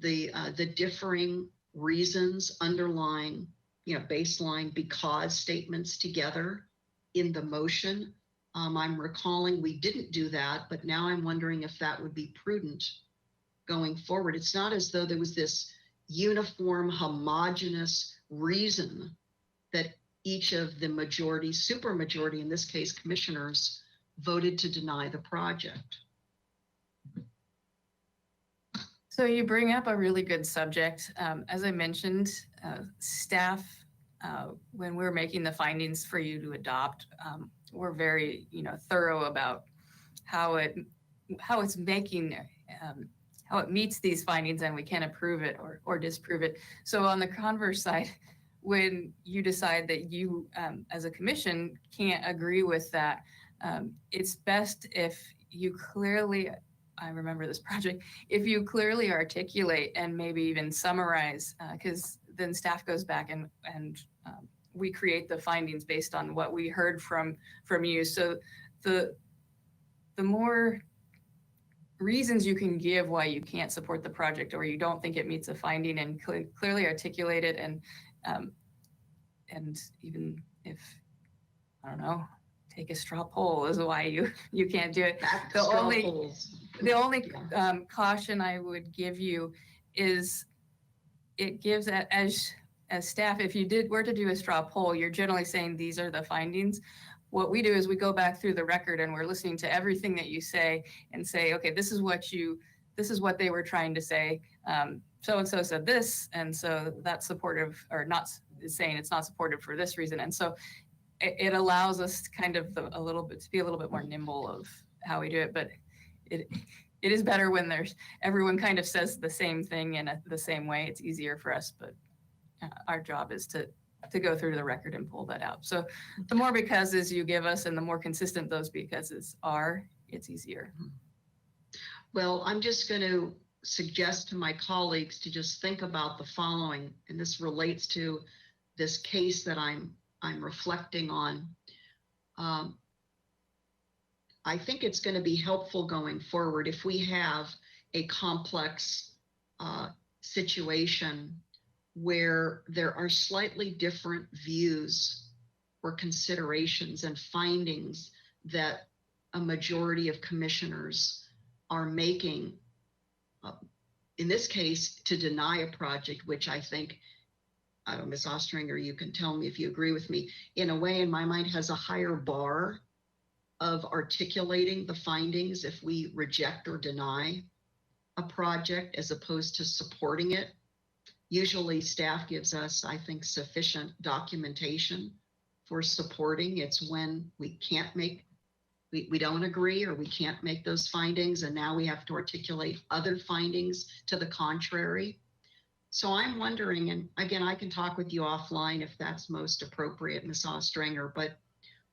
the differing reasons underlying, baseline because statements together in the motion? I'm recalling we didn't do that, but now I'm wondering if that would be prudent going forward. It's not as though there was this uniform, homogeneous reason that each of the majority, supermajority, in this case, commissioners voted to deny the project. So you bring up a really good subject. As I mentioned, staff, when we're making the findings for you to adopt, we're very, thorough about how it's making, how it meets these findings, and we can approve it or disprove it. So on the converse side, when you decide that you, as a commission, can't agree with that, it's best if you clearly, I remember this project, if you clearly articulate and maybe even summarize, because then staff goes back and we create the findings based on what we heard from you. So the more reasons you can give why you can't support the project or you don't think it meets a finding and clearly articulate it, and even if don't know, take a straw poll is why you can't do it. Back to The straw only- polls. The only caution I would give you is it gives as staff, if you were to do a straw poll, you're generally saying these are the findings. What we do is we go back through the record and we're listening to everything that you say and say, okay, this is what they were trying to say. So-and-so said this, and so that's supportive, or not, is saying it's not supportive for this reason. And so it allows us to kind of to be a little bit more nimble of how we do it. But it is better when everyone kind of says the same thing in the same way. It's easier for us, but our job is to go through the record and pull that out. So the more becauses you give us and the more consistent those becauses are, it's easier. Well, I'm just going to suggest to my colleagues to just think about the following, and this relates to this case that I'm reflecting on. I think it's going to be helpful going forward if we have a complex situation where there are slightly different views or considerations and findings that a majority of commissioners are making. In this case, to deny a project, which I think, I don't know, Ms. Ostringer, you can tell me if you agree with me, in a way, in my mind, has a higher bar of articulating the findings if we reject or deny a project as opposed to supporting it. Usually staff gives us, I think, sufficient documentation for supporting. It's when we can't we don't agree or we can't make those findings, and now we have to articulate other findings to the contrary. So I'm wondering, and again, I can talk with you offline if that's most appropriate, Ms. Ostringer, but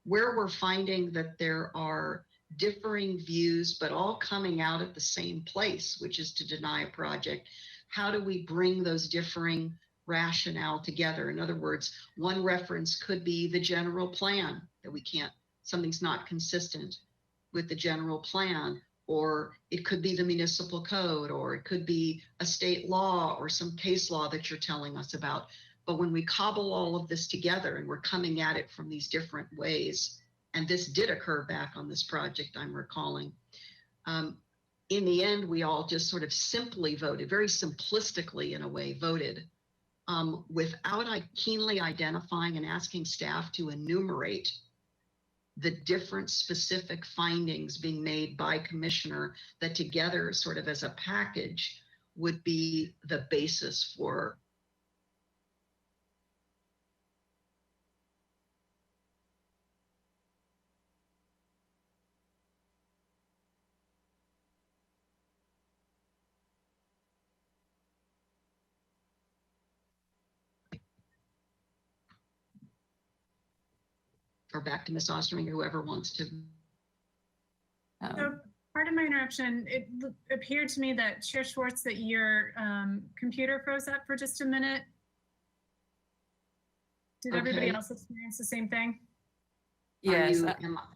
where we're finding that there are differing views, but all coming out at the same place, which is to deny a project, how do we bring those differing rationale together? In other words, one reference could be the general plan, that something's not consistent with the general plan, or it could be the municipal code, or it could be a state law or some case law that you're telling us about. But when we cobble all of this together and we're coming at it from these different ways, and this did occur back on this project I'm recalling, in the end, we all just sort of simply voted, very simplistically in a way, voted without keenly identifying and asking staff to enumerate the different specific findings being made by commissioner that together sort of as a package would be the basis for or back to Ms. Ostringer, whoever wants to. So part of my interruption, it appeared to me that Chair Schwartz, that your computer froze up for just a minute. Did everybody else experience the same thing? Yes.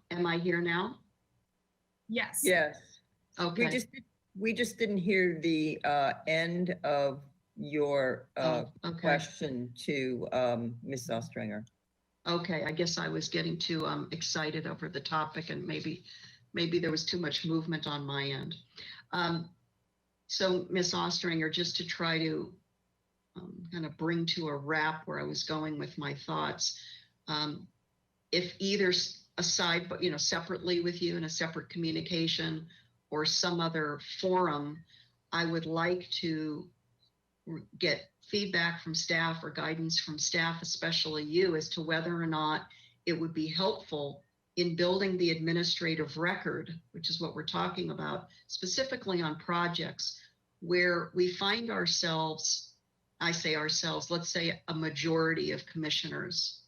Am I here now? Yes. Yes. Okay. We just didn't hear the end of your Okay. question to Ms. Ostringer. Okay, I guess I was getting too excited over the topic, and maybe there was too much movement on my end. So Ms. Ostringer, just to try to kind of bring to a wrap where I was going with my thoughts, if either aside, but separately with you in a separate communication or some other forum, I would like to get feedback from staff or guidance from staff, especially you, as to whether or not it would be helpful in building the administrative record, which is what we're talking about, specifically on projects where we find ourselves, I say ourselves, let's say a majority of commissioners,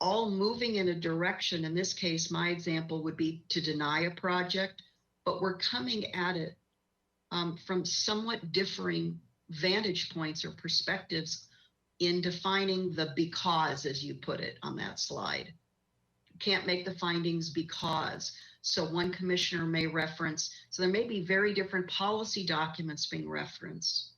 all moving in a direction. In this case, my example would be to deny a project, but we're coming at it from somewhat differing vantage points or perspectives in defining the because, as you put it on that slide. Can't make the findings because. So one commissioner may reference, so there may be very different policy documents being referenced,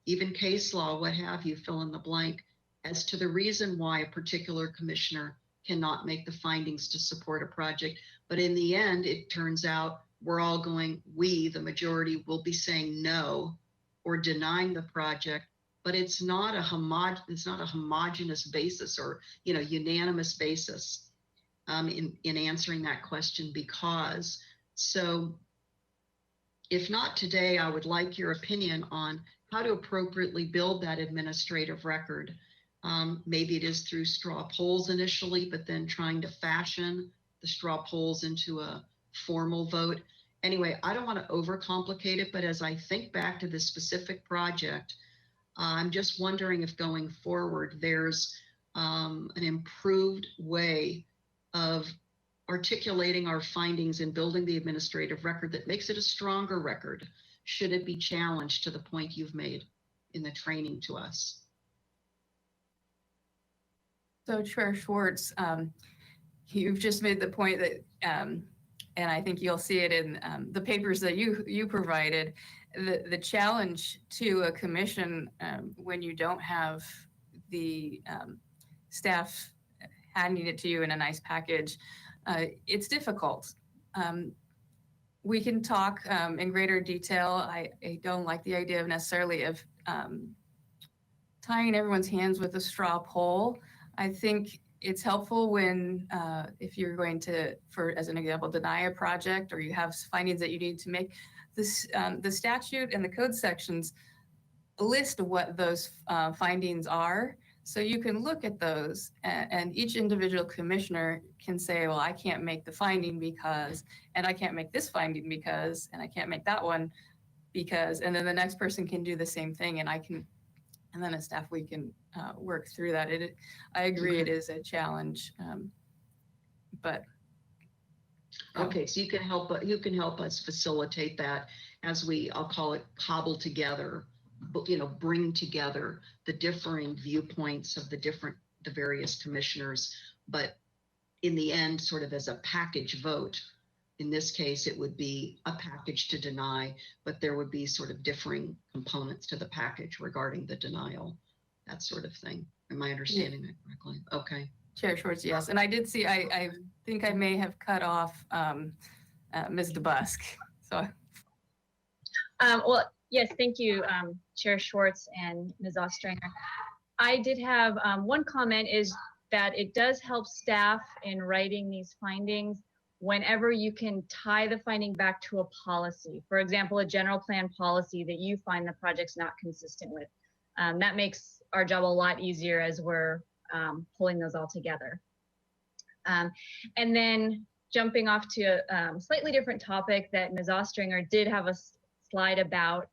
even case law, what have you, fill in the blank, as to the reason why a particular commissioner cannot make the findings to support a project. But in the end, it turns out we're all going, we, the majority, will be saying no or denying the project, but it's not a homogeneous basis or, you know, unanimous basis in answering that question because. So if not today, I would like your opinion on how to appropriately build that administrative record. Maybe it is through straw polls initially, but then trying to fashion the straw polls into a formal vote. Anyway, I don't want to overcomplicate it, but as I think back to this specific project, I'm just wondering if going forward, there's an improved way of articulating our findings and building the administrative record that makes it a stronger record, should it be challenged to the point you've made in the training to us. So Chair Schwartz, you've just made the point that, and I think you'll see it in the papers that you provided, the challenge to a commission when you don't have the staff handing it to you in a nice package, it's difficult. We can talk in greater detail. I don't like the idea of necessarily of tying everyone's hands with a straw poll. I think it's helpful when, if you're going to, for as an example, deny a project or you have findings that you need to make, this, the statute and the code sections list what those findings are. So you can look at those and each individual commissioner can say, well, I can't make the finding because, and I can't make this finding because, and I can't make that one because, and then the next person can do the same thing and I can, and then as staff, we can work through that. I agree, it is a challenge, but. Okay, so you can help us facilitate that as we, I'll call it, cobble together, you know, bring together the differing viewpoints of the various commissioners, but in the end, sort of as a package vote. In this case, it would be a package to deny, but there would be sort of differing components to the package regarding the denial, that sort of thing. Am I understanding that correctly? Okay. Chair Schwartz, yes. And I did see, I think I may have cut off Ms. DeBusk. So. Well, yes, thank you, Chair Schwartz and Ms. Ostringer. I did have one comment is that it does help staff in writing these findings whenever you can tie the finding back to a policy. For example, a general plan policy that you find the project's not consistent with. That makes our job a lot easier as we're pulling those all together. And then jumping off to a slightly different topic that Ms. Ostringer did have a slide about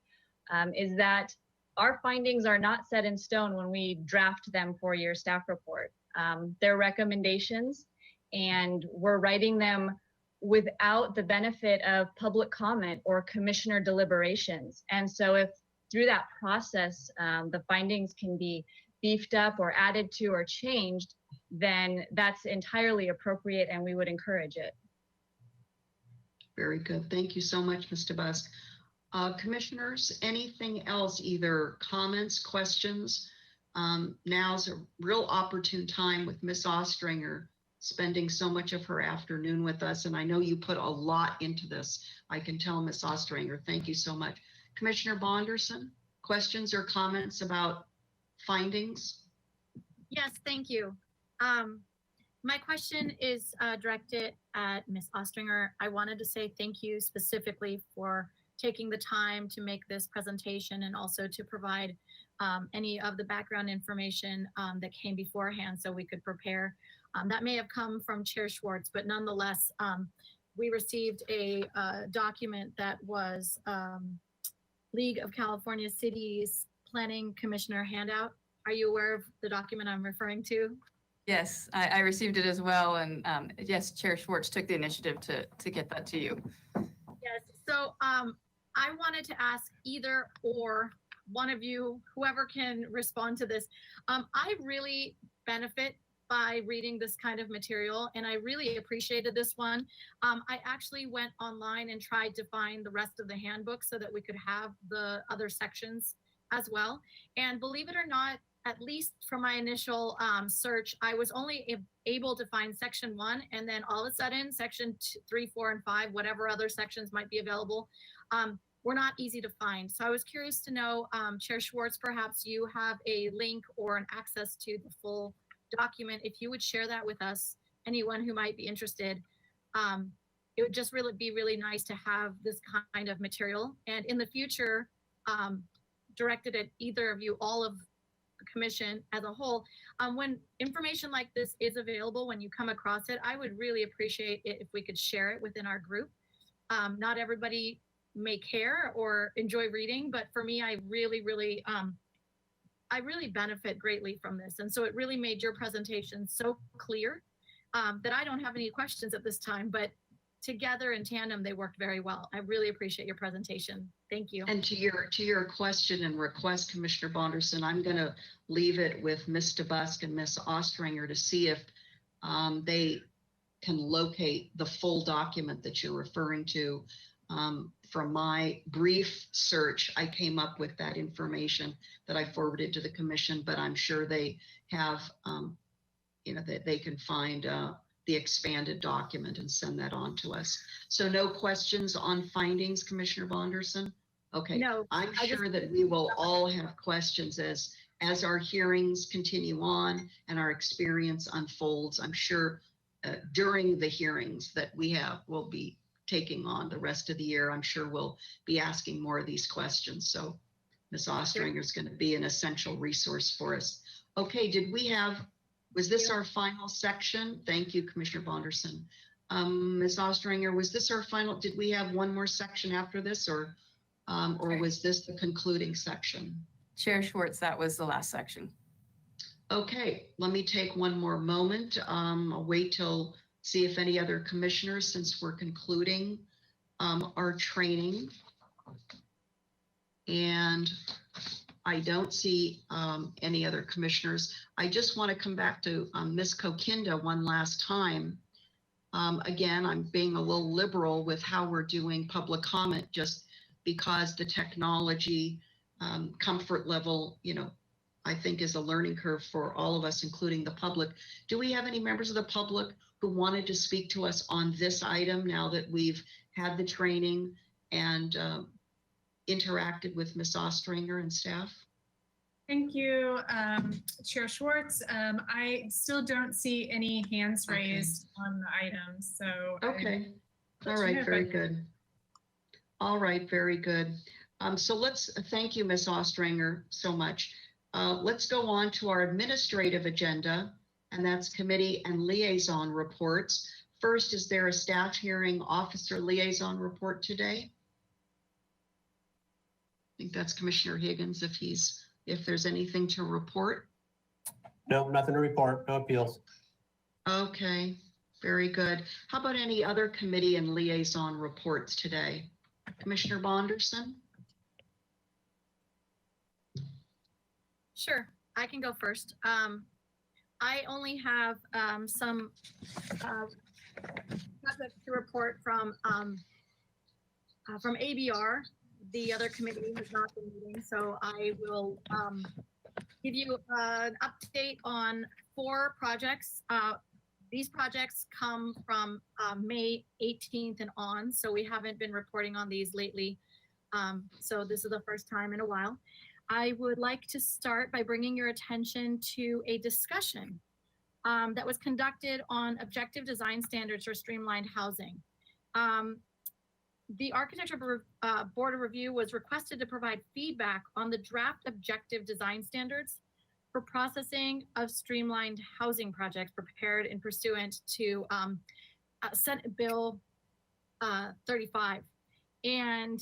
is that our findings are not set in stone when we draft them for your staff report. They're recommendations and we're writing them without the benefit of public comment or commissioner deliberations. And so if through that process, the findings can be beefed up or added to or changed, then that's entirely appropriate and we would encourage it. Very good. Thank you so much, Ms. DeBusk. Commissioners, anything else, either comments, questions? Now's a real opportune time with Ms. Ostringer spending so much of her afternoon with us. And I know you put a lot into this. I can tell Ms. Ostringer, thank you so much. Commissioner Bonderson, questions or comments about findings? Yes, thank you. My question is directed at Ms. Ostringer. I wanted to say thank you specifically for taking the time to make this presentation and also to provide any of the background information that came beforehand so we could prepare. That may have come from Chair Schwartz, but nonetheless, we received a document that was League of California Cities Planning Commissioner handout. Are you aware of the document I'm referring to? Yes, I received it as well. And yes, Chair Schwartz took the initiative to get that to you. Yes, so I wanted to ask either or one of you, whoever can respond to this. I really benefit by reading this kind of material and I really appreciated this one. I actually went online and tried to find the rest of the handbook so that we could have the other sections as well. And believe it or not, at least from my initial search, I was only able to find section 1, and then all of a sudden section 3, 4, and 5, whatever other sections might be available, were not easy to find. So I was curious to know, Chair Schwartz, perhaps you have a link or an access to the full document. If you would share that with us, anyone who might be interested, it would just really be really nice to have this kind of material. And in the future, directed at either of you, all of the commission as a whole, when information like this is available, when you come across it, I would really appreciate it if we could share it within our group. Not everybody may care or enjoy reading, but for me, I really benefit greatly from this. And so it really made your presentation so clear that I don't have any questions at this time, but together in tandem, they worked very well. I really appreciate your presentation. Thank you. And to your question and request, Commissioner Bonderson, I'm going to leave it with Ms. DeBusk and Ms. Ostringer to see if they can locate the full document that you're referring to. From my brief search, I came up with that information that I forwarded to the commission, but I'm sure they have, that they can find the expanded document and send that on to us. So no questions on findings, Commissioner Bonderson? Okay, No, I'm sure that we will all have questions as our hearings continue on and our experience unfolds. I'm sure during the hearings that we'll be taking on the rest of the year, I'm sure we'll be asking more of these questions. So Ms. Ostringer is going to be an essential resource for us. Okay, was this our final section? Thank you, Commissioner Bonderson. Ms. Ostringer, was this our final? Did we have one more section after this, or was this the concluding section? Chair Schwartz, that was the last section. Okay, let me take one more moment. I'll wait till see if any other commissioners, since we're concluding our training. And I don't see any other commissioners. I just want to come back to Ms. Kokinda one last time. Again, I'm being a little liberal with how we're doing public comment, just because the technology comfort level, I think is a learning curve for all of us, including the public. Do we have any members of the public who wanted to speak to us on this item now that we've had the training and interacted with Ms. Ostringer and staff? Thank you, Chair Schwartz. I still don't see any hands raised on the item, so. Okay, all right, very good. All right, very good. So thank you, Ms. Ostringer, so much. Let's go on to our administrative agenda, and that's committee and liaison reports. First, is there a staff hearing officer liaison report today? I think that's Commissioner Higgins, if there's anything to report. No, nothing to report, no appeals. Okay, very good. How about any other committee and liaison reports today? Commissioner Bonderson? Sure, I can go first. I only have some projects to report from ABR. The other committee has not been meeting, so I will give you an update on 4 projects. These projects come from May 18th and on, so we haven't been reporting on these lately. So this is the first time in a while. I would like to start by bringing your attention to a discussion that was conducted on objective design standards for streamlined housing. The Architecture Board of Review was requested to provide feedback on the draft objective design standards for processing of streamlined housing projects prepared in pursuant to Senate Bill 35 and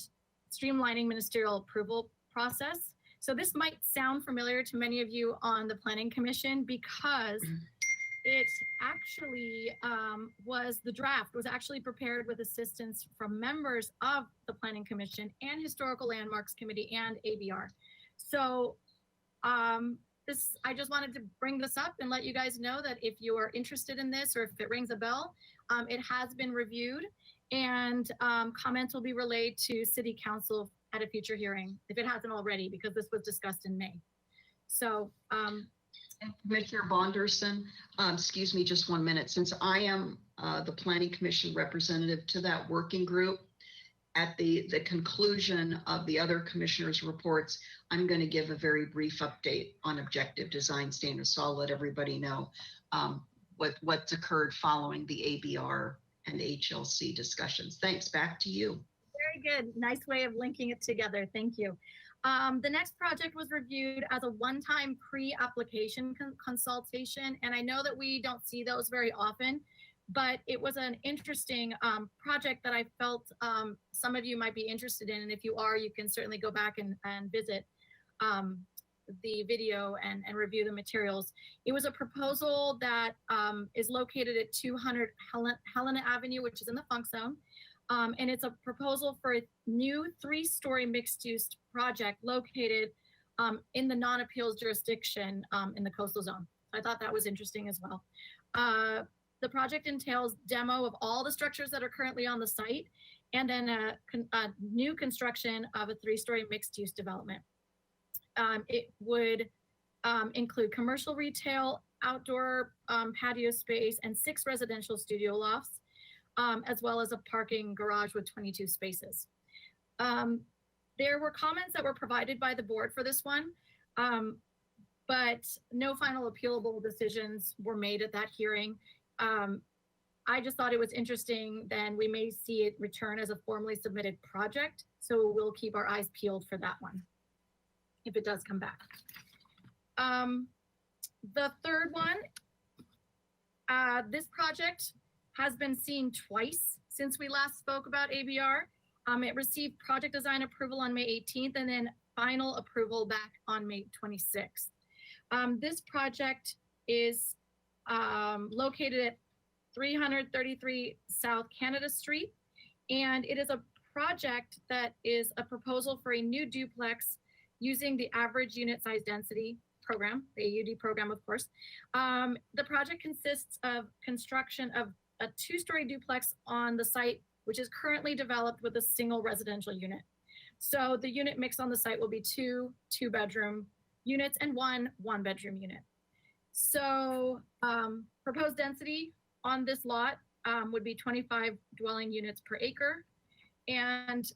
streamlining ministerial approval process. So this might sound familiar to many of you on the Planning Commission because it actually the draft was actually prepared with assistance from members of the Planning Commission and Historical Landmarks Committee and ABR. So I just wanted to bring this up and let you guys know that if you are interested in this or if it rings a bell, it has been reviewed and comments will be relayed to City Council at a future hearing if it hasn't already, because this was discussed in May. So And Commissioner Bonderson, excuse me just 1 minute. Since I am the Planning Commission representative to that working group, at the conclusion of the other commissioners' reports, I'm going to give a very brief update on objective design standards. So I'll let everybody know what's occurred following the ABR and HLC discussions. Thanks. Back to you. very good. Nice way of linking it together. Thank you. The next project was reviewed as a one-time pre-application consultation. And I know that we don't see those very often, but it was an interesting project that I felt some of you might be interested in. And if you are, you can certainly go back and visit the video and review the materials. It was a proposal that is located at 200 Helena Avenue, which is in the Funk Zone. And it's a proposal for a new 3-story mixed-use project located in the non-appeals jurisdiction in the coastal zone. I thought that was interesting as well. The project entails demo of all the structures that are currently on the site, and then a new construction of a 3-story mixed-use development. It would include commercial retail, outdoor patio space, and 6 residential studio lofts, as well as a parking garage with 22 spaces. There were comments that were provided by the board for this one, but no final appealable decisions were made at that hearing. I just thought it was interesting. Then we may see it return as a formally submitted project. So we'll keep our eyes peeled for that one if it does come back. The third one, this project has been seen twice since we last spoke about ABR. It received project design approval on May 18th and then final approval back on May 26th. This project is located at 333 South Canada Street, and it is a project that is a proposal for a new duplex using the average unit size density program, the AUD program, of course. The project consists of construction of a 2-story duplex on the site, which is currently developed with a single residential unit. So the unit mix on the site will be 2 2-bedroom units and 1 1-bedroom unit. So proposed density on this lot would be 25 dwelling units per acre, and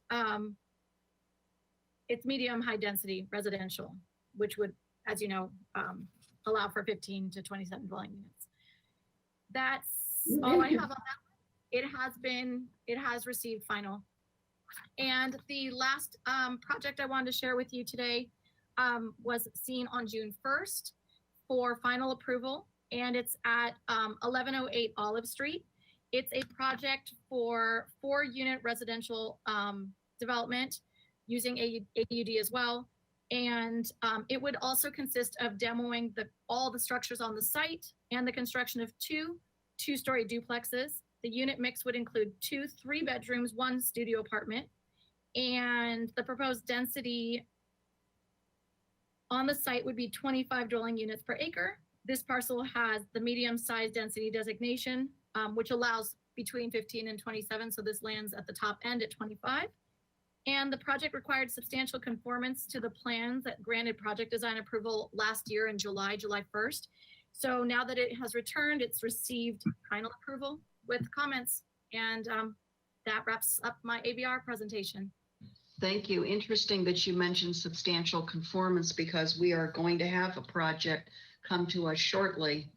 it's medium high density residential, which would, as you know, allow for 15 to 27 dwelling units. That's all I have on that. It has received final. And the last project I wanted to share with you today was seen on June 1st for final approval, and it's at 1108 Olive Street. It's a project for 4-unit residential development using AUD as well. And it would also consist of demoing all the structures on the site and the construction of 2 2-story duplexes. The unit mix would include 2 3-bedrooms, 1 studio apartment, and the proposed density on the site would be 25 dwelling units per acre. This parcel has the medium-sized density designation, which allows between 15 and 27, so this lands at the top end at 25. And the project required substantial conformance to the plans that granted project design approval last year in July 1st. So now that it has returned, it's received final approval with comments. And that wraps up my ABR presentation. Thank you. Interesting that you mentioned substantial conformance, because we are going to have a project come to us shortly,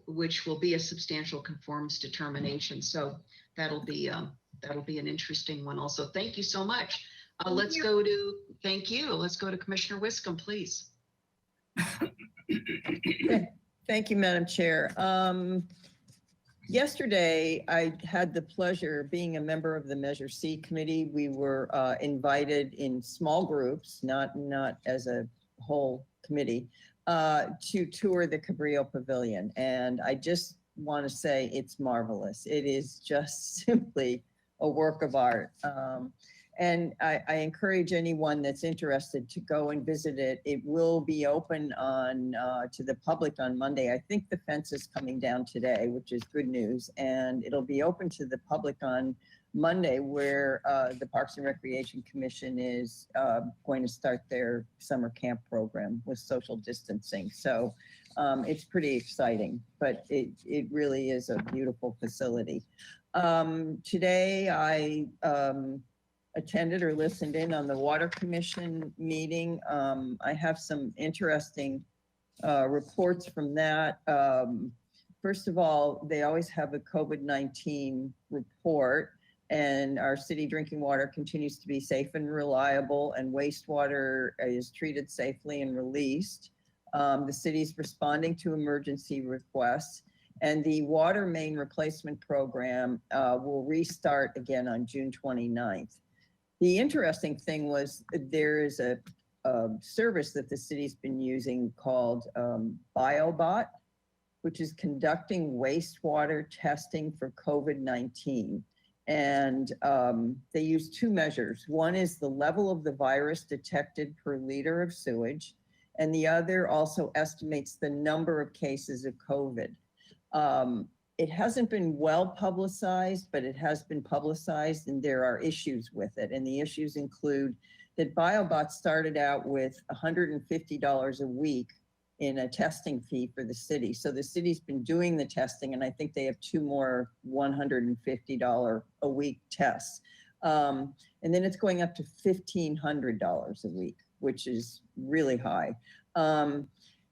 which will be a substantial conformance determination. So that'll be an interesting one also. Thank you so much. Let's go to Commissioner Wiscombe, please. Thank you, Madam Chair. Yesterday, I had the pleasure of being a member of the Measure C committee. We were invited in small groups, not as a whole committee, to tour the Cabrillo Pavilion. And I just want to say it's marvelous. It is just simply a work of art. And I encourage anyone that's interested to go and visit it. It will be open to the public on Monday. I think the fence is coming down today, which is good news. And it'll be open to the public on Monday, where the Parks and Recreation Commission is going to start their summer camp program with social distancing. So it's pretty exciting, but it really is a beautiful facility. Today I attended or listened in on the Water Commission meeting. I have some interesting reports from that. First of all, they always have a COVID-19 report, and our city drinking water continues to be safe and reliable, and wastewater is treated safely and released. The city's responding to emergency requests, and the water main replacement program will restart again on June 29th. The interesting thing was there is a service that the city's been using called BioBot, which is conducting wastewater testing for COVID-19. And they use two measures. One is the level of the virus detected per liter of sewage, and the other also estimates the number of cases of COVID. It hasn't been well publicized, but it has been publicized, and there are issues with it. And the issues include that BioBot started out with $150 a week in a testing fee for the city. So the city's been doing the testing, and I think they have two more $150 a week tests. And then it's going up to $1,500 a week, which is really high.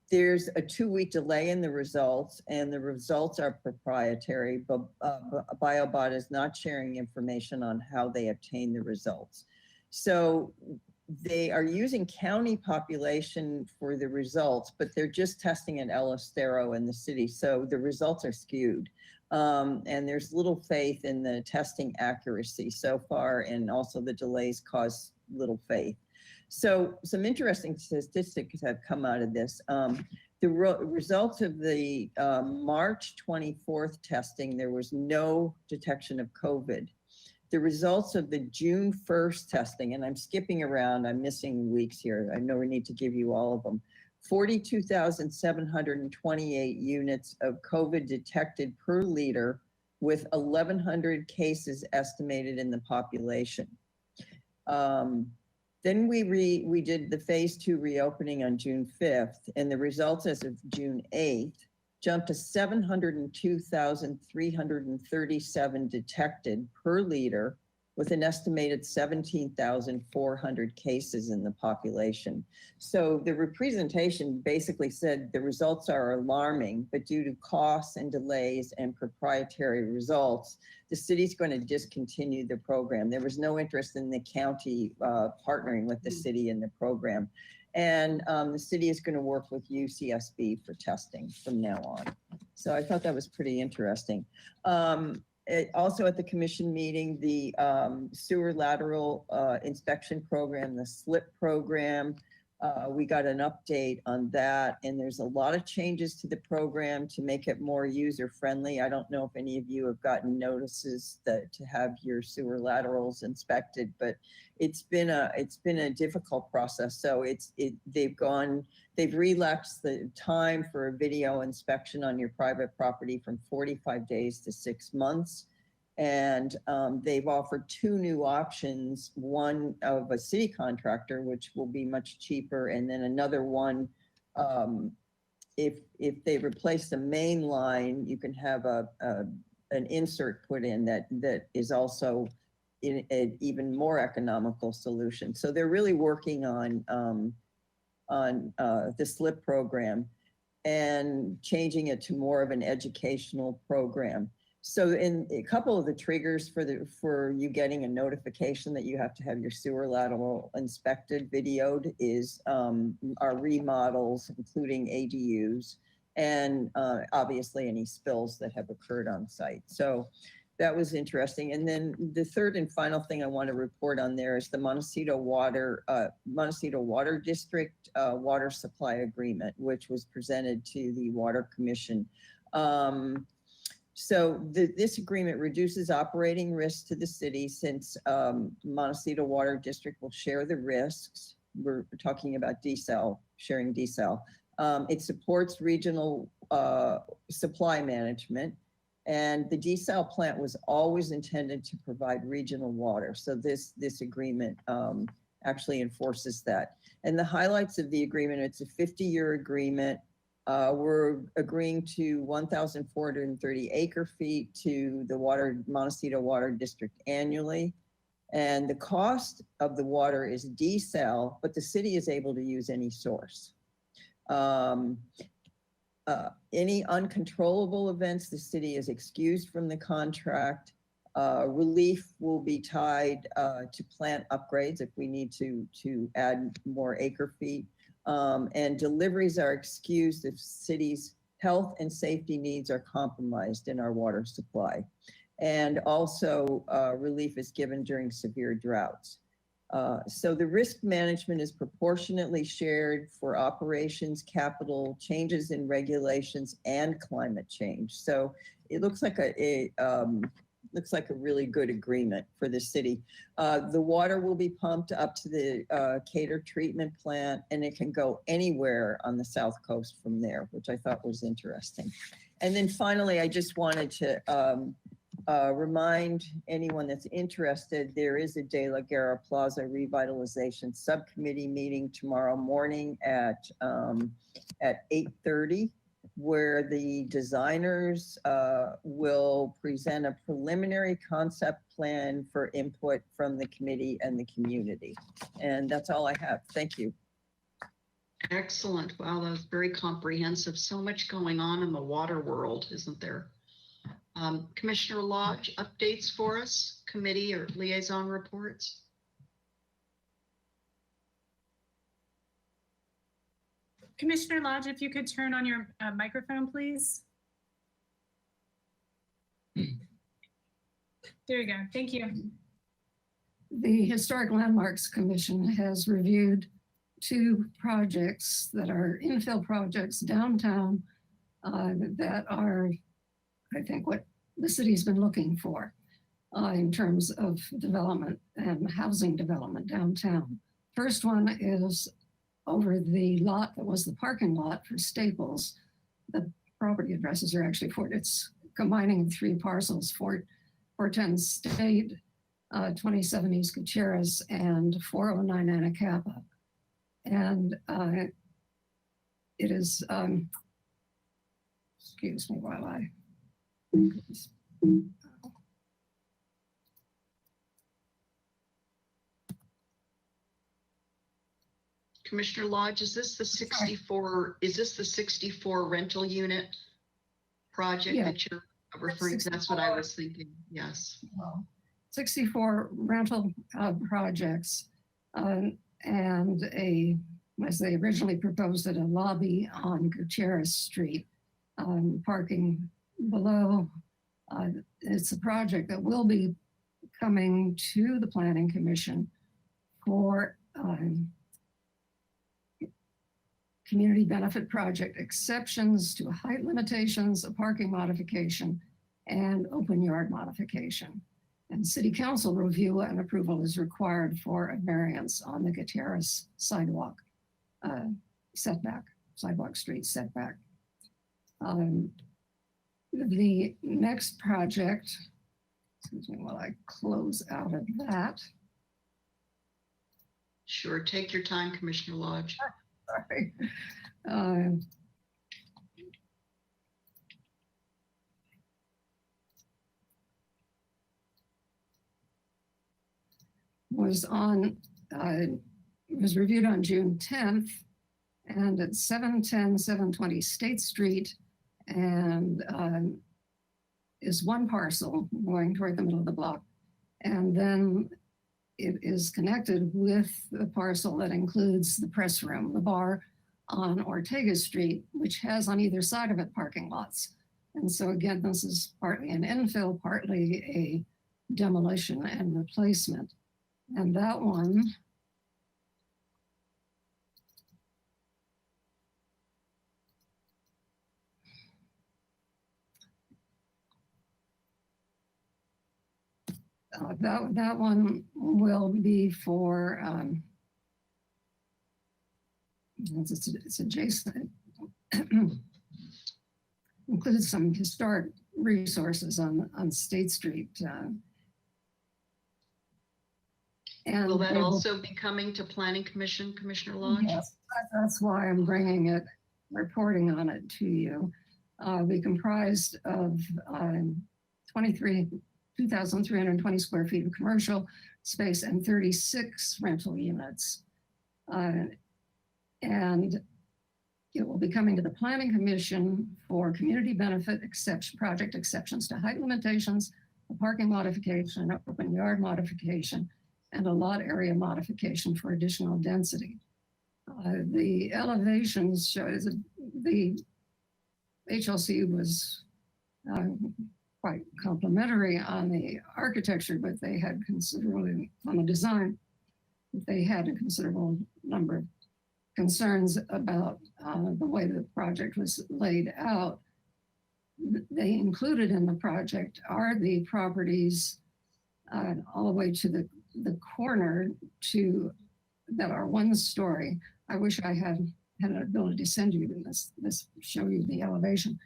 There's a 2-week delay in the results, and the results are proprietary, but BioBot is not sharing information on how they obtain the results. So they are using county population for the results, but they're just testing at El Estero in the city. So the results are skewed. And there's little faith in the testing accuracy so far, and also the delays cause little faith. So some interesting statistics have come out of this. The results of the March 24th testing, there was no detection of COVID. The results of the June 1st testing, and I'm skipping around, I'm missing weeks here. I know we need to give you all of them. 42,728 units of COVID detected per liter, with 1,100 cases estimated in the population. Then we did the phase 2 reopening on June 5th, and the results as of June 8th jumped to 702,337 detected per liter, with an estimated 17,400 cases in the population. So the representation basically said the results are alarming, but due to costs and delays and proprietary results, the city's going to discontinue the program. There was no interest in the county partnering with the city in the program. And the city is going to work with UCSB for testing from now on. So I thought that was pretty interesting. Also at the commission meeting, the sewer lateral inspection program, the SLIP program, we got an update on that, and there's a lot of changes to the program to make it more user-friendly. I don't know if any of you have gotten notices that to have your sewer laterals inspected, but it's been a difficult process. So they've relaxed the time for a video inspection on your private property from 45 days to 6 months. And they've offered 2 new options, one of a city contractor, which will be much cheaper, and then another one, if they replace the main line, you can have an insert put in that is also in an even more economical solution. So they're really working on the SLIP program and changing it to more of an educational program. So in a couple of the triggers for you getting a notification that you have to have your sewer lateral inspected, videoed, is our remodels, including ADUs, and obviously any spills that have occurred on site. So that was interesting. And then the third and final thing I want to report on there is the Montecito Water District water supply agreement, which was presented to the Water Commission. So this agreement reduces operating risks to the city, since Montecito Water District will share the risks. We're talking about desal, sharing desal. It supports regional supply management. And the desal plant was always intended to provide regional water. So this agreement actually enforces that. And the highlights of the agreement, it's a 50-year agreement. We're agreeing to 1,430 acre feet to the Montecito Water District annually. And the cost of the water is desal, but the city is able to use any source. Any uncontrollable events, the city is excused from the contract. Relief will be tied to plant upgrades if we need to add more acre feet. And deliveries are excused if city's health and safety needs are compromised in our water supply. And also relief is given during severe droughts. So the risk management is proportionately shared for operations, capital, changes in regulations, and climate change. So it looks like a really good agreement for the city. The water will be pumped up to the Cater treatment plant, and it can go anywhere on the South Coast from there, which I thought was interesting. And then finally, I just wanted to remind anyone that's interested, there is a De La Guerra Plaza Revitalization Subcommittee meeting tomorrow morning at 8:30, where the designers will present a preliminary concept plan for input from the committee and the community. And that's all I have. Thank you. Excellent. Wow, that was very comprehensive. So much going on in the water world, isn't there? Commissioner Lodge, updates for us, committee or liaison reports? Commissioner Lodge, if you could turn on your microphone, please. There you go. Thank you. The Historic Landmarks Commission has reviewed 2 projects that are infill projects downtown that are, I think, what the city's been looking for in terms of development and housing development downtown. First one is over the lot that was the parking lot for Staples. The property addresses are actually it's combining 3 parcels, 410 State, 27 East Gutierrez, and 409 Anacapa. And it is, excuse me while I, Commissioner Lodge, is this the 64? Is this the 64 rental unit project that you're referring to? That's what I was thinking. Yes. 64 rental projects and as they originally proposed it, a lobby on Gutierrez Street, parking below. It's a project that will be coming to the Planning Commission for community benefit project exceptions to height limitations, a parking modification, and open yard modification. And City Council review and approval is required for a variance on the Gutierrez sidewalk sidewalk street setback. The next project, excuse me while I close out of that. Sure, take your time, Commissioner Lodge. Sorry. Was reviewed on June 10th, and it's 710, 720 State Street, and is 1 parcel going toward the middle of the block. And then it is connected with the parcel that includes the press room, the bar on Ortega Street, which has on either side of it parking lots. And so again, this is partly an infill, partly a demolition and replacement. And that one, that one will be for, it's adjacent, includes some historic resources on State Street. And Will that they also be coming to Planning Commission, Commissioner Lodge? Yes, that's why I'm bringing it, reporting on it to you. Be comprised of 2,320 square feet of commercial space and 36 rental units. And it will be coming to the Planning Commission for community benefit project exceptions to height limitations, a parking modification, an open yard modification, and a lot area modification for additional density. The elevations show that the HLC was quite complimentary on the architecture, but they had considerably, on the design, they had a considerable number of concerns about the way the project was laid out. They included in the project are the properties all the way to the corner that are 1 story. I wish I had an ability to send you this show you the elevation.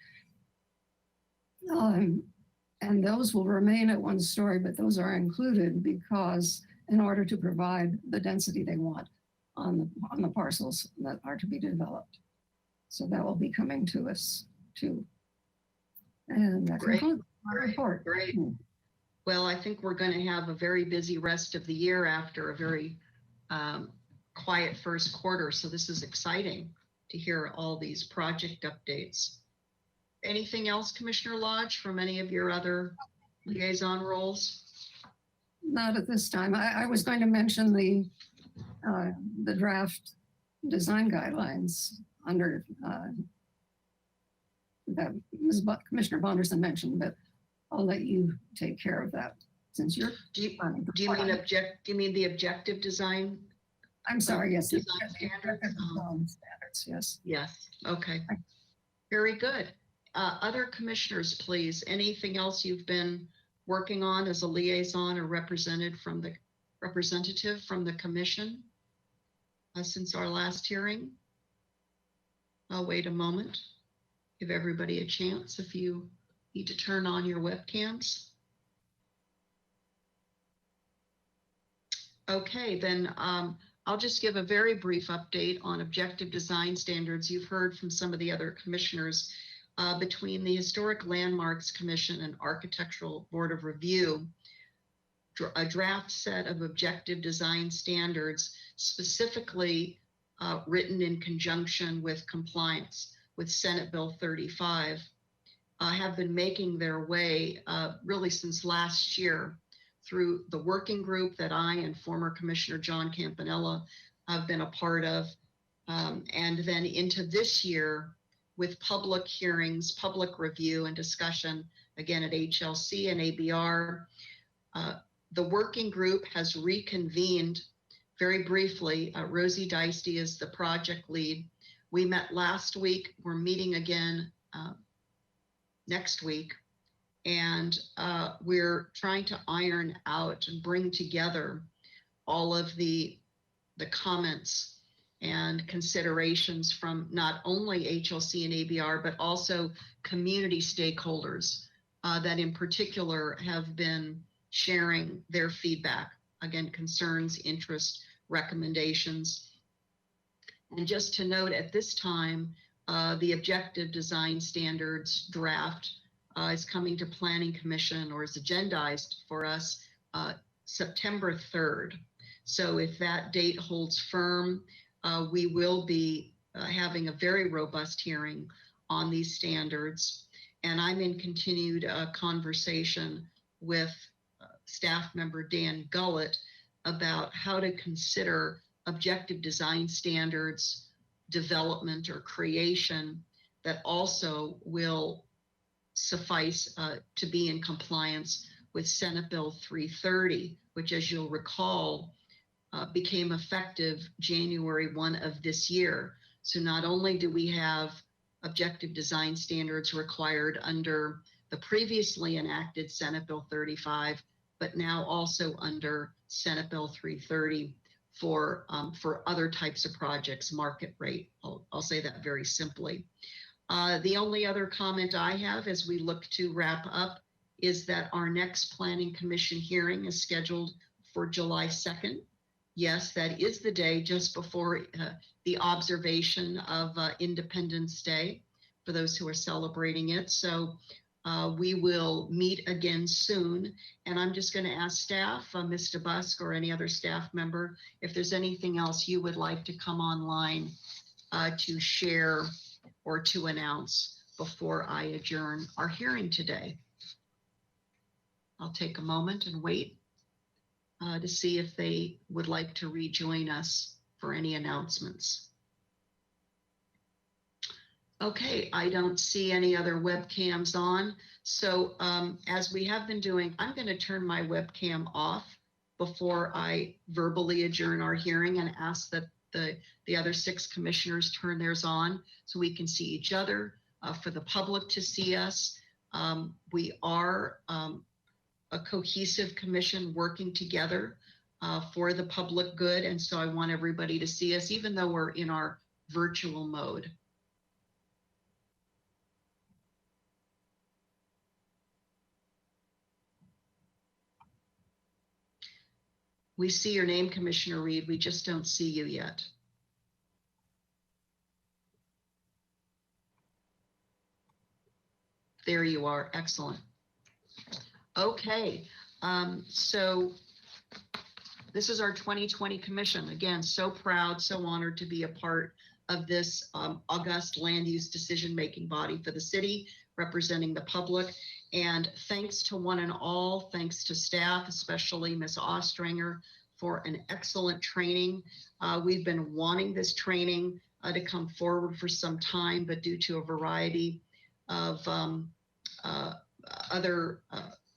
And those will remain at 1 story, but those are included because in order to provide the density they want on the parcels that are to be developed. So that will be coming to us too. And that concludes my report. Great. Well, I think we're going to have a very busy rest of the year after a very quiet first quarter. So this is exciting to hear all these project updates. Anything else, Commissioner Lodge, from any of your other liaison roles? Not at this time. I was going to mention the draft design guidelines under that Commissioner Bonderson mentioned, but I'll let you take care of that since you're. Do you mean the objective design? I'm sorry. Yes. Design standards. Standards. Yes. Yes. Okay. Very good. Other commissioners, please. Anything else you've been working on as a liaison or representative from the commission since our last hearing? I'll wait a moment. Give everybody a chance if you need to turn on your webcams. Okay, then I'll just give a very brief update on objective design standards. You've heard from some of the other commissioners between the Historic Landmarks Commission and Architectural Board of Review, a draft set of objective design standards specifically written in conjunction with compliance with Senate Bill 35 have been making their way really since last year through the working group that I and former Commissioner John Campanella have been a part of, and then into this year with public hearings, public review and discussion, again at HLC and ABR. The working group has reconvened very briefly. Rosie Deisty is the project lead. We met last week. We're meeting again next week. And we're trying to iron out and bring together all of the comments and considerations from not only HLC and ABR, but also community stakeholders that in particular have been sharing their feedback, again, concerns, interests, recommendations. And just to note at this time, the objective design standards draft is coming to Planning Commission or is agendized for us September 3rd. So if that date holds firm, we will be having a very robust hearing on these standards. And I'm in continued conversation with staff member Dan Gullett about how to consider objective design standards development or creation that also will suffice to be in compliance with Senate Bill 330, which, as you'll recall, became effective January 1 of this year. So not only do we have objective design standards required under the previously enacted Senate Bill 35, but now also under Senate Bill 330 for other types of projects, market rate. I'll say that very simply. The only other comment I have as we look to wrap up is that our next Planning Commission hearing is scheduled for July 2nd. Yes, that is the day just before the observation of Independence Day for those who are celebrating it. So we will meet again soon. And I'm just going to ask staff, Mr. Busk or any other staff member, if there's anything else you would like to come online to share or to announce before I adjourn our hearing today. I'll take a moment and wait to see if they would like to rejoin us for any announcements. Okay, I don't see any other webcams on. So as we have been doing, I'm going to turn my webcam off before I verbally adjourn our hearing and ask that the other 6 commissioners turn theirs on so we can see each other, for the public to see us. We are a cohesive commission working together for the public good. And so I want everybody to see us, even though we're in our virtual mode. We see your name, Commissioner Reed. We just don't see you yet. There you are. Excellent. Okay. So this is our 2020 commission. Again, so proud, so honored to be a part of this august land use decision-making body for the city, representing the public. And thanks to one and all, thanks to staff, especially Ms. Ostringer, for an excellent training. We've been wanting this training to come forward for some time, but due to a variety of other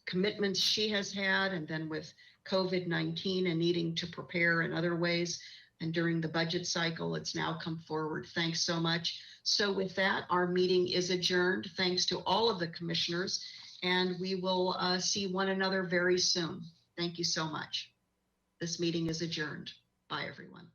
commitments she has had, and then with COVID-19 and needing to prepare in other ways, and during the budget cycle, it's now come forward. Thanks so much. So with that, our meeting is adjourned. Thanks to all of the commissioners, and we will see one another very soon. Thank you so much. This meeting is adjourned. Bye, everyone.